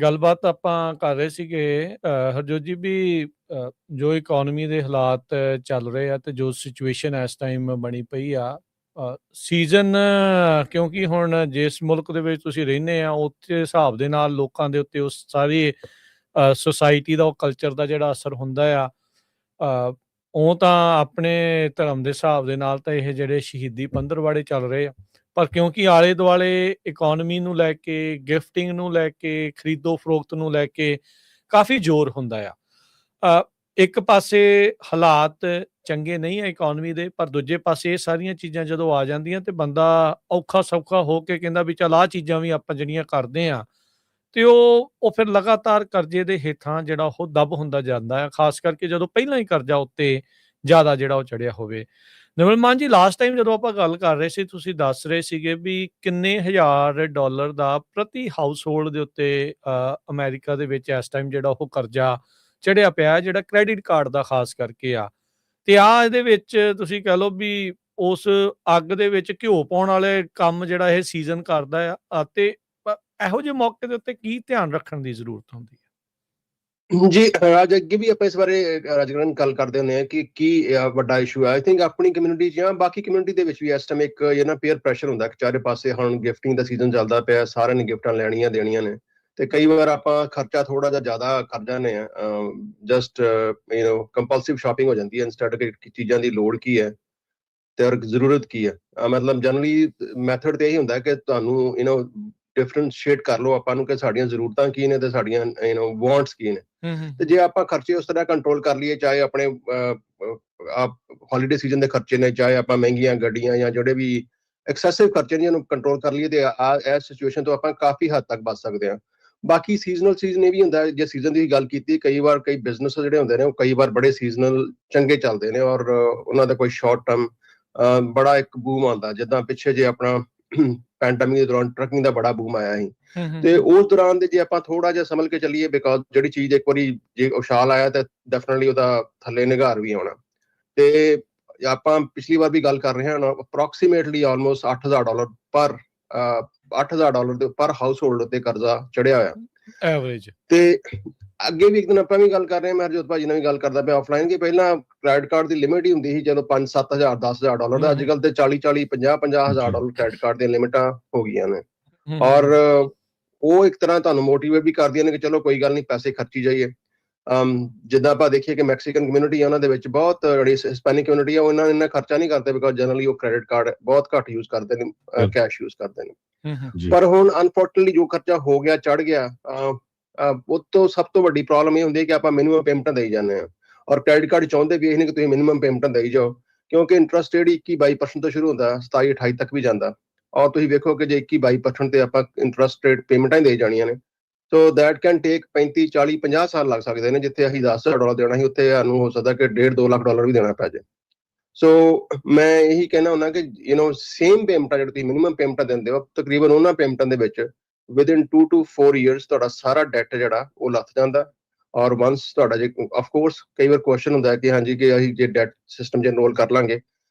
ਗੱਲਬਾਤ ਆਪਾਂ ਕਰ ਰਹੇ ਸੀਗੇ ਹਰਜੋਤ ਜੀ, ਵੀ ਜੋ ਇਕੋਨਮੀ ਦੇ ਹਾਲਾਤ ਚੱਲ ਰਹੇ ਆ ਤੇ ਜੋ ਸਿਚੁਏਸ਼ਨ ਇਸ ਟਾਈਮ ਬਣੀ ਪਈ ਆ, ਸੀਜ਼ਨ ਕਿਉਂਕਿ ਹੁਣ ਜਿਸ ਮੁਲਕ ਦੇ ਵਿੱਚ ਤੁਸੀਂ ਰਹਿੰਦੇ ਆ ਉੱਥੇ ਹਿਸਾਬ ਦੇ ਨਾਲ ਲੋਕਾਂ ਦੇ ਉੱਤੇ ਉਸ ਸਾਰੀ ਸੁਸਾਇਟੀ ਦਾ, ਉਹ ਕਲਚਰ ਦਾ ਜਿਹੜਾ ਅਸਰ ਹੁੰਦਾ ਆ, ਉਹ ਤਾਂ ਆਪਣੇ ਧਰਮ ਦੇ ਹਿਸਾਬ ਦੇ ਨਾਲ ਤਾਂ ਇਹ ਜਿਹੜੇ ਸ਼ਹੀਦੀ ਪੰਦਰਵਾੜੇ ਚੱਲ ਰਹੇ ਆ, ਪਰ ਕਿਉਂਕਿ ਆਲੇ ਦੁਆਲੇ ਇਕੋਨਮੀ ਨੂੰ ਲੈ ਕੇ, ਗਿਫਟਿੰਗ ਨੂੰ ਲੈ ਕੇ, ਖਰੀਦੋ ਫਰੋਖਤ ਨੂੰ ਲੈ ਕੇ ਕਾਫੀ ਜ਼ੋਰ ਹੁੰਦਾ ਆ। ਇੱਕ ਪਾਸੇ ਹਾਲਾਤ ਚੰਗੇ ਨਹੀਂ ਹੈ ਇਕੋਨਮੀ ਦੇ, ਪਰ ਦੂਜੇ ਪਾਸੇ ਇਹ ਸਾਰੀਆਂ ਚੀਜ਼ਾਂ ਜਦੋਂ ਆ ਜਾਂਦੀਆਂ ਤੇ ਬੰਦਾ ਔਖਾ ਸੌਖਾ ਹੋ ਕੇ ਕਹਿੰਦਾ ਵੀ ਚੱਲ ਆਹ ਚੀਜ਼ਾਂ ਵੀ ਆਪਾਂ ਜਿਹੜੀਆਂ ਕਰਦੇ ਆ, ਤੇ ਉਹ ਫਿਰ ਲਗਾਤਾਰ ਕਰਜ਼ੇ ਦੇ ਹੇਠਾਂ ਜਿਹੜਾ ਉਹ ਦਬ ਹੁੰਦਾ ਜਾਂਦਾ ਹੈ, ਖਾਸ ਕਰਕੇ ਜਦੋਂ ਪਹਿਲਾਂ ਹੀ ਕਰਜ਼ਾ ਉੱਤੇ ਜ਼ਿਆਦਾ ਜਿਹੜਾ ਉਹ ਚੜਿਆ ਹੋਵੇ। ਨਿਰਮਲ ਮਾਨ ਜੀ, ਲਾਸਟ ਟਾਈਮ ਜਦੋਂ ਆਪਾਂ ਗੱਲ ਕਰ ਰਹੇ ਸੀ ਤੁਸੀਂ ਦੱਸ ਰਹੇ ਸੀਗੇ ਵੀ ਕਿੰਨੇ $1000 ਦਾ ਪ੍ਰਤੀ ਹਾਊਸ ਹੋਲਡ ਦੇ ਉੱਤੇ ਅਮਰੀਕਾ ਦੇ ਵਿੱਚ ਇਸ ਟਾਈਮ ਜਿਹੜਾ ਉਹ ਕਰਜ਼ਾ ਚੜਿਆ ਪਿਆ, ਜਿਹੜਾ ਕ੍ਰੈਡਿਟ ਕਾਰਡ ਦਾ ਖਾਸ ਕਰਕੇ ਆ। ਤੇ ਇਹਦੇ ਵਿੱਚ ਤੁਸੀਂ ਕਹਿ ਲਓ ਵੀ ਉਸ ਅੱਗ ਦੇ ਵਿੱਚ ਘਿਓ ਪਾਉਣ ਵਾਲੇ ਕੰਮ ਜਿਹੜਾ ਇਹ ਸੀਜ਼ਨ ਕਰਦਾ ਆ, ਤੇ ਇਹੋ ਜਿਹੇ ਮੌਕੇ ਦੇ ਉੱਤੇ ਕੀ ਧਿਆਨ ਰੱਖਣ ਦੀ ਜ਼ਰੂਰਤ ਹੁੰਦੀ ਹੈ? ਜੀ ਰਾਜ, ਅੱਗੇ ਵੀ ਆਪਾਂ ਇਸ ਬਾਰੇ ਰਾਜਗਰਨ ਗੱਲ ਕਰਦੇ ਹੁੰਦੇ ਆ ਕਿ ਕੀ ਵੱਡਾ ਇਸ਼ੂ ਹੈ। ਆਈ ਥਿੰਕ ਆਪਣੀ ਕਮਿਊਨਿਟੀ ਜਾਂ ਬਾਕੀ ਕਮਿਊਨਿਟੀ ਦੇ ਵਿੱਚ ਵੀ ਇਸ ਟਾਈਮ ਇੱਕ ਪੀਅਰ ਪ੍ਰੈਸ਼ਰ ਹੁੰਦਾ ਕਿ ਚਾਰੇ ਪਾਸੇ ਹੁਣ ਗਿਫਟਿੰਗ ਦਾ ਸੀਜ਼ਨ ਚੱਲਦਾ ਪਿਆ, ਸਾਰਿਆਂ ਨੇ ਗਿਫਟਾਂ ਲੈਣੀਆਂ ਦੇਣੀਆਂ ਨੇ, ਤੇ ਕਈ ਵਾਰ ਆਪਾਂ ਖਰਚਾ ਥੋੜਾ ਜਿਹਾ ਜ਼ਿਆਦਾ ਕਰ ਜਾਂਦੇ ਆ, ਜਸਟ ਕੰਪਲਸਿਵ ਸ਼ਾਪਿੰਗ ਹੋ ਜਾਂਦੀ ਹੈ ਇੰਸਟੈਡ ਕਿ ਚੀਜ਼ਾਂ ਦੀ ਲੋੜ ਕੀ ਹੈ ਤੇ ਔਰ ਜ਼ਰੂਰਤ ਕੀ ਹੈ। ਮਤਲਬ ਜਨਰਲੀ ਮੈਥਡ ਤੇ ਇਹੀ ਹੁੰਦਾ ਕਿ ਤੁਹਾਨੂੰ ਡਿਫਰੈਂਸ਼ੀਏਟ ਕਰ ਲਓ ਆਪਾਂ ਨੂੰ ਕਿ ਸਾਡੀਆਂ ਜ਼ਰੂਰਤਾਂ ਕੀ ਨੇ ਤੇ ਸਾਡੀਆਂ ਵਾਂਟਸ ਕੀ ਨੇ। ਤੇ ਜੇ ਆਪਾਂ ਖਰਚੇ ਉਸ ਤਰ੍ਹਾਂ ਕੰਟਰੋਲ ਕਰ ਲਈਏ, ਚਾਹੇ ਆਪਣੇ ਹੌਲੀਡੇ ਸੀਜ਼ਨ ਦੇ ਖਰਚੇ ਨੇ, ਚਾਹੇ ਆਪਾਂ ਮਹਿੰਗੀਆਂ ਗੱਡੀਆਂ ਜਾਂ ਜਿਹੜੇ ਵੀ ਐਕਸੈਸਿਵ ਖਰਚੇ ਨੇ ਉਹਨੂੰ ਕੰਟਰੋਲ ਕਰ ਲਈਏ, ਤੇ ਇਸ ਸਿਚੁਏਸ਼ਨ ਤੋਂ ਆਪਾਂ ਕਾਫੀ ਹੱਦ ਤੱਕ ਬਚ ਸਕਦੇ ਹਾਂ। ਬਾਕੀ ਸੀਜ਼ਨਲ ਸੀਜ਼ਨ ਇਹ ਵੀ ਹੁੰਦਾ, ਜੇ ਸੀਜ਼ਨ ਦੀ ਗੱਲ ਕੀਤੀ, ਕਈ ਵਾਰ ਕਈ ਬਿਜ਼ਨਸ ਜਿਹੜੇ ਹੁੰਦੇ ਨੇ ਉਹ ਕਈ ਵਾਰ ਬੜੇ ਸੀਜ਼ਨਲ ਚੰਗੇ ਚੱਲਦੇ ਨੇ ਔਰ ਉਹਨਾਂ ਦਾ ਕੋਈ ਸ਼ਾਰਟ ਟਰਮ ਬੜਾ ਇੱਕ ਬੂਮ ਆਉਂਦਾ, ਜਿੱਦਾਂ ਪਿੱਛੇ ਜੇ ਆਪਣਾ ਪੈਂਡੈਮਿਕ ਦੇ ਦੌਰਾਨ ਟਰੱਕਿੰਗ ਦਾ ਬੜਾ ਬੂਮ ਆਇਆ ਸੀ, ਤੇ ਉਸ ਦੌਰਾਨ ਦੇ ਜੇ ਆਪਾਂ ਥੋੜਾ ਜਿਹਾ ਸੰਭਲ ਕੇ ਚੱਲੀਏ, ਬਿਕਾਜ਼ ਜਿਹੜੀ ਚੀਜ਼ ਇੱਕ ਵਾਰੀ ਜੇ ਉਛਾਲ ਆਇਆ ਤਾਂ ਡੈਫੀਨਿਟਲੀ ਉਹਦਾ ਥੱਲੇ ਨਿਗਾਰ ਵੀ ਆਉਣਾ। ਤੇ ਆਪਾਂ ਪਿਛਲੀ ਵਾਰ ਵੀ ਗੱਲ ਕਰ ਰਹੇ ਹਾਂ, ਅਪਰੋਕਸੀਮੇਟਲੀ ਆਲਮੋਸਟ $8,000 ਦੇ ਪਰ ਹਾਊਸ ਹੋਲਡ ਉੱਤੇ ਕਰਜ਼ਾ ਚੜਿਆ ਹੋਇਆ ਐਵਰੇਜ। ਤੇ ਅੱਗੇ ਵੀ ਇੱਕ ਦਿਨ ਆਪਾਂ ਵੀ ਗੱਲ ਕਰ ਰਹੇ ਹਾਂ, ਮੈਂ ਹਰਜੋਤ ਭਾਜੀ ਨਾਲ ਵੀ ਗੱਲ ਕਰਦਾ ਪਿਆ ਆਫਲਾਈਨ, ਕਿ ਪਹਿਲਾਂ ਕ੍ਰੈਡਿਟ ਕਾਰਡ ਦੀ ਲਿਮਿਟ ਹੀ ਹੁੰਦੀ ਸੀ ਜਦੋਂ $5,000-7,000 $10,000 ਦਾ, ਅੱਜ ਕੱਲ ਤੇ $40,000 $50,000 ਕ੍ਰੈਡਿਟ ਕਾਰਡ ਦੀਆਂ ਲਿਮਿਟਾਂ ਹੋ ਗਈਆਂ ਨੇ, ਔਰ ਉਹ ਇੱਕ ਤਰ੍ਹਾਂ ਤੁਹਾਨੂੰ ਮੋਟੀਵੇਟ ਵੀ ਕਰਦੀਆਂ ਨੇ ਕਿ ਚਲੋ ਕੋਈ ਗੱਲ ਨਹੀਂ, ਪੈਸੇ ਖਰਚੀ ਜਾਈਏ। ਜਿੱਦਾਂ ਆਪਾਂ ਦੇਖੀਏ ਕਿ ਮੈਕਸੀਕਨ ਕਮਿਊਨਿਟੀ ਆ, ਉਹਨਾਂ ਦੇ ਵਿੱਚ ਬਹੁਤ ਜਿਹੜੀ ਹਿਸਪੈਨਿਕ ਕਮਿਊਨਿਟੀ ਆ, ਉਹ ਇੰਨਾ ਖਰਚਾ ਨਹੀਂ ਕਰਦੇ, ਬਿਕਾਜ਼ ਜਨਰਲੀ ਉਹ ਕ੍ਰੈਡਿਟ ਕਾਰਡ ਬਹੁਤ ਘੱਟ ਯੂਜ਼ ਕਰਦੇ ਨੇ, ਕੈਸ਼ ਯੂਜ਼ ਕਰਦੇ ਨੇ। ਪਰ ਹੁਣ ਅਨਫੋਰਚੂਨੇਟਲੀ ਜੋ ਖਰਚਾ ਹੋ ਗਿਆ, ਚੜ ਗਿਆ, ਉਹ ਤੋਂ ਸਭ ਤੋਂ ਵੱਡੀ ਪ੍ਰੋਬਲਮ ਇਹ ਹੁੰਦੀ ਹੈ ਕਿ ਆਪਾਂ ਮਿਨੀਮਮ ਪੇਮੈਂਟਾਂ ਦੇਈ ਜਾਂਦੇ ਹਾਂ, ਔਰ ਕ੍ਰੈਡਿਟ ਕਾਰਡ ਚਾਹੁੰਦੇ ਵੀ ਇਹ ਨਹੀਂ ਕਿ ਤੁਸੀਂ ਮਿਨੀਮਮ ਪੇਮੈਂਟਾਂ ਦੇਈ ਜਾਓ, ਕਿਉਂਕਿ ਇੰਟਰਸਟ ਰੇਟ 21-22% ਤੋਂ ਸ਼ੁਰੂ ਹੁੰਦਾ, 27-28 ਤੱਕ ਵੀ ਜਾਂਦਾ, ਔਰ ਤੁਸੀਂ ਵੇਖੋ ਕਿ ਜੇ 21-22% ਤੇ ਆਪਾਂ ਇੰਟਰਸਟ ਰੇਟ ਪੇਮੈਂਟਾਂ ਹੀ ਦੇਈ ਜਾਣੀਆਂ ਨੇ, ਸੋ ਦੈਟ ਕੈਨ ਟੇਕ 35-40-50 ਸਾਲ ਲੱਗ ਸਕਦੇ ਨੇ। ਜਿੱਥੇ ਅਸੀਂ $10,000 ਦੇਣਾ ਸੀ, ਉੱਥੇ ਸਾਨੂੰ ਹੋ ਸਕਦਾ ਕਿ $1.5-2 ਲੱਖ ਵੀ ਦੇਣਾ ਪੈ ਜਾਏ। ਸੋ ਮੈਂ ਇਹੀ ਕਹਿਣਾ ਹੁੰਦਾ ਕਿ ਸੇਮ ਪੇਮੈਂਟਾਂ ਜਿਹੜੀ ਤੁਸੀਂ ਮਿਨੀਮਮ ਪੇਮੈਂਟਾਂ ਦਿੰਦੇ ਹੋ, ਤਕਰੀਬਨ ਉਹਨਾਂ ਪੇਮੈਂਟਾਂ ਦੇ ਵਿੱਚ ਵਿਦਿਨ 2 to 4 years ਤੁਹਾਡਾ ਸਾਰਾ ਡੈਟ ਜਿਹੜਾ ਉਹ ਲੱਥ ਜਾਂਦਾ, ਔਰ ਵਾਂਸ ਤੁਹਾਡਾ ਜੇ ਆਫਕੋਰਸ ਕਈ ਵਾਰ ਕੁਐਸਚਨ ਹੁੰਦਾ ਕਿ ਹਾਂਜੀ ਕਿ ਅਸੀਂ ਜੇ ਡੈਟ ਸਿਸਟਮ 'ਚ ਐਨਰੋਲ ਕਰ ਲਾਂਗੇ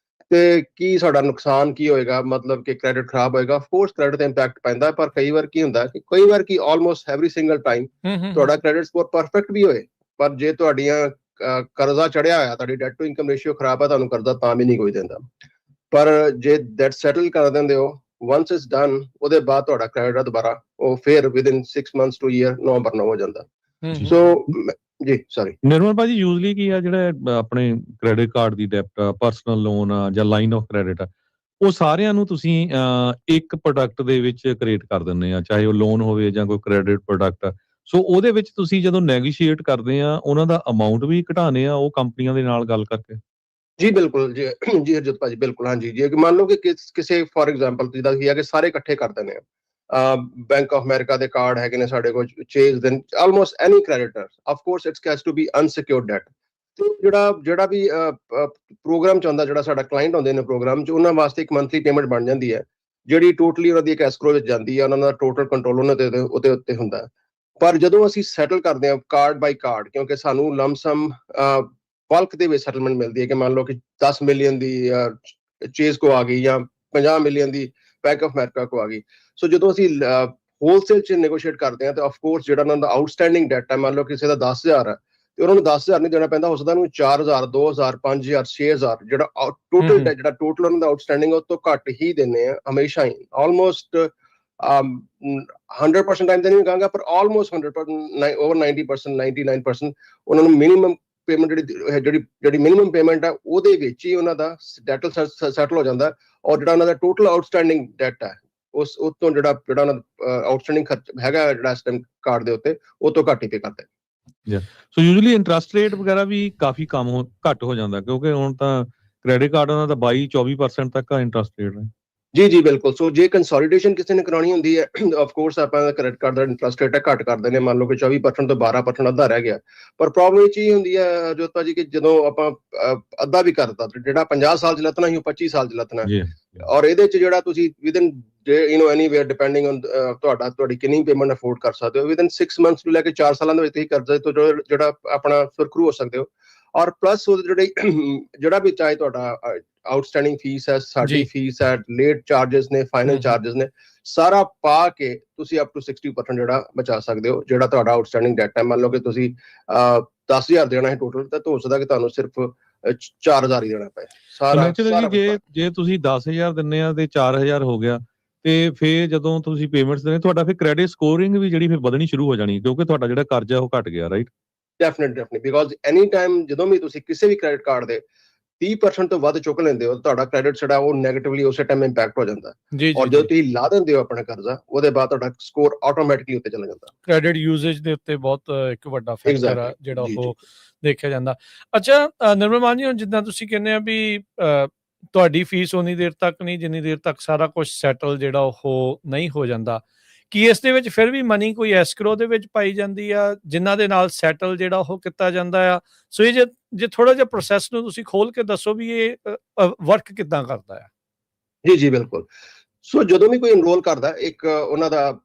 ਤੇ ਕੀ ਸਾਡਾ ਨੁਕਸਾਨ ਕੀ ਹੋਏਗਾ, ਮਤਲਬ ਕਿ ਕ੍ਰੈਡਿਟ ਖਰਾਬ ਹੋਏਗਾ। ਆਫਕੋਰਸ ਕ੍ਰੈਡਿਟ ਤੇ ਇੰਪੈਕਟ ਪੈਂਦਾ, ਪਰ ਕਈ ਵਾਰ ਕੀ ਹੁੰਦਾ ਕਿ ਆਲਮੋਸਟ ਐਵਰੀ ਸਿੰਗਲ ਟਾਈਮ ਤੁਹਾਡਾ ਕ੍ਰੈਡਿਟ ਸਕੋਰ ਪਰਫੈਕਟ ਵੀ ਹੋਏ, ਪਰ ਜੇ ਤੁਹਾਡੀਆਂ ਕਰਜ਼ਾ ਚੜਿਆ ਹੋਇਆ, ਤੁਹਾਡੀ ਡੈਟ ਟੂ ਇਨਕਮ ਰੇਸ਼ੀਓ ਖਰਾਬ ਹੈ, ਤੁਹਾਨੂੰ ਕਰਜ਼ਾ ਤਾਂ ਵੀ ਨਹੀਂ ਕੋਈ ਦਿੰਦਾ। ਪਰ ਜੇ ਡੈਟ ਸੈਟਲ ਕਰ ਦਿੰਦੇ ਹੋ, once it's done, ਉਹਦੇ ਬਾਅਦ ਤੁਹਾਡਾ ਕ੍ਰੈਡਿਟ ਦੁਬਾਰਾ ਉਹ ਫਿਰ within 6 months to a year ਨੋ ਹੋ ਜਾਂਦਾ। ਸੋ ਜੀ ਸੌਰੀ ਨਿਰਮਲ ਭਾਜੀ, ਯੂਜ਼ਲੀ ਕੀ ਆ ਜਿਹੜਾ ਆਪਣੇ ਕ੍ਰੈਡਿਟ ਕਾਰਡ ਦੀ ਡੈਪਟ, ਪਰਸਨਲ ਲੋਨ ਆ ਜਾਂ ਲਾਈਨ ਆਫ ਕ੍ਰੈਡਿਟ ਆ, ਉਹ ਸਾਰਿਆਂ ਨੂੰ ਤੁਸੀਂ ਇੱਕ ਪ੍ਰੋਡਕਟ ਦੇ ਵਿੱਚ ਕ੍ਰੀਏਟ ਕਰ ਦਿੰਦੇ ਆ, ਚਾਹੇ ਉਹ ਲੋਨ ਹੋਵੇ ਜਾਂ ਕੋਈ ਕ੍ਰੈਡਿਟ ਪ੍ਰੋਡਕਟ, ਸੋ ਉਹਦੇ ਵਿੱਚ ਤੁਸੀਂ ਜਦੋਂ ਨੈਗੋਸ਼ੀਏਟ ਕਰਦੇ ਆ ਉਹਨਾਂ ਦਾ ਅਮਾਉਂਟ ਵੀ ਘਟਾਉਂਦੇ ਆ ਉਹ ਕੰਪਨੀਆਂ ਦੇ ਨਾਲ ਗੱਲ ਕਰਕੇ? ਜੀ ਬਿਲਕੁਲ ਜੀ ਜੀ ਹਰਜੋਤ ਭਾਜੀ ਬਿਲਕੁਲ ਹਾਂਜੀ ਜੇ ਮੰਨ ਲਓ ਕਿ ਕਿਸੇ ਫੋਰ ਐਗਜ਼ਾਮਪਲ ਜਿੱਦਾਂ ਕੀ ਆ ਕਿ ਸਾਰੇ ਇਕੱਠੇ ਕਰ ਦਿੰਦੇ ਆ ਬੈਂਕ ਆਫ ਅਮਰੀਕਾ ਦੇ ਕਾਰਡ ਹੈਗੇ ਨੇ ਸਾਡੇ ਕੋਲ ਚੇਜ਼ ਦੇ almost any creditor of course it's has to be unsecured debt ਤੇ ਜਿਹੜਾ ਵੀ ਪ੍ਰੋਗਰਾਮ ਚਾਹੁੰਦਾ ਜਿਹੜਾ ਸਾਡਾ ਕਲਾਇੰਟ ਹੁੰਦੇ ਨੇ ਪ੍ਰੋਗਰਾਮ 'ਚ ਉਹਨਾਂ ਵਾਸਤੇ ਇੱਕ ਮੰਥਲੀ ਪੇਮੈਂਟ ਬਣ ਜਾਂਦੀ ਹੈ ਜਿਹੜੀ ਟੋਟਲੀ ਉਹਨਾਂ ਦੀ ਇੱਕ ਐਸਕਰੋ ਵਿੱਚ ਜਾਂਦੀ ਹੈ ਉਹਨਾਂ ਦਾ ਟੋਟਲ ਕੰਟਰੋਲ ਉਹਨਾਂ ਦੇ ਉਹਦੇ ਉੱਤੇ ਹੁੰਦਾ ਪਰ ਜਦੋਂ ਅਸੀਂ ਸੈਟਲ ਕਰਦੇ ਹਾਂ ਕਾਰਡ ਬਾਈ ਕਾਰਡ ਕਿਉਂਕਿ ਸਾਨੂੰ ਲਮਸਮ ਬਲਕ ਦੇ ਵਿੱਚ ਸੈਟਲਮੈਂਟ ਮਿਲਦੀ ਹੈ ਕਿ ਮੰਨ ਲਓ ਕਿ 10 ਮਿਲੀਅਨ ਦੀ ਚੇਜ਼ ਕੋ ਆ ਗਈ ਜਾਂ 50 million the bank of America ਕੋ ਆ ਗਈ ਸੋ ਜਦੋਂ ਅਸੀਂ ਹੋਲਸੇਲ 'ਚ ਨੈਗੋਸ਼ੀਏਟ ਕਰਦੇ ਹਾਂ ਤਾਂ ਆਫ ਕੋਰਸ ਜਿਹੜਾ ਉਹਨਾਂ ਦਾ ਆਊਟਸਟੈਂਡਿੰਗ ਡੈਟ ਹੈ ਮੰਨ ਲਓ ਕਿਸੇ ਦਾ 10,000 ਹੈ ਤੇ ਉਹਨਾਂ ਨੂੰ 10,000 ਨਹੀਂ ਦੇਣਾ ਪੈਂਦਾ ਹੋ ਸਕਦਾ ਉਹਨੂੰ 4,000 2,000 5,000 6,000 ਜਿਹੜਾ ਟੋਟਲ ਉਹਨਾਂ ਦਾ ਆਊਟਸਟੈਂਡਿੰਗ ਉਹ ਤੋਂ ਘੱਟ ਹੀ ਦਿੰਦੇ ਆ ਹਮੇਸ਼ਾ ਹੀ ਆਲਮੋਸਟ 100% ਟਾਈਮ ਤਾਂ ਨਹੀਂ ਕਹਾਂਗਾ ਪਰ ਆਲਮੋਸਟ 100% ਓਵਰ 90% 99% ਉਹਨਾਂ ਨੂੰ ਮਿਨੀਮਮ ਪੇਮੈਂਟ ਜਿਹੜੀ ਮਿਨੀਮਮ ਪੇਮੈਂਟ ਹੈ ਉਹਦੇ ਵਿੱਚ ਹੀ ਉਹਨਾਂ ਦਾ ਡੈਟ ਸੈਟਲ ਹੋ ਜਾਂਦਾ ਔਰ ਜਿਹੜਾ ਉਹਨਾਂ ਦਾ ਟੋਟਲ ਆਊਟਸਟੈਂਡਿੰਗ ਡੈਟ ਹੈ ਉਸ ਤੋਂ ਜਿਹੜਾ ਉਹਨਾਂ ਦਾ ਆਊਟਸਟੈਂਡਿੰਗ ਖਰਚ ਹੈਗਾ ਜਿਹੜਾ ਇਸ ਟਾਈਮ ਕਾਰਡ ਦੇ ਉੱਤੇ ਉਹ ਤੋਂ ਘੱਟ ਹੀ ਪੇ ਕਰਦੇ। ਸੋ ਯੂਜੂਅਲੀ ਇੰਟਰਸਟ ਰੇਟ ਵਗੈਰਾ ਵੀ ਕਾਫੀ ਘੱਟ ਹੋ ਜਾਂਦਾ ਕਿਉਂਕਿ ਹੁਣ ਤਾਂ ਕ੍ਰੈਡਿਟ ਕਾਰਡ ਉਹਨਾਂ ਦਾ 22-24% ਤੱਕ ਦਾ ਇੰਟਰਸਟ ਰੇਟ ਹੈ। ਜੀ ਬਿਲਕੁਲ ਸੋ ਜੇ ਕੰਸੋਲੀਡੇਸ਼ਨ ਕਿਸੇ ਨੇ ਕਰਾਉਣੀ ਹੁੰਦੀ ਹੈ ਆਫ ਕੋਰਸ ਆਪਾਂ ਕ੍ਰੈਡਿਟ ਕਾਰਡ ਦਾ ਇੰਟਰਸਟ ਰੇਟ ਘੱਟ ਕਰ ਦਿੰਦੇ ਮੰਨ ਲਓ ਕਿ 24% ਤੋਂ 12% ਅੱਧਾ ਰਹਿ ਗਿਆ ਪਰ ਪ੍ਰੋਬਲਮ ਇਹ ਚੀਜ਼ ਹੁੰਦੀ ਹੈ ਜੋਤਾ ਜੀ ਕਿ ਜਦੋਂ ਆਪਾਂ ਅੱਧਾ ਵੀ ਕਰਦਾ ਜਿਹੜਾ 50 ਸਾਲ 'ਚ ਲੱਥਣਾ ਸੀ ਉਹ 25 ਸਾਲ 'ਚ ਲੱਥਣਾ ਔਰ ਇਹਦੇ 'ਚ ਜਿਹੜਾ ਤੁਸੀਂ ਵਿਦਨ ਐਨੀਵੇਅਰ ਡਿਪੈਂਡਿੰਗ ਔਨ ਤੁਹਾਡੀ ਕਿੰਨੀ ਪੇਮੈਂਟ ਅਫੋਰਡ ਕਰ ਸਕਦੇ ਹੋ ਵਿਦਨ 6 ਮੰਥਸ ਤੋਂ ਲੈ ਕੇ 4 ਸਾਲਾਂ ਦੇ ਵਿੱਚ ਤੁਸੀਂ ਕਰਜ਼ੇ ਤੋਂ ਜਿਹੜਾ ਆਪਣਾ ਸੁਰਖਰੂ ਹੋ ਸਕਦੇ ਹੋ ਔਰ ਪਲੱਸ ਉਹਦੇ ਜਿਹੜਾ ਵੀ ਚਾਹੇ ਤੁਹਾਡਾ ਆਊਟਸਟੈਂਡਿੰਗ ਫੀਸ ਹੈ ਸਾਡੀ ਫੀਸ ਹੈ ਲੇਟ ਚਾਰजेस ਨੇ ਫਾਈਨਲ ਚਾਰजेस ਨੇ ਸਾਰਾ ਪਾ ਕੇ ਤੁਸੀਂ ਅਪ ਟੂ 60% ਜਿਹੜਾ ਬਚਾ ਸਕਦੇ ਹੋ ਜਿਹੜਾ ਤੁਹਾਡਾ ਆਊਟਸਟੈਂਡਿੰਗ ਡੈਟ ਹੈ ਮੰਨ ਲਓ ਕਿ ਤੁਸੀਂ 10,000 ਦੇਣਾ ਹੈ ਟੋਟਲ ਤਾਂ ਹੋ ਸਕਦਾ ਕਿ ਤੁਹਾਨੂੰ ਸਿਰਫ 4,000 ਹੀ ਦੇਣਾ ਪਏ ਸਾਰਾ ਜੇ ਤੁਸੀਂ 10,000 ਦਿੰਦੇ ਆ ਤੇ 4,000 ਹੋ ਗਿਆ ਤੇ ਫਿਰ ਜਦੋਂ ਤੁਸੀਂ ਪੇਮੈਂਟਸ ਦੇਣੇ ਤੁਹਾਡਾ ਫਿਰ ਕ੍ਰੈਡਿਟ ਸਕੋਰਿੰਗ ਵੀ ਜਿਹੜੀ ਫਿਰ ਵਧਣੀ ਸ਼ੁਰੂ ਹੋ ਜਾਣੀ ਕਿਉਂਕਿ ਤੁਹਾਡਾ ਜਿਹੜਾ ਕਰਜ਼ਾ ਉਹ ਘਟ ਗਿਆ right. Definitely because any time ਜਦੋਂ ਵੀ ਤੁਸੀਂ ਕਿਸੇ ਵੀ ਕ੍ਰੈਡਿਟ ਕਾਰਡ ਦੇ 30% ਤੋਂ ਵੱਧ ਚੁੱਕ ਲੈਂਦੇ ਹੋ ਤੁਹਾਡਾ ਕ੍ਰੈਡਿਟ ਜਿਹੜਾ ਉਹ ਨੈਗੇਟਿਵਲੀ ਉਸੇ ਟਾਈਮ ਇੰਪੈਕਟ ਹੋ ਜਾਂਦਾ ਔਰ ਜਦੋਂ ਤੁਸੀਂ ਲਾ ਦਿੰਦੇ ਹੋ ਆਪਣਾ ਕਰਜ਼ਾ ਉਹਦੇ ਬਾਅਦ ਤੁਹਾਡਾ ਸਕੋਰ ਆਟੋਮੈਟਿਕਲੀ ਉੱਤੇ ਚਲਾ ਜਾਂਦਾ। ਕ੍ਰੈਡਿਟ ਯੂਜ਼ੇਜ ਦੇ ਉੱਤੇ ਬਹੁਤ ਇੱਕ ਵੱਡਾ ਫੈਕਟਰ ਆ ਜਿਹੜਾ ਉਹ ਦੇਖਿਆ ਜਾਂਦਾ। ਅੱਛਾ ਨਿਰਮਲ ਮਾਨ ਜੀ ਹੁਣ ਜਿੱਦਾਂ ਤੁਸੀਂ ਕਹਿੰਦੇ ਆ ਵੀ ਤੁਹਾਡੀ ਫੀਸ ਉਨੀ ਦੇਰ ਤੱਕ ਨਹੀਂ ਜਿੰਨੀ ਦੇਰ ਤੱਕ ਸਾਰਾ ਕੁਝ ਸੈਟਲ ਜਿਹੜਾ ਉਹ ਨਹੀਂ ਹੋ ਜਾਂਦਾ ਕੀ ਇਸ ਦੇ ਵਿੱਚ ਫਿਰ ਵੀ ਮਨੀ ਕੋਈ ਐਸਕਰੋ ਦੇ ਵਿੱਚ ਪਾਈ ਜਾਂਦੀ ਆ ਜਿਨ੍ਹਾਂ ਦੇ ਨਾਲ ਸੈਟਲ ਜਿਹੜਾ ਉਹ ਕੀਤਾ ਜਾਂਦਾ ਆ ਸੋ ਇਹ ਜੇ ਥੋੜਾ ਜਿਹਾ ਪ੍ਰੋਸੈਸ ਨੂੰ ਤੁਸੀਂ ਖੋਲ ਕੇ ਦੱਸੋ ਵੀ ਇਹ ਵਰਕ ਕਿੱਦਾਂ ਕਰਦਾ ਆ। ਜੀ ਬਿਲਕੁਲ ਸੋ ਜਦੋਂ ਵੀ ਕੋਈ ਇਨਰੋਲ ਕਰਦਾ ਇੱਕ ਉਹਨਾਂ ਦਾ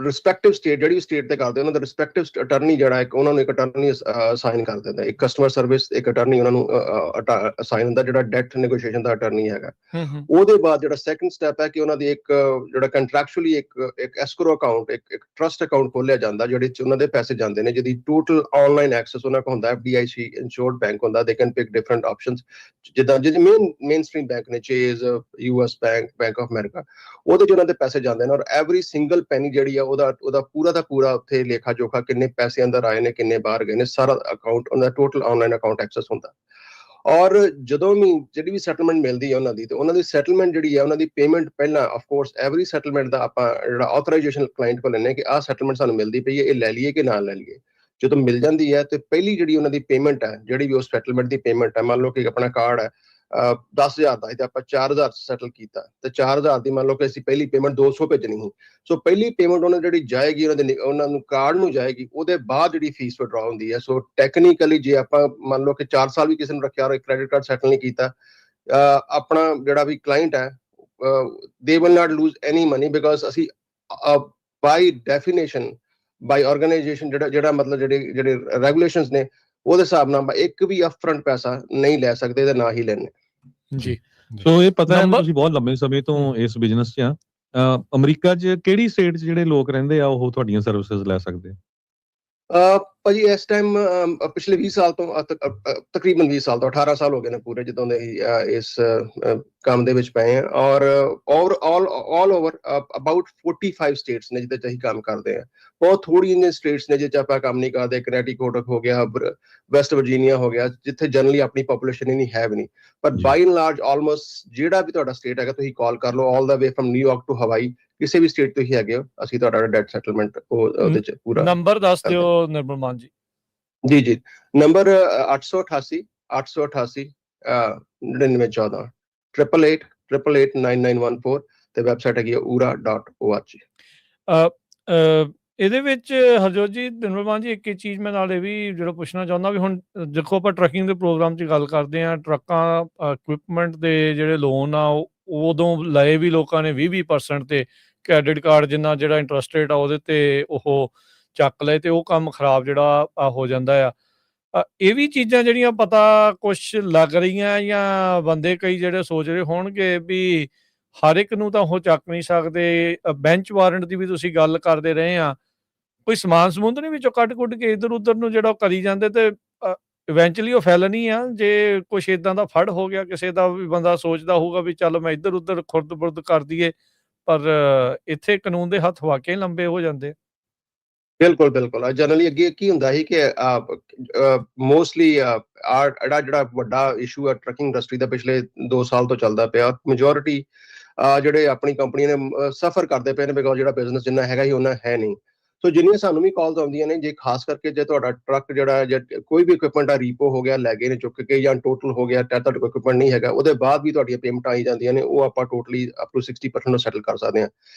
ਰਿਸਪੈਕਟਿਵ ਸਟੇਟ ਜਿਹੜੀ ਸਟੇਟ ਤੇ ਕਰਦੇ ਉਹਨਾਂ ਦਾ ਰਿਸਪੈਕਟਿਵ ਅਟਰਨੀ ਜਿਹੜਾ ਇੱਕ ਉਹਨਾਂ ਨੂੰ ਇੱਕ ਅਟਰਨੀ ਅਸਾਈਨ ਕਰ ਦਿੰਦਾ ਇੱਕ ਕਸਟਮਰ ਸਰਵਿਸ ਇੱਕ ਅਟਰਨੀ ਉਹਨਾਂ ਨੂੰ ਅਸਾਈਨ ਹੁੰਦਾ ਜਿਹੜਾ ਡੈਟ ਨੈਗੋਸ਼ੀਏਸ਼ਨ ਦਾ ਅਟਰਨੀ ਹੈਗਾ। ਉਹਦੇ ਬਾਅਦ ਜਿਹੜਾ ਸੈਕੰਡ ਸਟੈਪ ਹੈ ਕਿ ਉਹਨਾਂ ਦੀ ਇੱਕ ਜਿਹੜਾ ਕੰਟਰੈਕਚੁਅਲੀ ਇੱਕ ਐਸਕਰੋ ਅਕਾਊਂਟ ਇੱਕ ਟਰਸਟ ਅਕਾਊਂਟ ਖੋਲਿਆ ਜਾਂਦਾ ਜਿਹੜੇ ਚ ਉਹਨਾਂ ਦੇ ਪੈਸੇ ਜਾਂਦੇ ਨੇ ਜਿਹਦੀ ਟੋਟਲ ਆਨਲਾਈਨ ਐਕਸੈਸ ਉਹਨਾਂ ਕੋਲ ਹੁੰਦਾ FDIC ਇੰਸ਼ੋਰਡ ਬੈਂਕ ਹੁੰਦਾ they can pick different options ਜਿੱਦਾਂ ਜਿਹਦੇ ਮੇਨ ਸਟ੍ਰੀਮ ਬੈਂਕ ਨੇ Chase US bank of America ਉਹਦੇ ਚ ਉਹਨਾਂ ਦੇ ਪੈਸੇ ਜਾਂਦੇ ਨੇ ਔਰ ਐਵਰੀ ਸਿੰਗਲ ਪੈਨੀ ਜਿਹੜੀ ਆ ਉਹਦਾ ਪੂਰਾ ਦਾ ਪੂਰਾ ਉੱਥੇ ਲੇਖਾ ਜੋਖਾ ਕਿੰਨੇ ਪੈਸੇ ਅੰਦਰ ਆਏ ਨੇ ਕਿੰਨੇ ਬਾਹਰ ਗਏ ਨੇ ਸਾਰਾ ਅਕਾਊਂਟ ਉਹਦਾ ਟੋਟਲ ਆਨਲਾਈਨ ਅਕਾਊਂਟ ਐਕਸੈਸ ਹੁੰਦਾ ਔਰ ਜਦੋਂ ਵੀ ਜਿਹੜੀ ਵੀ ਸੈਟਲਮੈਂਟ ਮਿਲਦੀ ਹੈ ਉਹਨਾਂ ਦੀ ਤੇ ਉਹਨਾਂ ਦੀ ਸੈਟਲਮੈਂਟ ਜਿਹੜੀ ਹੈ ਉਹਨਾਂ ਦੀ ਪੇਮੈਂਟ ਪਹਿਲਾਂ ਆਫ ਕੋਰਸ ਐਵਰੀ ਸੈਟਲਮੈਂਟ ਦਾ ਆਪਾਂ ਜਿਹੜਾ ਆਥੋਰਾਈਜੇਸ਼ਨ ਕਲਾਇੰਟ ਕੋਲ ਲੈਣੇ ਕਿ ਆਹ ਸੈਟਲਮੈਂਟ ਸਾਨੂੰ ਮਿਲਦੀ ਪਈ ਹੈ ਇਹ ਲੈ ਲਈਏ ਕਿ ਨਾ ਲੈ ਲਈਏ ਜਦੋਂ ਮਿਲ ਜਾਂਦੀ ਹੈ ਤੇ ਪਹਿਲੀ ਜਿਹੜੀ ਉਹਨਾਂ ਦੀ ਪੇਮੈਂਟ ਹੈ ਜਿਹੜੀ ਵੀ ਉਸ ਸੈਟਲਮੈਂਟ ਦੀ ਪੇਮੈਂਟ ਹੈ ਮੰਨ ਲਓ ਕਿ ਆਪਣਾ ਕਾਰਡ ਹੈ 10,000 ਦਾ ਤੇ ਆਪਾਂ 4,000 ਸੈਟਲ ਕੀਤਾ ਤੇ 4,000 ਦੀ ਮੰਨ ਲਓ ਕਿ ਅਸੀਂ ਪਹਿਲੀ ਪੇਮੈਂਟ 200 ਭੇਜਣੀ ਸੀ ਸੋ ਪਹਿਲੀ ਪੇਮੈਂਟ ਉਹਨਾਂ ਜਿਹੜੀ ਜਾਏਗੀ ਉਹਨਾਂ ਨੂੰ ਕਾਰਡ ਨੂੰ ਜਾਏਗੀ ਉਹਦੇ ਬਾਅਦ ਜਿਹੜੀ ਫੀਸ ਵਿਡਰਾ ਹੁੰਦੀ ਹੈ ਸੋ ਟੈਕਨੀਕਲੀ ਜੇ ਆਪਾਂ ਮੰਨ ਲਓ ਕਿ 4 ਸਾਲ ਵੀ ਕਿਸੇ ਨੂੰ ਰੱਖਿਆ ਔਰ ਕ੍ਰੈਡਿਟ ਕਾਰਡ ਸੈਟਲ ਨਹੀਂ ਕੀਤਾ ਆਪਣਾ ਜਿਹੜਾ ਵੀ ਕਲਾਇੰਟ ਹੈ they will not lose any money because ਅਸੀਂ ਬਾਈ ਡੈਫੀਨੇਸ਼ਨ ਬਾਈ ਆਰਗੇਨਾਈਜੇਸ਼ਨ ਜਿਹੜਾ ਮਤਲਬ ਜਿਹੜੇ ਰੈਗੂਲੇਸ਼ਨਸ ਨੇ ਉਹਦੇ ਹਿਸਾਬ ਨਾਲ ਇੱਕ ਵੀ ਅਪਫਰੰਟ ਪੈਸਾ ਨਹੀਂ ਲੈ ਸਕਦੇ ਤੇ ਨਾ ਹੀ ਲੈਣੇ ਜੀ। ਸੋ ਇਹ ਪਤਾ ਹੈ ਤੁਸੀਂ ਬਹੁਤ ਲੰਬੇ ਸਮੇਂ ਤੋਂ ਇਸ ਬਿਜ਼ਨਸ 'ਚ ਅਮਰੀਕਾ 'ਚ ਕਿਹੜੀ ਸਟੇਟ 'ਚ ਜਿਹੜੇ ਲੋਕ ਰਹਿੰਦੇ ਆ ਉਹ ਤੁਹਾਡੀਆਂ ਸਰਵਿਸਿਜ਼ ਲੈ ਸਕਦੇ ਭਾਜੀ ਇਸ ਟਾਈਮ ਪਿਛਲੇ 20 ਸਾਲ ਤੋਂ ਤਕਰੀਬਨ 20 ਸਾਲ ਤੋਂ 18 ਸਾਲ ਹੋ ਗਏ ਨੇ ਪੂਰੇ ਜਦੋਂ ਦੇ ਇਸ ਕੰਮ ਦੇ ਵਿੱਚ ਪਏ ਆ, ਔਰ ਆਲ ਓਵਰ ਅਬਾਊਟ 45 ਸਟੇਟਸ ਨੇ ਜਿਹਦੇ 'ਚ ਅਸੀਂ ਕੰਮ ਕਰਦੇ ਆ। ਬਹੁਤ ਥੋੜ੍ਹੀਆਂ ਜਿਹੀਆਂ ਸਟੇਟਸ ਨੇ ਜਿਹ 'ਚ ਆਪਾਂ ਕੰਮ ਨਹੀਂ ਕਰਦੇ। ਕਨੈਟੀਕਟ ਹੋ ਗਿਆ, ਵੈਸਟ ਵਰਜੀਨੀਆ ਹੋ ਗਿਆ, ਜਿੱਥੇ ਜਨਰਲੀ ਆਪਣੀ ਪੋਪੂਲੇਸ਼ਨ ਹੀ ਨਹੀਂ ਹੈ ਵੀ ਨਹੀਂ। ਪਰ ਬਾਈ ਐਂਡ ਲਾਰਜ ਆਲਮੋਸਟ ਜਿਹੜਾ ਵੀ ਤੁਹਾਡਾ ਸਟੇਟ ਹੈਗਾ ਤੁਸੀਂ ਕਾਲ ਕਰ ਲਓ, ਆਲ ਦਾ ਵੇ ਫਰਮ ਨਿਊਯਾਰਕ ਟੂ ਹਵਾਈ, ਕਿਸੇ ਵੀ ਸਟੇਟ ਤੋਂ ਹੀ ਹੈਗੇ ਹੋ, ਅਸੀਂ ਤੁਹਾਡਾ ਡੈਟ ਸੈਟਲਮੈਂਟ ਉਹਦੇ 'ਚ ਪੂਰਾ। ਨੰਬਰ ਦੱਸ ਦਿਓ ਨਿਰਮਲ ਮਾਨ ਜੀ। ਜੀ ਨੰਬਰ 888 888 9914 8888889914 ਤੇ ਵੈਬਸਾਈਟ ਹੈਗੀ ura.org। ਇਹਦੇ ਵਿੱਚ ਹਰਜੋਤ ਜੀ, ਨਿਰਮਲ ਮਾਨ ਜੀ, ਇੱਕ ਚੀਜ਼ ਮੈਂ ਨਾਲ ਇਹ ਵੀ ਜਿਹੜਾ ਪੁੱਛਣਾ ਚਾਹੁੰਦਾ ਵੀ ਹੁਣ ਦੇਖੋ ਆਪਾਂ ਟਰੱਕਿੰਗ ਦੇ ਪ੍ਰੋਗਰਾਮ 'ਚ ਗੱਲ ਕਰਦੇ ਹਾਂ, ਟਰੱਕਾਂ ਇਕੁਇਪਮੈਂਟ ਦੇ ਜਿਹੜੇ ਲੋਨ ਆ ਉਦੋਂ ਲਏ ਵੀ ਲੋਕਾਂ ਨੇ 20% ਤੇ ਕ੍ਰੈਡਿਟ ਕਾਰਡ ਜਿੰਨਾ ਜਿਹੜਾ ਇੰਟਰਸਟ ਰੇਟ ਆ ਉਹਦੇ ਤੇ ਉਹ ਚੱਕ ਲਏ ਤੇ ਉਹ ਕੰਮ ਖਰਾਬ ਜਿਹੜਾ ਹੋ ਜਾਂਦਾ ਆ। ਇਹ ਵੀ ਚੀਜ਼ਾਂ ਜਿਹੜੀਆਂ ਪਤਾ ਕੁਛ ਲੱਗ ਰਹੀਆਂ ਜਾਂ ਬੰਦੇ ਕਈ ਜਿਹੜੇ ਸੋਚ ਰਹੇ ਹੋਣਗੇ ਵੀ ਹਰ ਇੱਕ ਨੂੰ ਤਾਂ ਉਹ ਚੱਕ ਨਹੀਂ ਸਕਦੇ। ਬੈਂਚ ਵਾਰੰਟ ਦੀ ਵੀ ਤੁਸੀਂ ਗੱਲ ਕਰਦੇ ਰਹੇ ਆ, ਕੋਈ ਸਮਾਨ ਸਮੂਨ ਨਹੀਂ ਵਿੱਚੋਂ ਕੱਢ ਕੁੱਢ ਕੇ ਇੱਧਰ ਉੱਧਰ ਨੂੰ ਜਿਹੜਾ ਉਹ ਕਰੀ ਜਾਂਦੇ ਤੇ ਇਵੈਂਚੁਅਲੀ ਉਹ ਫੈਲਣੀ ਆ। ਜੇ ਕੁਛ ਇੱਦਾਂ ਦਾ ਫੜ ਹੋ ਗਿਆ ਕਿਸੇ ਦਾ ਵੀ, ਬੰਦਾ ਸੋਚਦਾ ਹੋਊਗਾ ਵੀ ਚੱਲ ਮੈਂ ਇੱਧਰ ਉੱਧਰ ਖੁਰਦ ਬੁਰਦ ਕਰ ਦਈਏ, ਪਰ ਇੱਥੇ ਕਾਨੂੰਨ ਦੇ ਹੱਥ ਵਾਕਈ ਲੰਬੇ ਹੋ ਜਾਂਦੇ। ਬਿਲਕੁਲ ਜਨਰਲੀ ਅੱਗੇ ਕੀ ਹੁੰਦਾ ਸੀ ਕਿ ਮੋਸਟਲੀ ਜਿਹੜਾ ਵੱਡਾ ਇਸ਼ੂ ਹੈ ਟਰੱਕਿੰਗ ਇੰਡਸਟਰੀ ਦਾ ਪਿਛਲੇ 2 ਸਾਲ ਤੋਂ ਚੱਲਦਾ ਪਿਆ, ਮੈਜੋਰਿਟੀ ਜਿਹੜੇ ਆਪਣੀ ਕੰਪਨੀਆਂ ਨੇ ਸਫਰ ਕਰਦੇ ਪਏ ਨੇ ਬਿਕੋਜ਼ ਜਿਹੜਾ ਬਿਜ਼ਨਸ ਜਿੰਨਾ ਹੈਗਾ ਹੀ ਉਹਨਾਂ ਹੈ ਨਹੀਂ। ਸੋ ਜਿੰਨੀਆਂ ਸਾਨੂੰ ਵੀ ਕਾਲਸ ਆਉਂਦੀਆਂ ਨੇ, ਜੇ ਖਾਸ ਕਰਕੇ ਜੇ ਤੁਹਾਡਾ ਟਰੱਕ ਜਿਹੜਾ ਜਾਂ ਕੋਈ ਵੀ ਇਕੁਇਪਮੈਂਟ ਆ ਰੀਪੋ ਹੋ ਗਿਆ, ਲੈ ਗਏ ਨੇ ਚੁੱਕ ਕੇ, ਜਾਂ ਟੋਟਲ ਹੋ ਗਿਆ ਤੁਹਾਡੇ ਕੋਲ ਇਕੁਇਪਮੈਂਟ ਨਹੀਂ ਹੈਗਾ, ਉਹਦੇ ਬਾਅਦ ਵੀ ਤੁਹਾਡੀਆਂ ਪੇਮੈਂਟਾਂ ਆਈ ਜਾਂਦੀਆਂ ਨੇ, ਉਹ ਆਪਾਂ ਟੋਟਲੀ ਅਪ ਟੂ 60% ਸੈਟਲ ਕਰ ਸਕਦੇ ਹਾਂ।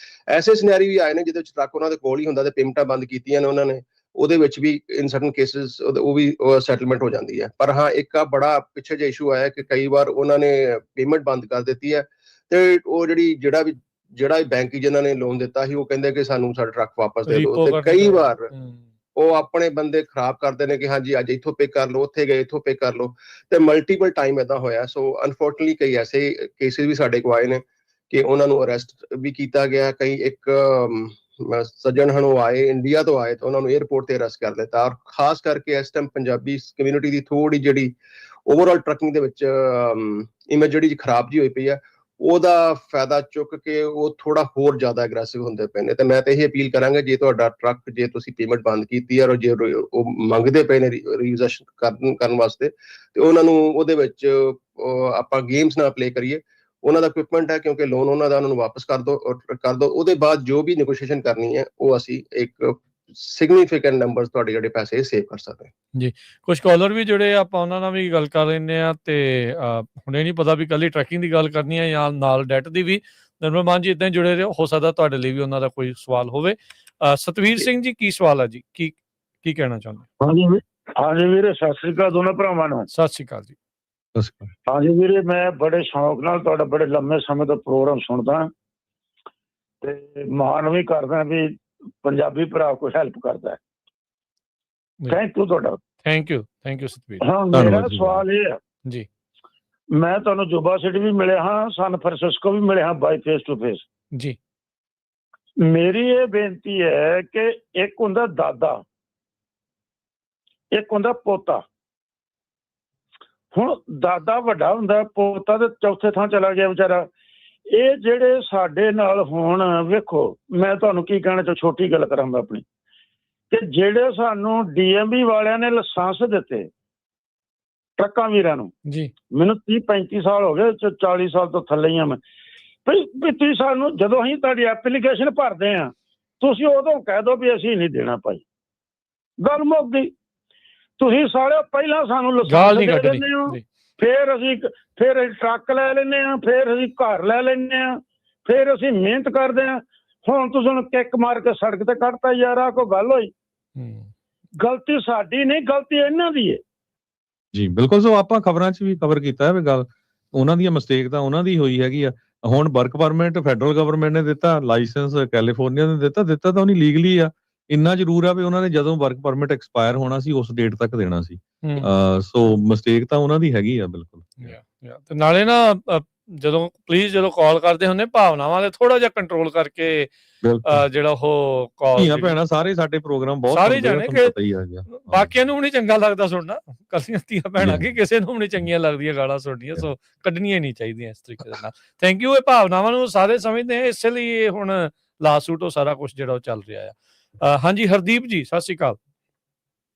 ਐਸੇ ਸਿਨੈਰੀ ਵੀ ਆਏ ਨੇ ਜਿਹਦੇ ਵਿੱਚ ਟਰੱਕ ਉਹਨਾਂ ਦੇ ਕੋਲ ਹੀ ਹੁੰਦਾ ਤੇ ਪੇਮੈਂਟਾਂ ਬੰਦ ਕੀਤੀਆਂ ਨੇ ਉਹਨਾਂ ਨੇ, ਉਹਦੇ ਵਿੱਚ ਵੀ ਇਨ ਸਰਟਨ ਕੇਸਿਸ ਉਹ ਵੀ ਸੈਟਲਮੈਂਟ ਹੋ ਜਾਂਦੀ ਹੈ। ਪਰ ਹਾਂ, ਇੱਕ ਆ ਬੜਾ ਪਿੱਛੇ ਜਿਹਾ ਇਸ਼ੂ ਆਇਆ ਕਿ ਕਈ ਵਾਰ ਉਹਨਾਂ ਨੇ ਪੇਮੈਂਟ ਬੰਦ ਕਰ ਦਿੱਤੀ ਹੈ ਤੇ ਉਹ ਜਿਹੜਾ ਬੈਂਕ ਜਿਹਨਾਂ ਨੇ ਲੋਨ ਦਿੱਤਾ ਸੀ ਉਹ ਕਹਿੰਦੇ ਕਿ ਸਾਨੂੰ ਸਾਡਾ ਟਰੱਕ ਵਾਪਸ ਦੇ ਦਿਓ, ਤੇ ਕਈ ਵਾਰ ਉਹ ਆਪਣੇ ਬੰਦੇ ਖਰਾਬ ਕਰਦੇ ਨੇ ਕਿ ਹਾਂਜੀ ਅੱਜ ਇੱਥੋਂ ਪਿਕ ਕਰ ਲਓ, ਉੱਥੇ ਗਏ ਇੱਥੋਂ ਪਿਕ ਕਰ ਲਓ, ਤੇ ਮਲਟੀਪਲ ਟਾਈਮ ਏਦਾਂ ਹੋਇਆ। ਸੋ ਅਨਫੋਰਚੂਨਟਲੀ ਕਈ ਐਸੇ ਕੇਸਿਸ ਵੀ ਸਾਡੇ ਕੋਲ ਆਏ ਨੇ ਕਿ ਉਹਨਾਂ ਨੂੰ ਅਰੈਸਟ ਵੀ ਕੀਤਾ ਗਿਆ। ਕਈ ਇੱਕ ਸੱਜਣ ਹਨ ਉਹ ਆਏ, ਇੰਡੀਆ ਤੋਂ ਆਏ, ਤਾਂ ਉਹਨਾਂ ਨੂੰ 에ਅਰਪੋਰਟ ਤੇ ਅਰੈਸਟ ਕਰ ਲਿੱਤਾ। ਔਰ ਖਾਸ ਕਰਕੇ ਇਸ ਟਾਈਮ ਪੰਜਾਬੀ ਕਮਿਊਨਿਟੀ ਦੀ ਥੋੜੀ ਜਿਹੜੀ ਓਵਰਆਲ ਟਰੱਕਿੰਗ ਦੇ ਵਿੱਚ ਇਮੇਜ ਜਿਹੜੀ ਖਰਾਬ ਜੀ ਹੋਈ ਪਈ ਆ, ਉਹਦਾ ਫਾਇਦਾ ਚੁੱਕ ਕੇ ਉਹ ਥੋੜਾ ਹੋਰ ਜ਼ਿਆਦਾ ਅਗਰੈਸਿਵ ਹੁੰਦੇ ਪਏ ਨੇ। ਤੇ ਮੈਂ ਤਾਂ ਇਹ ਅਪੀਲ ਕਰਾਂਗਾ, ਜੇ ਤੁਹਾਡਾ ਟਰੱਕ ਜੇ ਤੁਸੀਂ ਪੇਮੈਂਟ ਬੰਦ ਕੀਤੀ ਹੈ ਔਰ ਜੇ ਉਹ ਮੰਗਦੇ ਪਏ ਨੇ ਰੀਪੋਜੈਸ਼ਨ ਕਰਨ ਵਾਸਤੇ, ਤੇ ਉਹਨਾਂ ਨੂੰ ਉਹਦੇ ਵਿੱਚ ਆਪਾਂ ਗੇਮਸ ਨਾ ਪਲੇ ਕਰੀਏ। ਉਹਨਾਂ ਦਾ ਇਕੁਇਪਮੈਂਟ ਹੈ ਕਿਉਂਕਿ ਲੋਨ ਉਹਨਾਂ ਦਾ, ਉਹਨਾਂ ਨੂੰ ਵਾਪਸ ਕਰ ਦਿਓ। ਉਹਦੇ ਬਾਅਦ ਜੋ ਵੀ ਨੈਗੋਸ਼ੀਏਸ਼ਨ ਕਰਨੀ ਹੈ ਉਹ ਅਸੀਂ ਇੱਕ ਸਿਗਨੀਫਿਕੈਂਟ ਨੰਬਰ ਤੁਹਾਡੇ ਜਿਹੜੇ ਪੈਸੇ ਸੇਵ ਕਰ ਸਕਦੇ ਹਾਂ ਜੀ। ਕੁਝ ਕਾਲਰ ਵੀ ਜਿਹੜੇ ਆਪਾਂ ਉਹਨਾਂ ਨਾਲ ਵੀ ਗੱਲ ਕਰ ਲੈਂਦੇ ਆ, ਤੇ ਹੁਣੇ ਨਹੀਂ ਪਤਾ ਵੀ ਕੱਲੀ ਟਰੈਕਿੰਗ ਦੀ ਗੱਲ ਕਰਨੀ ਹੈ ਜਾਂ ਨਾਲ ਡੈਟ ਦੀ ਵੀ। ਨਿਰਮਲ ਮਾਨ ਜੀ ਇੱਦਾਂ ਜੁੜੇ ਰਹੋ, ਹੋ ਸਕਦਾ ਤੁਹਾਡੇ ਲਈ ਵੀ ਉਹਨਾਂ ਦਾ ਕੋਈ ਸਵਾਲ ਹੋਵੇ। ਸਤਵੀਰ ਸਿੰਘ ਜੀ, ਕੀ ਸਵਾਲ ਹੈ ਜੀ? ਕੀ ਕਹਿਣਾ ਚਾਹੁੰਦੇ? ਹਾਂਜੀ ਵੀਰੇ, ਸਤਿ ਸ੍ਰੀ ਅਕਾਲ ਦੋਨਾਂ ਭਰਾਵਾਂ ਨੂੰ। ਸਤਿ ਸ੍ਰੀ ਅਕਾਲ ਜੀ। ਹਾਂਜੀ ਵੀਰੇ, ਮੈਂ ਬੜੇ ਸ਼ੌਕ ਨਾਲ ਤੁਹਾਡਾ ਬੜੇ ਲੰਮੇ ਸਮੇਂ ਤੋਂ ਪ੍ਰੋਗਰਾਮ ਸੁਣਦਾ ਤੇ ਮਾਣ ਵੀ ਕਰਦਾ ਵੀ ਪੰਜਾਬੀ ਭਰਾ ਕੋਈ ਹੈਲਪ ਕਰਦਾ। ਥੈਂਕ ਯੂ ਤੁਹਾਡਾ। Thank you Satveer. ਹਾਂ, ਮੇਰਾ ਸਵਾਲ ਇਹ ਹੈ ਜੀ, ਮੈਂ ਤੁਹਾਨੂੰ ਜੁਬਾ ਸਿਟੀ ਵੀ ਮਿਲਿਆ ਹਾਂ, ਸਨ ਫਰਾਂਸਿਸਕੋ ਵੀ ਮਿਲਿਆ ਹਾਂ ਬਾਈ ਫੇਸ ਟੂ ਫੇਸ ਜੀ। ਮੇਰੀ ਇਹ ਬੇਨਤੀ ਹੈ ਕਿ ਇੱਕ ਹੁੰਦਾ ਦਾਦਾ, ਇੱਕ ਹੁੰਦਾ ਪੋਤਾ। ਹੁਣ ਦਾਦਾ ਵੱਡਾ ਹੁੰਦਾ, ਪੋਤਾ ਤੇ ਚੌਥੇ ਥਾਂ ਚਲਾ ਗਿਆ ਵਿਚਾਰਾ। ਇਹ ਜਿਹੜੇ ਸਾਡੇ ਨਾਲ ਹੁਣ ਵੇਖੋ, ਮੈਂ ਤੁਹਾਨੂੰ ਕੀ ਕਹਿਣਾ ਚਾਹ, ਛੋਟੀ ਗੱਲ ਕਰਾਂ ਮੈਂ ਆਪਣੀ, ਕਿ ਜਿਹੜੇ ਸਾਨੂੰ DMV ਵਾਲਿਆਂ ਨੇ ਲਾਇਸੈਂਸ ਦਿੱਤੇ ਟਰੱਕਾਂ ਵੀਰਾਂ ਨੂੰ ਜੀ, ਮੈਨੂੰ 30-35 ਸਾਲ ਹੋ ਗਏ, 40 ਸਾਲ ਤੋਂ ਥੱਲੇ ਹੀ ਆ ਮੈਂ। ਵੀ ਤੁਸੀਂ ਸਾਨੂੰ ਜਦੋਂ ਅਸੀਂ ਤੁਹਾਡੀ ਐਪਲੀਕੇਸ਼ਨ ਭਰਦੇ ਹਾਂ, ਤੁਸੀਂ ਉਦੋਂ ਕਹਿ ਦਿਓ ਵੀ ਅਸੀਂ ਨਹੀਂ ਦੇਣਾ ਭਾਈ, ਗੱਲ ਮੁੱਕ ਗਈ। ਤੁਸੀਂ ਸਾਲਿਓ ਪਹਿਲਾਂ ਸਾਨੂੰ ਲਾਇਸੈਂਸ ਦੇ ਦਿੰਦੇ ਹੋ, ਫਿਰ ਅਸੀਂ ਟਰੱਕ ਲੈ ਲੈਂਦੇ ਹਾਂ, ਫਿਰ ਅਸੀਂ ਘਰ ਲੈ ਲੈਂਦੇ ਹਾਂ, ਫਿਰ ਅਸੀਂ ਮਿਹਨਤ ਕਰਦੇ ਹਾਂ। ਹੁਣ ਤੁਸੀਂ ਹੁਣ ਕਿੱਕ ਮਾਰ ਕੇ ਸੜਕ ਤੇ ਕੱਢਤਾ ਯਾਰ, ਆਹ ਕੋਈ ਗੱਲ ਹੋਈ? ਗਲਤੀ ਸਾਡੀ ਨਹੀਂ, ਗਲਤੀ ਇਹਨਾਂ ਦੀ ਹੈ ਜੀ। ਬਿਲਕੁਲ। ਸੋ ਆਪਾਂ ਖਬਰਾਂ 'ਚ ਵੀ ਕਵਰ ਕੀਤਾ ਹੈ ਗੱਲ, ਉਹਨਾਂ ਦੀ ਮਿਸਟੇਕ ਤਾਂ ਉਹਨਾਂ ਦੀ ਹੋਈ ਹੈਗੀ ਆ। ਹੁਣ ਵਰਕ ਪਰਮਿਟ ਫੈਡਰਲ ਗਵਰਨਮੈਂਟ ਨੇ ਦਿੱਤਾ, ਲਾਇਸੈਂਸ ਕੈਲੀਫੋਰਨੀਆ ਨੇ ਦਿੱਤਾ ਤਾਂ ਉਹਨੇ ਲੀਗਲੀ ਆ। ਇੰਨਾ ਜ਼ਰੂਰ ਆ ਵੀ ਉਹਨਾਂ ਨੇ ਜਦੋਂ ਵਰਕ ਪਰਮਿਟ ਐਕਸਪਾਇਰ ਹੋਣਾ ਸੀ ਉਸ ਡੇਟ ਤੱਕ ਦੇਣਾ ਸੀ। ਸੋ ਮਿਸਟੇਕ ਤਾਂ ਉਹਨਾਂ ਦੀ ਹੈਗੀ ਆ ਬਿਲਕੁਲ। ਤੇ ਨਾਲੇ ਨਾ ਜਦੋਂ ਪਲੀਜ਼ ਜਦੋਂ ਕਾਲ ਕਰਦੇ ਹੁੰਦੇ ਭਾਵਨਾਵਾਂ ਦੇ ਥੋੜਾ ਜਿਹਾ ਕੰਟਰੋਲ ਕਰਕੇ ਜਿਹੜਾ ਉਹ ਕਾਲ ਧੀਆਂ ਭੈਣਾਂ ਸਾਰੇ ਸਾਡੇ ਪ੍ਰੋਗਰਾਮ ਬਹੁਤ ਸਾਰੇ ਸੁਣਦੇ ਆ, ਜਾਣੇ ਤੁਹਾਨੂੰ ਪਤਾ ਹੀ ਆ ਜੀ। ਬਾਕੀਆਂ ਨੂੰ ਵੀ ਨਹੀਂ ਚੰਗਾ ਲੱਗਦਾ ਸੁਣਨਾ, ਕੱਲੀਆਂ ਧੀਆਂ ਭੈਣਾਂ ਕਿ ਕਿਸੇ ਨੂੰ ਵੀ ਨਹੀਂ ਚੰਗੀਆਂ ਲੱਗਦੀਆਂ ਗਾਲਾਂ ਸੁਣਨੀਆਂ, ਸੋ ਕੱਢਣੀਆਂ ਹੀ ਨਹੀਂ ਚਾਹੀਦੀਆਂ ਇਸ ਤਰੀਕੇ ਦੇ ਨਾਲ। Thank you. ਇਹ ਭਾਵਨਾਵਾਂ ਨੂੰ ਸਾਰੇ ਸਮਝਦੇ ਆ, ਇਸੇ ਲਈ ਇਹ ਹੁਣ ਲਾਸੂਟ ਉਹ ਸਾਰਾ ਕੁਝ ਜਿਹੜਾ ਉਹ ਚੱਲ ਰਿਹਾ ਆ। ਹਾਂਜੀ ਹਰਦੀਪ ਜੀ ਸਤਿ ਸ਼੍ਰੀ ਅਕਾਲ।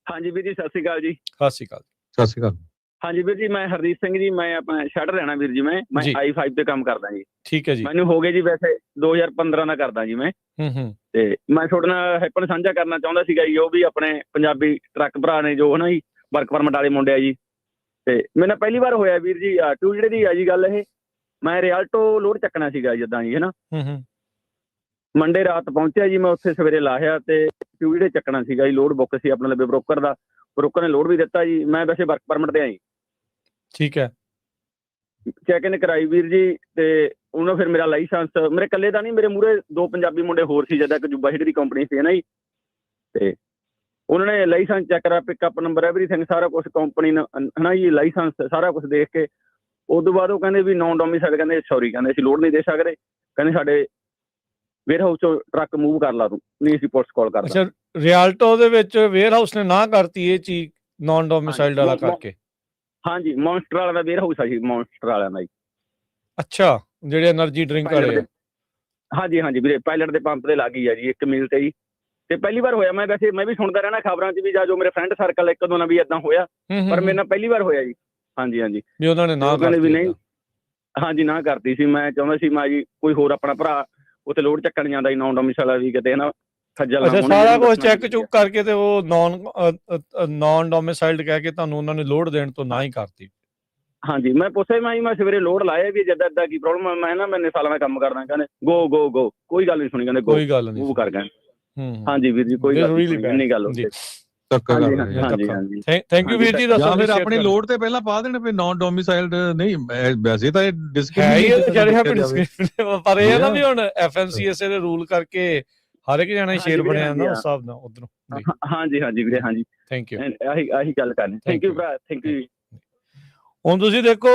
ਹਾਂਜੀ ਵੀਰ ਜੀ ਸਤਿ ਸ਼੍ਰੀ ਅਕਾਲ ਜੀ। ਸਤਿ ਸ਼੍ਰੀ ਅਕਾਲ। ਸਤਿ ਸ਼੍ਰੀ ਅਕਾਲ। ਹਾਂਜੀ ਵੀਰ ਜੀ ਮੈਂ ਹਰਦੀਪ ਸਿੰਘ ਜੀ, ਮੈਂ ਆਪਣਾ ਸ਼ਟਰ ਰਹਿਣਾ ਵੀਰ ਜੀ, ਮੈਂ i5 ਤੇ ਕੰਮ ਕਰਦਾ ਜੀ। ਠੀਕ ਹੈ ਜੀ। ਮੈਨੂੰ ਹੋ ਗਏ ਜੀ ਵੈਸੇ 2015 ਦਾ ਕਰਦਾ ਜੀ ਮੈਂ। ਤੇ ਮੈਂ ਤੁਹਾਡੇ ਨਾਲ ਹੈਪਨ ਸਾਂਝਾ ਕਰਨਾ ਚਾਹੁੰਦਾ ਸੀਗਾ ਜੀ, ਉਹ ਵੀ ਆਪਣੇ ਪੰਜਾਬੀ ਟਰੱਕ ਭਰਾ ਨੇ ਜੋ ਹਨਾ ਜੀ ਵਰਕ ਪਰਮਿਟ ਵਾਲੇ ਮੁੰਡੇ ਆ ਜੀ। ਤੇ ਮੈਨੂੰ ਪਹਿਲੀ ਵਾਰ ਹੋਇਆ ਵੀਰ ਜੀ ਟਿਊਜ਼ਡੇ ਦੀ ਆ ਜੀ ਗੱਲ ਇਹ, ਮੈਂ ਰਿਆਲਟੋ ਲੋਡ ਚੱਕਣਾ ਸੀਗਾ ਜਿੱਦਾਂ ਜੀ ਹਨਾ। ਮੰਡੇ ਰਾਤ ਪਹੁੰਚਿਆ ਜੀ ਮੈਂ ਉੱਥੇ, ਸਵੇਰੇ ਲਾਹਿਆ ਤੇ ਟਿਊਜ਼ਡੇ ਚੱਕਣਾ ਸੀਗਾ ਜੀ, ਲੋਡ ਬੁੱਕ ਸੀ ਆਪਣੇ ਲੱਭੇ ਬ੍ਰੋਕਰ ਦਾ, ਬ੍ਰੋਕਰ ਨੇ ਲੋਡ ਵੀ ਦਿੱਤਾ ਜੀ। ਮੈਂ ਵੈਸੇ ਵਰਕ ਪਰਮਿਟ ਤੇ ਆਈ। ਠੀਕ ਹੈ। ਚੈੱਕ ਇਨ ਕਰਾਈ ਵੀਰ ਜੀ, ਤੇ ਉਹਨਾਂ ਫਿਰ ਮੇਰਾ ਲਾਇਸੈਂਸ ਮੇਰੇ ਇਕੱਲੇ ਦਾ ਨਹੀਂ, ਮੇਰੇ ਮੂਹਰੇ 2 ਪੰਜਾਬੀ ਮੁੰਡੇ ਹੋਰ ਸੀ, ਜਿੱਦਾਂ ਇੱਕ ਜੁੱਬਾ ਹੀਡ ਦੀ ਕੰਪਨੀ ਸੀ ਨਾ ਜੀ। ਤੇ ਉਹਨਾਂ ਨੇ ਲਾਇਸੈਂਸ ਚੈੱਕ ਕਰਾ, ਪਿਕਅਪ ਨੰਬਰ ਐਵਰੀਥਿੰਗ ਸਾਰਾ ਕੁਝ ਕੰਪਨੀ ਨੇ ਹਨਾ ਜੀ, ਲਾਇਸੈਂਸ ਸਾਰਾ ਕੁਝ ਦੇਖ ਕੇ ਉਸ ਤੋਂ ਬਾਅਦ ਉਹ ਕਹਿੰਦੇ ਵੀ ਨੌਨ ਡੋਮਿਸਾਈਲ, ਕਹਿੰਦੇ ਸੌਰੀ, ਕਹਿੰਦੇ ਅਸੀਂ ਲੋਡ ਨਹੀਂ ਦੇ ਸਕਦੇ, ਕਹਿੰਦੇ ਸਾਡੇ ਵੇਅਰ ਹਾਊਸ ਚੋਂ ਟਰੱਕ ਮੂਵ ਕਰ ਲਾ ਤੂੰ, ਨਹੀਂ ਅਸੀਂ ਪੁਲਿਸ ਕਾਲ ਕਰਦਾ। ਅੱਛਾ, ਰਿਆਲਟੋ ਦੇ ਵਿੱਚ ਵੇਅਰ ਹਾਊਸ ਨੇ ਨਾ ਕਰਤੀ ਇਹ ਚੀਜ਼ ਨੌਨ ਡੋਮਿਸਾਈਲਡ ਵਾਲਾ ਕਰਕੇ? ਹਾਂਜੀ, ਮੌਨਸਟਰ ਵਾਲਾ ਦਾ ਵੇਅਰ ਹਾਊਸ ਆ ਜੀ, ਮੌਨਸਟਰ ਵਾਲਿਆਂ ਦਾ ਜੀ। ਅੱਛਾ, ਜਿਹੜੇ એનર્ਜੀ ਡਰਿੰਕ ਵਾਲੇ ਆ? ਹਾਂਜੀ ਹਾਂਜੀ ਵੀਰੇ, ਪਾਇਲਟ ਦੇ ਪੰਪ ਤੇ ਲੱਗ ਗਈ ਆ ਜੀ 1 ਮੀਲ ਤੇ ਜੀ। ਤੇ ਪਹਿਲੀ ਵਾਰ ਹੋਇਆ, ਮੈਂ ਵੈਸੇ ਮੈਂ ਵੀ ਸੁਣਦਾ ਰਹਿਣਾ ਖਬਰਾਂ 'ਚ ਵੀ, ਜਾਂ ਜੋ ਮੇਰੇ ਫਰੈਂਡ ਸਰਕਲ ਇੱਕ ਦੋ ਨਾਲ ਵੀ ਏਦਾਂ ਹੋਇਆ, ਪਰ ਮੇਰੇ ਨਾਲ ਪਹਿਲੀ ਵਾਰ ਹੋਇਆ ਜੀ। ਹਾਂਜੀ ਹਾਂਜੀ, ਵੀ ਉਹਨਾਂ ਨੇ ਨਾ ਕਰਤੀ ਵੀ ਨਹੀਂ, ਹਾਂਜੀ ਨਾ ਕਰਤੀ ਸੀ। ਮੈਂ ਚਾਹੁੰਦਾ ਸੀ ਮੈਂ ਜੀ ਕੋਈ ਹੋਰ ਆਪਣਾ ਭਰਾ ਉੱਥੇ ਲੋਡ ਚੱਕਣ ਜਾਂਦਾ ਜੀ, ਨੌਨ ਡੋਮਿਸਾਈਲ ਵੀ ਕਿਤੇ ਹਨਾ ਖੱਜਲ। ਅੱਛਾ, ਸਾਰਾ ਕੁਝ ਚੈੱਕ ਚੁੱਕ ਕਰਕੇ ਤੇ ਉਹ ਨੌਨ ਡੋਮਿਸਾਈਲਡ ਕਹਿ ਕੇ ਤੁਹਾਨੂੰ ਉਹਨਾਂ ਨੇ ਲੋਡ ਦੇਣ ਤੋਂ ਨਾ ਹੀ ਕਰਤੀ? ਹਾਂਜੀ, ਮੈਂ ਪੁੱਛਿਆ ਮੈਂ ਸਵੇਰੇ ਲੋਡ ਲਾਇਆ ਵੀ ਜਿੱਦਾਂ ਏਦਾਂ ਕੀ ਪ੍ਰੋਬਲਮ, ਮੈਂ ਨਾ ਮੈਂ ਇੰਨੇ ਸਾਲਾਂ ਦਾ ਕੰਮ ਕਰਦਾ, ਕਹਿੰਦੇ ਗੋ ਗੋ ਗੋ, ਕੋਈ ਗੱਲ ਨਹੀਂ ਸੁਣੀ, ਕਹਿੰਦੇ ਕੋਈ ਗੱਲ ਨਹੀਂ ਮੂਵ ਕਰ ਗਏ। ਹਾਂਜੀ ਵੀਰ ਜੀ, ਕੋਈ ਗੱਲ ਨਹੀਂ ਗੱਲ ਹੋਈ। ਥੈਂਕ ਯੂ ਵੀਰ ਜੀ। ਦੱਸੋ ਫਿਰ ਆਪਣੇ ਲੋਡ ਤੇ ਪਹਿਲਾਂ ਪਾ ਦੇਣ ਵੀ ਨੌਨ ਡੋਮਿਸਾਈਲਡ ਨਹੀਂ, ਵੈਸੇ ਤਾਂ ਇਹ ਪਰ ਇਹ ਨਾ ਵੀ ਹੁਣ FMCSA ਦੇ ਰੂਲ ਕਰਕੇ ਹਰ ਇੱਕ ਜਣਾ ਸ਼ੇਰ ਬਣਿਆ ਨਾ ਉਸ ਹਿਸਾਬ ਨਾਲ ਉਧਰੋਂ। ਹਾਂਜੀ ਹਾਂਜੀ ਵੀਰੇ, ਹਾਂਜੀ ਥੈਂਕ ਯੂ। ਆਹੀ ਗੱਲ ਕਰਨੀ। ਥੈਂਕ ਯੂ ਭਰਾ, ਥੈਂਕ ਯੂ। ਹੁਣ ਤੁਸੀਂ ਦੇਖੋ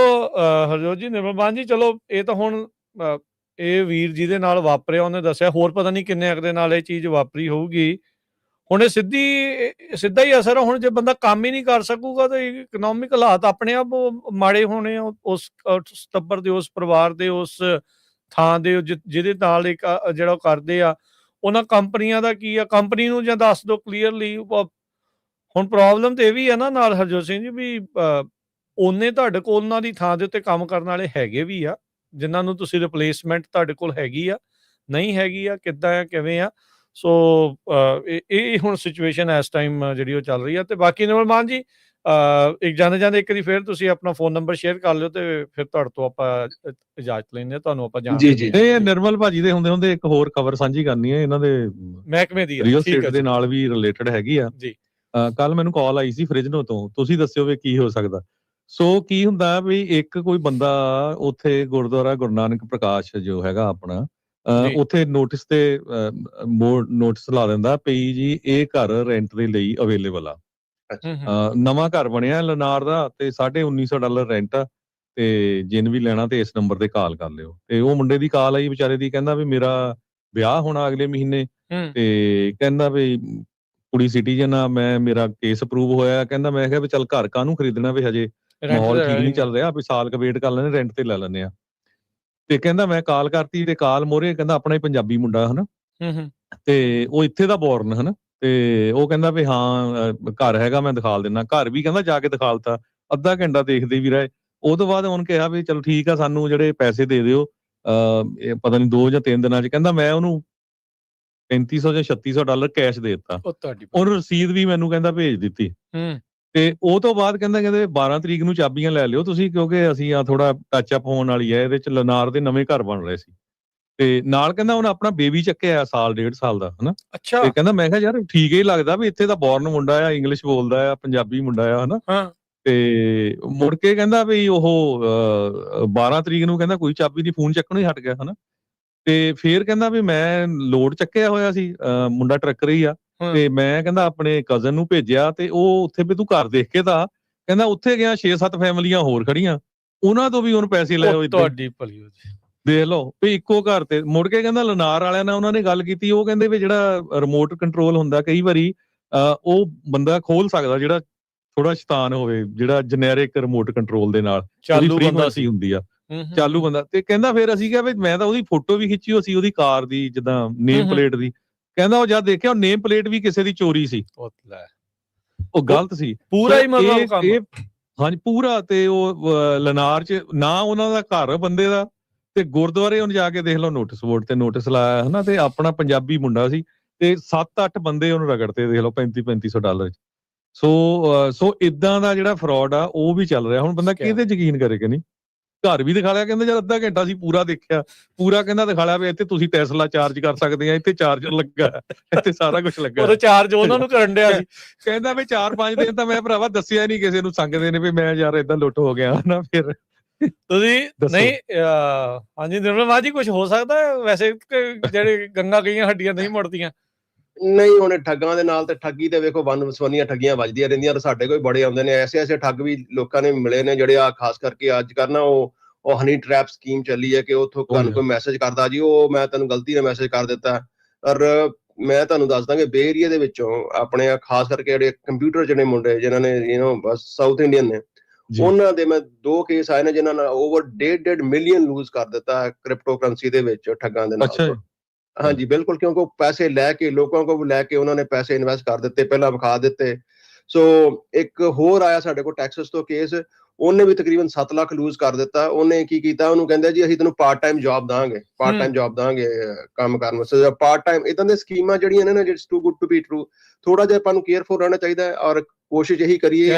ਹਰਜੋਤ ਜੀ, ਨਿਰਮਲ ਜੀ, ਚਲੋ ਇਹ ਤਾਂ ਹੁਣ ਇਹ ਵੀਰ ਜੀ ਦੇ ਨਾਲ ਵਾਪਰਿਆ, ਉਹਨੇ ਦੱਸਿਆ, ਹੋਰ ਪਤਾ ਨਹੀਂ ਕਿੰਨੇ ਅਗਲੇ ਨਾਲ ਇਹ ਚੀਜ਼ ਵਾਪਰੀ ਹੋਊਗੀ। ਹੁਣ ਇਹ ਸਿੱਧਾ ਹੀ ਅਸਰ, ਹੁਣ ਜੇ ਬੰਦਾ ਕੰਮ ਹੀ ਨਹੀਂ ਕਰ ਸਕੂਗਾ ਤਾਂ ਇਕਨੋਮਿਕ ਹਾਲਾਤ ਆਪਣੇ ਆਪ ਮਾੜੇ ਹੋਣੇ ਆ ਉਸ ਟੱਬਰ ਦੇ, ਉਸ ਪਰਿਵਾਰ ਦੇ, ਉਸ ਥਾਂ ਦੇ ਜਿਹਦੇ ਨਾਲ ਇੱਕ ਜਿਹੜਾ ਉਹ ਕਰਦੇ ਆ। ਉਹਨਾਂ ਕੰਪਨੀਆਂ ਦਾ ਕੀ ਆ? ਕੰਪਨੀ ਨੂੰ ਜਾਂ ਦੱਸ ਦਿਓ ਕਲੀਅਰਲੀ। ਹੁਣ ਪ੍ਰੋਬਲਮ ਤੇ ਇਹ ਵੀ ਆ ਨਾ ਨਾਲ ਹਰਜੋਤ ਸਿੰਘ ਜੀ, ਵੀ ਉਹਨੇ ਤੁਹਾਡੇ ਕੋਲ ਉਹਨਾਂ ਦੀ ਥਾਂ ਦੇ ਉੱਤੇ ਕੰਮ ਕਰਨ ਵਾਲੇ ਹੈਗੇ ਵੀ ਆ, ਜਿਨ੍ਹਾਂ ਨੂੰ ਤੁਸੀਂ ਰਿਪਲੇਸਮੈਂਟ ਤੁਹਾਡੇ ਕੋਲ ਹੈਗੀ ਆ, ਨਹੀਂ ਹੈਗੀ ਆ, ਕਿੱਦਾਂ ਆ, ਕਿਵੇਂ ਆ? ਸੋ ਇਹ ਹੁਣ ਸਿਚੁਏਸ਼ਨ ਇਸ ਟਾਈਮ ਜਿਹੜੀ ਉਹ ਚੱਲ ਰਹੀ ਆ। ਤੇ ਬਾਕੀ ਨਿਰਮਲ ਮਾਨ ਜੀ, ਇੱਕ ਜਾਂਦੇ ਇੱਕ ਵਾਰੀ ਫਿਰ ਤੁਸੀਂ ਆਪਣਾ ਫੋਨ ਨੰਬਰ ਸ਼ੇਅਰ ਕਰ ਲਿਓ, ਤੇ ਫਿਰ ਤੁਹਾਡੇ ਤੋਂ ਆਪਾਂ ਇਜਾਜ਼ਤ ਲੈਂਦੇ, ਤੁਹਾਨੂੰ ਆਪਾਂ ਜਾਣ ਇਹ ਨਿਰਮਲ ਭਾਜੀ ਦੇ ਹੁੰਦੇ ਇੱਕ ਹੋਰ ਖਬਰ ਸਾਂਝੀ ਕਰਨੀ ਹੈ, ਇਹਨਾਂ ਦੇ ਮਹਿਕਮੇ ਦੀ ਰੀਅਲ ਸਟੇਟ ਦੇ ਨਾਲ ਵੀ ਰਿਲੇਟਡ ਹੈਗੀ ਆ ਜੀ। ਕੱਲ ਮੈਨੂੰ ਕਾਲ ਆਈ ਸੀ ਫ੍ਰਿਜਨੋ ਤੋਂ, ਤੁਸੀਂ ਦੱਸਿਓ ਵੀ ਕੀ ਹੋ ਸਕਦਾ। ਸੋ ਕੀ ਹੁੰਦਾ ਵੀ ਇੱਕ ਕੋਈ ਬੰਦਾ ਉੱਥੇ ਗੁਰਦੁਆਰਾ ਗੁਰੂ ਨਾਨਕ ਪ੍ਰਕਾਸ਼ ਜੋ ਹੈਗਾ ਆਪਣਾ, ਉੱਥੇ ਨੋਟਿਸ ਤੇ ਨੋਟਿਸ ਲਾ ਦਿੰਦਾ ਪਈ ਜੀ ਇਹ ਘਰ ਰੈਂਟ ਦੇ ਲਈ ਅਵੇਲੇਬਲ ਆ। ਨਵਾਂ ਘਰ ਬਣਿਆ ਲਨਾਰ ਦਾ, ਤੇ $1900 ਰੈਂਟ ਆ, ਤੇ ਜਿੰਨ ਵੀ ਲੈਣਾ ਤੇ ਇਸ ਨੰਬਰ ਤੇ ਕਾਲ ਕਰ ਲਿਓ। ਤੇ ਉਹ ਮੁੰਡੇ ਦੀ ਕਾਲ ਆਈ ਵਿਚਾਰੇ ਦੀ, ਕਹਿੰਦਾ ਵੀ ਮੇਰਾ ਵਿਆਹ ਹੋਣਾ ਅਗਲੇ ਮਹੀਨੇ, ਤੇ ਕਹਿੰਦਾ ਵੀ ਕੁੜੀ ਸਿਟੀਜ਼ਨ ਆ, ਮੇਰਾ ਕੇਸ ਅਪਰੂਵ ਹੋਇਆ। ਕਹਿੰਦਾ ਮੈਂ ਕਿਹਾ ਵੀ ਚੱਲ ਘਰ ਕਾਹਨੂੰ ਖਰੀਦਣਾ, ਵੀ ਹਜੇ ਮਾਹੌਲ ਠੀਕ ਨਹੀਂ ਚੱਲ ਰਿਹਾ, ਵੀ ਸਾਲ ਕ ਵੇਟ ਕਰ ਲੈਣੇ, ਰੈਂਟ ਤੇ ਲੈ ਲੈਂਦੇ ਆ। ਤੇ ਕਹਿੰਦਾ ਮੈਂ ਕਾਲ ਕਰਤੀ, ਤੇ ਕਾਲ ਮੋਰੇ ਕਹਿੰਦਾ ਆਪਣਾ ਹੀ ਪੰਜਾਬੀ ਮੁੰਡਾ ਹਨਾ, ਤੇ ਉਹ ਇੱਥੇ ਦਾ ਬੋਰਨ ਹਨਾ, ਤੇ ਉਹ ਕਹਿੰਦਾ ਵੀ ਹਾਂ ਘਰ ਹੈਗਾ, ਮੈਂ ਦਿਖਾ ਦਿੰਦਾ। ਘਰ ਵੀ ਕਹਿੰਦਾ ਜਾ ਕੇ ਦਿਖਾਲਤਾ, ਅੱਧਾ ਘੰਟਾ ਦੇਖਦੇ ਵੀ ਰਹੇ। ਉਹ ਤੋਂ ਬਾਅਦ ਉਹਨੇ ਕਿਹਾ ਵੀ ਚਲੋ ਠੀਕ ਆ, ਸਾਨੂੰ ਜਿਹੜੇ ਪੈਸੇ ਦੇ ਦਿਓ, ਪਤਾ ਨਹੀਂ 2 ਜਾਂ 3 ਦਿਨਾਂ ਚ। ਕਹਿੰਦਾ ਮੈਂ ਉਹਨੂੰ $3500 ਜਾਂ $3600 ਕੈਸ਼ ਦੇ ਦਿੱਤਾ, ਉਹਨੂੰ ਰਸੀਦ ਵੀ ਮੈਨੂੰ ਕਹਿੰਦਾ ਭੇਜ ਦਿੱਤੀ। ਤੇ ਉਹ ਤੋਂ ਬਾਅਦ ਕਹਿੰਦੇ 12 ਤਰੀਕ ਨੂੰ ਚਾਬੀਆਂ ਲੈ ਲਿਓ ਤੁਸੀਂ, ਕਿਉਂਕਿ ਅਸੀਂ ਆ ਥੋੜਾ ਟੱਚ ਅਪ ਹੋਣ ਵਾਲੀ ਹੈ, ਇਹਦੇ ਚ ਲਨਾਰ ਦੇ ਨਵੇਂ ਘਰ ਬਣ ਰਹੇ ਸੀ। ਤੇ ਨਾਲ ਕਹਿੰਦਾ ਹੁਣ ਆਪਣਾ ਬੇਬੀ ਚੱਕਿਆ 1.5 ਸਾਲ ਦਾ ਹਨਾ। ਤੇ ਕਹਿੰਦਾ ਮੈਂ ਕਿਹਾ ਯਾਰ ਠੀਕ ਹੀ ਲੱਗਦਾ ਵੀ ਇੱਥੇ ਦਾ ਬੋਰਨ ਮੁੰਡਾ ਆ, ਇੰਗਲਿਸ਼ ਬੋਲਦਾ ਆ, ਪੰਜਾਬੀ ਮੁੰਡਾ ਆ ਹਨਾ। ਤੇ ਮੁੜ ਕੇ ਕਹਿੰਦਾ ਵੀ ਉਹ 12 ਤਰੀਕ ਨੂੰ ਕਹਿੰਦਾ ਕੋਈ ਚਾਬੀ ਦੀ, ਫੋਨ ਚੱਕਣੋਂ ਹੀ ਹਟ ਗਿਆ ਹਨਾ। ਤੇ ਫੇਰ ਕਹਿੰਦਾ ਵੀ ਮੈਂ ਲੋਡ ਚੱਕਿਆ ਹੋਇਆ ਸੀ, ਮੁੰਡਾ ਟਰੱਕਰ ਹੀ ਆ, ਤੇ ਮੈਂ ਕਹਿੰਦਾ ਆਪਣੇ ਕਜ਼ਨ ਨੂੰ ਭੇਜਿਆ, ਤੇ ਉਹ ਉੱਥੇ ਵੀ ਤੂੰ ਘਰ ਦੇਖ ਕੇ ਤਾਂ ਕਹਿੰਦਾ ਉੱਥੇ ਗਿਆ 6-7 ਫੈਮਲੀਆਂ ਹੋਰ ਖੜੀਆਂ, ਉਹਨਾਂ ਤੋਂ ਵੀ ਉਹਨੂੰ ਪੈਸੇ ਲੈ ਆਓ। ਤੁਹਾਡੀ ਭਲੀ ਹੋ ਜੀ। ਦੇਖ ਲਓ ਵੀ ਇੱਕੋ ਘਰ ਤੇ ਮੁੜ ਕੇ ਕਹਿੰਦਾ ਲਨਾਰ ਵਾਲਿਆਂ ਨਾਲ ਉਹਨਾਂ ਨੇ ਗੱਲ ਕੀਤੀ, ਉਹ ਕਹਿੰਦੇ ਵੀ ਜਿਹੜਾ ਰਿਮੋਟ ਕੰਟਰੋਲ ਹੁੰਦਾ ਕਈ ਵਾਰੀ ਉਹ ਬੰਦਾ ਖੋਲ ਸਕਦਾ ਜਿਹੜਾ ਥੋੜਾ ਸ਼ੈਤਾਨ ਹੋਵੇ, ਜਿਹੜਾ ਜਨੈਰਿਕ ਰਿਮੋਟ ਕੰਟਰੋਲ ਦੇ ਨਾਲ ਚਾਲੂ ਬੰਦਾ ਸੀ ਹੁੰਦੀ ਆ, ਚਾਲੂ ਬੰਦਾ। ਤੇ ਕਹਿੰਦਾ ਫਿਰ ਅਸੀਂ ਕਿਹਾ ਵੀ ਮੈਂ ਤਾਂ ਉਹਦੀ ਫੋਟੋ ਵੀ ਖਿੱਚੀ ਹੋਈ ਸੀ ਉਹਦੀ ਕਾਰ ਦੀ, ਜਿੱਦਾਂ ਨੇਮ ਪਲੇਟ ਦੀ। ਕਹਿੰਦਾ ਉਹ ਜਦ ਦੇਖਿਆ ਉਹ ਨੇਮ ਪਲੇਟ ਵੀ ਕਿਸੇ ਦੀ ਚੋਰੀ ਸੀ, ਉਹ ਗਲਤ ਸੀ ਪੂਰਾ ਹੀ ਮਤਲਬ ਕੰਮ। ਹਾਂਜੀ ਪੂਰਾ। ਤੇ ਉਹ ਲਨਾਰ ਚ ਨਾ ਉਹਨਾਂ ਦਾ ਘਰ ਬੰਦੇ ਦਾ, ਤੇ ਗੁਰਦੁਆਰੇ ਉਹਨੇ ਜਾ ਕੇ ਦੇਖ ਲਓ ਨੋਟਿਸ ਬੋਰਡ ਤੇ ਨੋਟਿਸ ਲਾਇਆ ਹਨਾ, ਤੇ ਆਪਣਾ ਪੰਜਾਬੀ ਮੁੰਡਾ ਸੀ ਤੇ 7-8 ਬੰਦੇ ਉਹਨੂੰ ਰਗੜਤੇ ਦੇਖ ਲਓ $3500 ਚ। ਸੋ ਇਦਾਂ ਦਾ ਜਿਹੜਾ ਫਰਾਡ ਆ ਉਹ ਵੀ ਚੱਲ ਰਿਹਾ। ਹੁਣ ਬੰਦਾ ਕਿਹਦੇ ਯਕੀਨ ਕਰੇ ਕਿ ਨਹੀਂ। ਘਰ ਵੀ ਦਿਖਾ ਲਿਆ, ਕਹਿੰਦਾ ਯਾਰ ਅੱਧਾ ਘੰਟਾ ਸੀ ਪੂਰਾ ਦੇਖਿਆ, ਪੂਰਾ ਕਹਿੰਦਾ ਦਿਖਾ ਲਿਆ ਵੀ ਇੱਥੇ ਤੁਸੀਂ ਟੈਸਲਾ ਚਾਰਜ ਕਰ ਸਕਦੇ ਆ, ਇੱਥੇ ਚਾਰਜਰ ਲੱਗਾ, ਇੱਥੇ ਸਾਰਾ ਕੁਝ ਲੱਗਾ। ਉਹ ਚਾਰਜ ਉਹਨਾਂ ਨੂੰ ਕਰਨ ਡਿਆ ਸੀ। ਕਹਿੰਦਾ ਵੀ 4-5 ਦਿਨ ਤਾਂ ਮੈਂ ਭਰਾਵਾ ਦੱਸਿਆ ਨਹੀਂ ਕਿਸੇ ਨੂੰ, ਸੰਗਦੇ ਨੇ ਵੀ ਮੈਂ ਯਾਰ ਏਦਾਂ ਲੁੱਟ ਹੋ ਗਿਆ ਨਾ। ਫਿਰ ਤੁਸੀਂ ਨਹੀਂ ਹਾਂਜੀ ਨਿਰਮਲ ਜੀ, ਕੁਝ ਹੋ ਸਕਦਾ ਵੈਸੇ ਜਿਹੜੇ ਗੰਗਾ ਗਈਆਂ ਹੱਡੀਆਂ ਨਹੀਂ ਮੁੜਦੀਆਂ? ਨਹੀਂ, ਹੁਣ ਠੱਗਾਂ ਦੇ ਨਾਲ ਤੇ ਠੱਗੀ ਤੇ ਵੇਖੋ ਵੰਨ-ਸਵੰਨੀਆਂ ਠੱਗੀਆਂ ਵੱਜਦੀਆਂ ਰਹਿੰਦੀਆਂ, ਸਾਡੇ ਕੋਲ ਬੜੇ ਆਉਂਦੇ ਨੇ ਐਸੇ ਠੱਗ ਵੀ ਲੋਕਾਂ ਨੇ ਮਿਲੇ ਨੇ, ਜਿਹੜੇ ਆ ਖਾਸ ਕਰਕੇ ਅੱਜ ਕੱਲ੍ਹ ਨਾ ਉਹ ਹਨੀ ਟ੍ਰੈਪ ਸਕੀਮ ਚੱਲੀ ਹੈ ਕਿ ਉੱਥੋਂ ਤੁਹਾਨੂੰ ਕੋਈ ਮੈਸੇਜ ਕਰਦਾ ਜੀ, ਉਹ ਮੈਂ ਤੈਨੂੰ ਗਲਤੀ ਨਾਲ ਮੈਸੇਜ ਕਰ ਦਿੱਤਾ। ਔਰ ਮੈਂ ਤੁਹਾਨੂੰ ਦੱਸਦਾ ਕਿ ਬੇ ਏਰੀਆ ਦੇ ਵਿੱਚੋਂ ਆਪਣੇ ਖਾਸ ਕਰਕੇ ਜਿਹੜੇ ਕੰਪਿਊਟਰ ਜਿਹੜੇ ਮੁੰਡੇ ਜਿਨ੍ਹਾਂ ਨੇ ਬਸ ਸਾਊਥ ਇੰਡੀਅਨ ਨੇ, ਉਹਨਾਂ ਦੇ ਮੈਂ 2 ਕੇਸ ਆਏ ਨੇ ਜਿਨ੍ਹਾਂ ਨੇ ਓਵਰ 1.5 ਮਿਲੀਅਨ ਲੂਜ਼ ਕਰ ਦਿੱਤਾ ਕ੍ਰਿਪਟੋ ਕਰੰਸੀ ਦੇ ਵਿੱਚ ਠੱਗਾਂ ਦੇ ਨਾਲ। ਹਾਂਜੀ ਬਿਲਕੁਲ, ਕਿਉਂਕਿ ਉਹ ਪੈਸੇ ਲੈ ਕੇ ਲੋਕਾਂ ਕੋਲ ਲੈ ਕੇ ਉਹਨਾਂ ਨੇ ਪੈਸੇ ਇਨਵੈਸਟ ਕਰ ਦਿੱਤੇ, ਪਹਿਲਾਂ ਵਿਖਾ ਦਿੱਤੇ। ਸੋ ਇੱਕ ਹੋਰ ਆਇਆ ਸਾਡੇ ਕੋਲ ਟੈਕਸਸ ਤੋਂ ਕੇਸ, ਉਹਨੇ ਵੀ ਤਕਰੀਬਨ 7 ਲੱਖ ਲੂਜ਼ ਕਰ ਦਿੱਤਾ। ਉਹਨੇ ਕੀ ਕੀਤਾ, ਉਹਨੂੰ ਕਹਿੰਦਾ ਜੀ ਅਸੀਂ ਤੈਨੂੰ ਪਾਰਟ ਟਾਈਮ ਜੌਬ ਦਾਂਗੇ, ਕੰਮ ਕਰਨ ਵਾਸਤੇ ਪਾਰਟ ਟਾਈਮ। ਇਦਾਂ ਦੀਆਂ ਸਕੀਮਾਂ ਜਿਹੜੀਆਂ ਨੇ it's too good to be true. ਥੋੜਾ ਜਿਹਾ ਆਪਾਂ ਨੂੰ ਕੇਅਰਫੁਲ ਰਹਿਣਾ ਚਾਹੀਦਾ ਹੈ ਔਰ ਕੋਸ਼ਿਸ਼ ਇਹੀ ਕਰੀਏ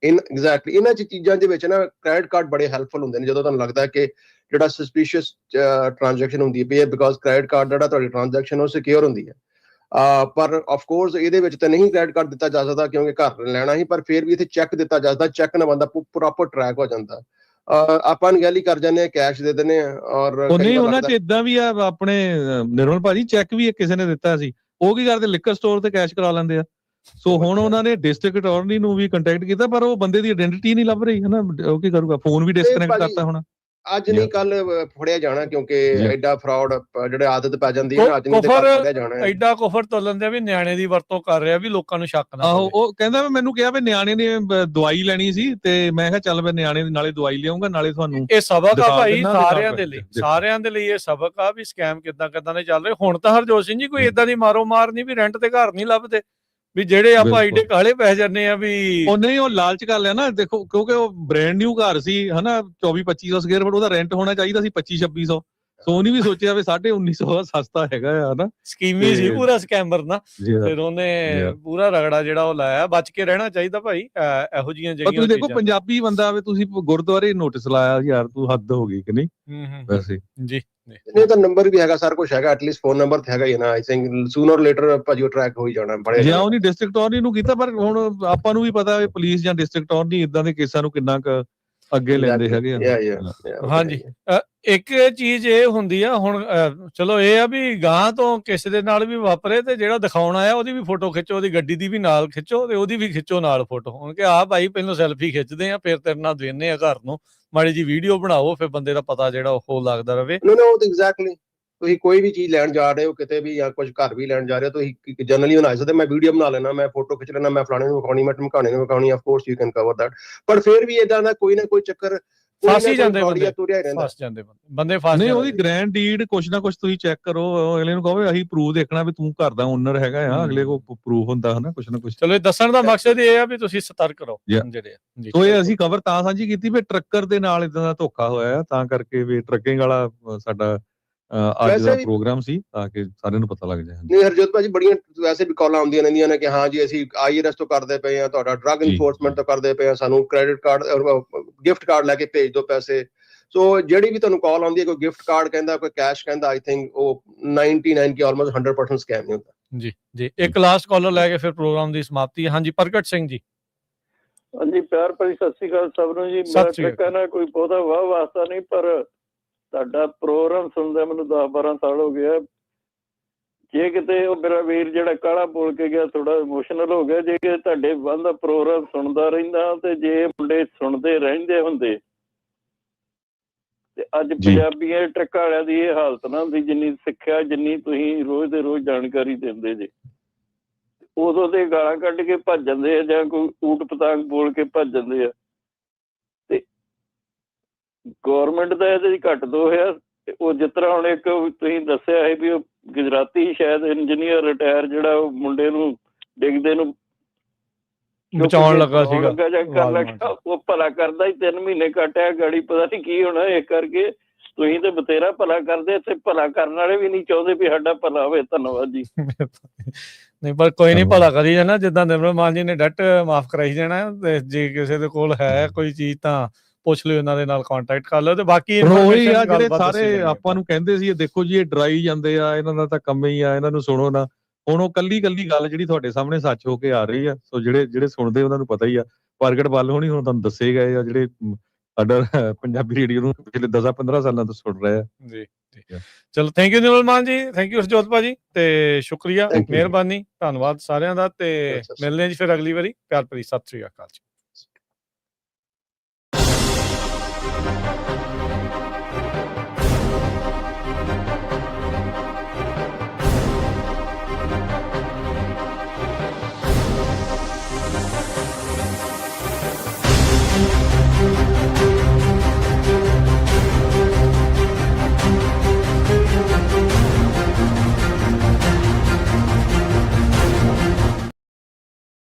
ਐਗਜ਼ੈਕਟਲੀ ਇਹਨਾਂ ਚੀਜ਼ਾਂ ਦੇ ਵਿੱਚ ਨਾ ਕ੍ਰੈਡਿਟ ਕਾਰਡ ਬੜੇ ਹੈਲਪਫੁਲ ਹੁੰਦੇ ਨੇ ਜਦੋਂ ਤੁਹਾਨੂੰ ਲੱਗਦਾ ਕਿ ਜਿਹੜਾ ਸਸਪੀਸ਼ੀਅਸ ਟ੍ਰਾਂਜੈਕਸ਼ਨ ਹੁੰਦੀ ਹੈ, ਬਿਕਾਜ਼ ਕ੍ਰੈਡਿਟ ਕਾਰਡ ਜਿਹੜਾ ਤੁਹਾਡੀ ਟ੍ਰਾਂਜੈਕਸ਼ਨ ਉਹ ਸਿਕਿਉਰ ਹੁੰਦੀ ਹੈ। ਪਰ ਆਫ ਕੋਰਸ ਇਹਦੇ ਵਿੱਚ ਤਾਂ ਨਹੀਂ ਕ੍ਰੈਡਿਟ ਕਾਰਡ ਦਿੱਤਾ ਜਾ ਸਕਦਾ ਕਿਉਂਕਿ ਘਰ ਲੈਣਾ ਹੀ, ਪਰ ਫਿਰ ਵੀ ਇੱਥੇ ਚੈੱਕ ਦਿੱਤਾ ਜਾ ਸਕਦਾ। ਚੈੱਕ ਨਾਲ ਬੰਦਾ ਪ੍ਰੋਪਰ ਟਰੈਕ ਹੋ ਜਾਂਦਾ। ਆਪਾਂ ਅਣਗਹਿਲੀ ਕਰ ਜਾਂਦੇ ਆ, ਕੈਸ਼ ਦੇ ਦਿੰਦੇ ਆ। ਔਰ ਨਹੀਂ, ਉਹਨਾਂ ਚ ਇਦਾਂ ਵੀ ਆ ਆਪਣੇ ਨਿਰਮਲ ਭਾਜੀ, ਚੈੱਕ ਵੀ ਕਿਸੇ ਨੇ ਦਿੱਤਾ ਸੀ, ਉਹ ਕੀ ਕਰਦੇ ਲਿਕਰ ਸਟੋਰ ਤੇ ਕੈਸ਼ ਕਰਾ ਲੈਂਦੇ ਆ। ਸੋ ਹੁਣ ਉਹਨਾਂ ਨੇ ਡਿਸਟ੍ਰਿਕਟ ਅਟਾਰਨੀ ਨੂੰ ਵੀ ਕੰਟੈਕਟ ਕੀਤਾ, ਪਰ ਉਹ ਬੰਦੇ ਦੀ ਆਇਡੈਂਟੀਟੀ ਨਹੀਂ ਲੱਭ ਰਹੀ ਹਨਾ, ਉਹ ਕੀ ਕਰੂਗਾ, ਫੋਨ ਵੀ ਡਿਸਕਨੈਕਟ ਕਰਤਾ ਹੁਣ। ਅੱਜ ਨਹੀਂ ਕੱਲ ਫੜਿਆ ਜਾਣਾ, ਕਿਉਂਕਿ ਐਡਾ ਫਰਾਡ ਜਿਹੜੇ ਆਦਤ ਪੈ ਜਾਂਦੀ ਹੈ, ਅੱਜ ਨਹੀਂ ਫੜਿਆ ਜਾਣਾ। ਐਡਾ ਕੁਫਰ ਤੋਲਣ ਦੇ ਵੀ ਨਿਆਣੇ ਦੀ ਵਰਤੋਂ ਕਰ ਰਿਹਾ ਵੀ ਲੋਕਾਂ ਨੂੰ ਸ਼ੱਕ ਨਾ ਹੋਵੇ। ਉਹ ਕਹਿੰਦਾ ਵੀ ਮੈਨੂੰ ਕਿਹਾ ਵੀ ਨਿਆਣੇ ਨੇ ਦਵਾਈ ਲੈਣੀ ਸੀ ਤੇ ਮੈਂ ਕਿਹਾ ਚੱਲ ਮੈਂ ਨਿਆਣੇ ਦੀ ਨਾਲੇ ਦਵਾਈ ਲਿਆਉਂਗਾ ਨਾਲੇ ਤੁਹਾਨੂੰ। ਇਹ ਸਬਕ ਆ ਭਾਈ ਸਾਰਿਆਂ ਦੇ ਲਈ, ਸਾਰਿਆਂ ਦੇ ਲਈ ਇਹ ਸਬਕ ਆ ਵੀ ਸਕੈਮ ਕਿੱਦਾਂ ਦੇ ਚੱਲ ਰਹੇ। ਹੁਣ ਤਾਂ ਹਰਜੋਤ ਸਿੰਘ ਜੀ ਕੋਈ ਏਦਾਂ ਦੀ ਮਾਰੋ ਮਾਰ ਨਹੀਂ ਵੀ ਰੈਂਟ ਤੇ ਘਰ ਨਹੀਂ ਲੱਭਦੇ, ਵੀ ਜਿਹੜੇ ਆਪਾਂ ਏਡੇ ਕਾਲੇ ਪੈ ਜਾਂਦੇ ਆ ਵੀ ਉਹ ਨਹੀਂ, ਉਹ ਲਾਲਚ ਕਰ ਲਿਆ ਨਾ। ਦੇਖੋ ਕਿਉਂਕਿ ਉਹ ਬ੍ਰੈਂਡ ਨਿਊ ਘਰ ਸੀ ਹਨਾ, 24-2500 ਸਕੁਅਰ ਫੁੱਟ, ਉਹਦਾ ਰੈਂਟ ਹੋਣਾ ਚਾਹੀਦਾ ਸੀ 2500-2600। ਸੋ ਉਹਨੇ ਵੀ ਸੋਚਿਆ ਵੀ 1950 ਸਸਤਾ ਹੈਗਾ ਆ ਨਾ, ਸਕੀਮੀ ਸੀ ਪੂਰਾ ਸਕੈਮਰ ਨਾ। ਫਿਰ ਉਹਨੇ ਪੂਰਾ ਰਗੜਾ ਜਿਹੜਾ ਉਹ ਲਾਇਆ। ਬਚ ਕੇ ਰਹਿਣਾ ਚਾਹੀਦਾ ਭਾਈ ਇਹੋ ਜਿਹੀਆਂ ਜਗ੍ਹਾਵਾਂ। ਤੁਸੀਂ ਦੇਖੋ ਪੰਜਾਬੀ ਬੰਦਾ ਵੀ ਤੁਸੀਂ ਗੁਰਦੁਆਰੇ ਨੋਟਿਸ ਲਾਇਆ, ਯਾਰ ਤੂੰ ਹੱਦ ਹੋ ਗਈ ਕਿ ਨਹੀਂ। ਵੈਸੇ ਜੀ ਨਹੀਂ ਤਾਂ ਨੰਬਰ ਵੀ ਹੈਗਾ, ਸਾਰਾ ਕੁਝ ਹੈਗਾ, ਐਟਲੀਸਟ ਫੋਨ ਨੰਬਰ ਤੇ ਹੈਗਾ ਹੀ ਨਾ। ਆਈ ਥਿੰਕ ਸੂਨਰ ਲੇਟਰ ਭਾਜੀ ਉਹ ਟਰੈਕ ਹੋ ਹੀ ਜਾਣਾ ਬੜੇ। ਜਾਂ ਉਹਨੇ ਡਿਸਟ੍ਰਿਕਟ ਅਟਾਰਨੀ ਨੂੰ ਕੀਤਾ, ਪਰ ਹੁਣ ਆਪਾਂ ਨੂੰ ਵੀ ਪਤਾ ਹੈ ਪੁਲਿਸ ਜਾਂ ਡਿਸਟ੍ਰਿਕਟ ਅਟਾਰਨੀ ਇਦਾਂ ਦੇ ਕੇਸਾਂ ਨੂੰ ਕਿੰਨਾ ਕੁ ਅੱਗੇ ਲੈਂਦੇ ਹੈਗੇ ਆ। ਹਾਂਜੀ, ਇੱਕ ਚੀਜ਼ ਇਹ ਹੁੰਦੀ ਆ ਹੁਣ, ਚਲੋ ਇਹ ਆ ਵੀ ਗਾਂ ਤੋਂ ਕਿਸੇ ਦੇ ਨਾਲ ਵੀ ਵਾਪਰੇ ਤੇ ਜਿਹੜਾ ਦਿਖਾਉਣਾ ਆ ਉਹਦੀ ਵੀ ਫੋਟੋ ਖਿੱਚੋ, ਉਹਦੀ ਗੱਡੀ ਦੀ ਵੀ ਨਾਲ ਖਿੱਚੋ ਤੇ ਉਹਦੀ ਵੀ ਖਿੱਚੋ ਨਾਲ ਫੋਟੋ। ਹੁਣ ਕਿ ਆ ਭਾਈ ਪਹਿਲਾਂ ਸੈਲਫੀ ਖਿੱਚਦੇ ਆ, ਫਿਰ ਤੇਰੇ ਨਾਲ ਦੇਨੇ ਆ ਘਰ ਨੂੰ, ਮਾੜੀ ਜੀ ਵੀਡੀਓ ਬਣਾਓ, ਫਿਰ ਬੰਦੇ ਦਾ ਪਤਾ ਜਿਹੜਾ ਉਹ ਲੱਗਦਾ ਰਵੇ। ਐਗਜ਼ੈਕਟਲੀ ਤੁਸੀਂ ਕੋਈ ਵੀ ਚੀਜ਼ ਲੈਣ ਜਾ ਰਹੇ ਹੋ ਕਿਤੇ ਵੀ, ਜਾਂ ਕੁਝ ਘਰ ਵੀ ਲੈਣ ਜਾ ਰਹੇ ਹੋ, ਤੁਸੀਂ ਜਨਰਲੀ ਬਣਾ ਸਕਦੇ। ਮੈਂ ਵੀਡੀਓ ਬਣਾ ਲੈਣਾ, ਮੈਂ ਫੋਟੋ ਖਿੱਚ ਲੈਣਾ, ਮੈਂ ਫਲਾਣੇ ਨੂੰ ਵਿਖਾਉਣੀ, ਮੈਂ ਢਮਕਾਣੇ ਨੂੰ ਵਿਖਾਉਣੀ, of course you can cover that. ਪਰ ਫਿਰ ਵੀ ਇਦਾਂ ਦਾ ਕੋਈ ਨਾ ਕੋਈ ਚੱਕਰ ਫਸ ਹੀ ਜਾਂਦੇ ਬੰਦੇ, ਫਸ ਜਾਂਦੇ ਬੰਦੇ ਫਸ ਨਹੀਂ। ਉਹਦੀ ਗ੍ਰੈਂਡ ਡੀਡ ਕੁਛ ਨਾ ਕੁਛ ਤੁਸੀਂ ਚੈੱਕ ਕਰੋ, ਅਗਲੇ ਨੂੰ ਕਹੋ ਅਸੀਂ ਪ੍ਰੂਫ ਦੇਖਣਾ ਵੀ ਤੂੰ ਘਰ ਦਾ ਓਨਰ ਹੈਗਾ ਆ, ਅਗਲੇ ਕੋਲ ਪ੍ਰੂਫ ਹੁੰਦਾ ਹਨਾ ਕੁਛ ਨਾ ਕੁਛ। ਚਲੋ ਦੱਸਣ ਦਾ ਮਕਸਦ ਇਹ ਆ ਵੀ ਤੁਸੀਂ ਸਤਰਕ ਰਹੋ ਜਿਹੜੇ। ਸੋ ਇਹ ਅਸੀਂ ਖਬਰ ਤਾਂ ਸਾਂਝੀ ਕੀਤੀ ਵੀ ਟਰੱਕਰ ਦੇ ਨਾਲ ਇਦਾਂ ਦਾ ਧੋਖਾ ਹੋਇਆ, ਤਾਂ ਕਰਕੇ ਵੀ ਟਰੱਕਿੰਗ ਵਾਲਾ ਸਾਡਾ ਅੱਜ ਦਾ ਪ੍ਰੋਗਰਾਮ ਸੀ, ਤਾਂ ਕਿ ਸਾਰਿਆਂ ਨੂੰ ਪਤਾ ਲੱਗ ਜਾਏ। ਨਹੀਂ ਹਰਜੋਤ ਭਾਜੀ, ਬੜੀਆਂ ਵੈਸੇ ਵੀ ਕਾਲਾਂ ਆਉਂਦੀਆਂ ਰਹਿੰਦੀਆਂ ਨੇ ਕਿ ਹਾਂ ਜੀ ਅਸੀਂ IRS ਤੋਂ ਕਰਦੇ ਪਏ ਆ, ਤੁਹਾਡਾ ਡਰੱਗ ਇਨਫੋਰਸਮੈਂਟ ਤੋਂ ਕਰਦੇ ਪਏ ਆ, ਸਾਨੂੰ ਕ੍ਰੈਡਿਟ ਕਾਰਡ ਗਿਫਟ ਕਾਰਡ ਲੈ ਕੇ ਭੇਜ ਦਿਓ ਪੈਸੇ। ਸੋ ਜਿਹੜੀ ਵੀ ਤੁਹਾਨੂੰ ਕਾਲ ਆਉਂਦੀ ਹੈ, ਕੋਈ ਗਿਫਟ ਕਾਰਡ ਕਹਿੰਦਾ, ਕੋਈ ਕੈਸ਼ ਕਹਿੰਦਾ, ਆਈ ਥਿੰਕ ਉਹ 99 ਕੀ ਆਲਮੋਸਟ 100% ਸਕੈਮ ਨਹੀਂ ਹੁੰਦਾ। ਜੀ ਜੀ, ਇੱਕ ਲਾਸਟ ਕਾਲਰ ਲੈ ਕੇ ਫਿਰ ਪ੍ਰੋਗਰਾਮ ਦੀ ਸਮਾਪਤੀ ਹੈ। ਹਾਂਜੀ ਪ੍ਰਗਟ ਸਿੰਘ ਜੀ। ਹਾਂਜੀ ਪਿਆਰ ਭਰੀ ਸਤਿ ਸ੍ਰੀ ਅਕਾਲ ਸਭ ਨੂੰ ਜੀ। ਮੈਂ ਕਹਿਣਾ ਕੋਈ ਬਹੁਤਾ ਵਾਹ ਵਾਸਤਾ ਨਹੀਂ, ਪਰ ਤੁਹਾਡਾ ਪ੍ਰੋਗਰਾਮ ਸੁਣਦਾ ਮੈਨੂੰ 10-12 ਸਾਲ ਹੋ ਗਿਆ। ਜੇ ਕਿਤੇ ਉਹ ਮੇਰਾ ਵੀਰ ਜਿਹੜਾ ਕਾਲਾ ਬੋਲ ਕੇ ਗਿਆ ਥੋੜਾ ਇਮੋਸ਼ਨਲ ਹੋ ਗਿਆ, ਜੇ ਕਿ ਤੁਹਾਡੇ ਬੰਦ ਦਾ ਪ੍ਰੋਗਰਾਮ ਸੁਣਦਾ ਰਹਿੰਦਾ ਤੇ ਜੇ ਮੁੰਡੇ ਸੁਣਦੇ ਰਹਿੰਦੇ ਹੁੰਦੇ ਤੇ ਅੱਜ ਪੰਜਾਬੀਆਂ ਟਰੱਕ ਵਾਲਿਆਂ ਦੀ ਇਹ ਹਾਲਤ ਨਾ ਹੁੰਦੀ ਜਿੰਨੀ ਸਿੱਖਿਆ, ਜਿੰਨੀ ਤੁਸੀਂ ਰੋਜ਼ ਦੇ ਰੋਜ਼ ਜਾਣਕਾਰੀ ਦਿੰਦੇ ਜੇ। ਉਦੋਂ ਦੇ ਗਾਲਾਂ ਕੱਢ ਕੇ ਭੱਜ ਜਾਂਦੇ ਆ ਜਾਂ ਕੋਈ ਊਟ ਪਤਾੰਗ ਬੋਲ ਕੇ ਭੱਜ ਜਾਂਦੇ ਆ। ਤੇ ਗੌਰਮੈਂਟ ਦਾ ਇਹਦੇ 'ਚ ਘੱਟ ਦੋਸ਼ ਆ। ਉਹ ਜਿਸ ਤਰ੍ਹਾਂ ਹੁਣ ਇੱਕ ਤੁਸੀਂ ਦੱਸਿਆ ਹੈ ਵੀ ਉਹ ਗੁਜਰਾਤੀ ਸ਼ਾਇਦ ਇੰਜੀਨੀਅਰ ਰਿਟਾਇਰ ਜਿਹੜਾ ਉਹ ਮੁੰਡੇ ਨੂੰ ਡਿੱਗਦੇ ਨੂੰ ਬਚਾਉਣ ਲੱਗਾ ਸੀਗਾ ਜਾਂ ਕਰ ਲੱਗਾ, ਉਹ ਭਲਾ ਕਰਦਾ ਹੀ 3 ਮਹੀਨੇ ਕੱਟਿਆ ਗਾੜੀ, ਪਤਾ ਨਹੀਂ ਕੀ ਹੋਣਾ। ਇਸ ਕਰਕੇ ਤੁਸੀਂ ਤੇ ਬਥੇਰਾ ਭਲਾ ਕਰਦੇ, ਇੱਥੇ ਭਲਾ ਕਰਨ ਵਾਲੇ ਵੀ ਨਹੀਂ ਚਾਹੁੰਦੇ ਵੀ ਸਾਡਾ ਭਲਾ ਹੋਵੇ। ਧੰਨਵਾਦ ਜੀ। ਨਹੀਂ ਪਰ ਕੋਈ ਨਹੀਂ, ਭਲਾ ਕਰੀ ਜਾਣਾ ਜਿੱਦਾਂ ਨਿਰਮਲ ਮਾਨ ਜੀ ਨੇ ਡੱਟ ਮਾਫ ਕਰਾਈ ਜਾਣਾ। ਤੇ ਜੇ ਕਿਸੇ ਦੇ ਕੋਲ ਹੈ ਕੋਈ ਚੀਜ਼ ਤਾਂ ਪੁੱਛ ਲਿਓ, ਇਹਨਾਂ ਦੇ ਨਾਲ ਕੰਟੈਕਟ ਕਰ ਲਿਓ। ਤੇ ਬਾਕੀ ਉਹੀ ਆ ਜਿਹੜੇ ਸਾਰੇ ਆਪਾਂ ਨੂੰ ਕਹਿੰਦੇ ਸੀ ਦੇਖੋ ਜੀ ਇਹ ਡਰਾਈ ਜਾਂਦੇ ਆ, ਇਹਨਾਂ ਦਾ ਤਾਂ ਕੰਮ ਹੀ ਆ, ਇਹਨਾਂ ਨੂੰ ਸੁਣੋ ਨਾ। ਹੁਣ ਉਹ ਕੱਲੀ ਗੱਲ ਜਿਹੜੀ ਤੁਹਾਡੇ ਸਾਹਮਣੇ ਸੱਚ ਹੋ ਕੇ ਆ ਰਹੀ ਆ। ਸੋ ਜਿਹੜੇ ਸੁਣਦੇ ਉਹਨਾਂ ਨੂੰ ਪਤਾ ਹੀ ਆ। ਪ੍ਰਗਟ ਵੱਲ ਹੋਣੀ ਹੁਣ ਤੁਹਾਨੂੰ ਦੱਸੇ ਗਏ ਆ ਜਿਹੜੇ ਸਾਡਾ ਪੰਜਾਬੀ ਰੇਡੀਓ ਨੂੰ ਪਿਛਲੇ 10-15 ਸਾਲਾਂ ਤੋਂ ਸੁਣ ਰਹੇ ਆ ਜੀ। ਚਲੋ ਥੈਂਕ ਯੂ ਨਿਰਮਲ ਮਾਨ ਜੀ, ਥੈਂਕ ਯੂ ਹਰਜੋਤ ਭਾਜੀ, ਤੇ ਸ਼ੁਕਰੀਆ, ਮਿਹਰਬਾਨੀ, ਧੰਨਵਾਦ ਸਾਰਿਆਂ ਦਾ। ਤੇ ਮਿਲਦੇ ਹਾਂ ਜੀ ਫਿਰ ਅਗਲੀ ਵਾਰੀ। ਪਿਆਰ ਭਰੀ ਸਤਿ ਸ੍ਰੀ ਅਕਾਲ ਜੀ।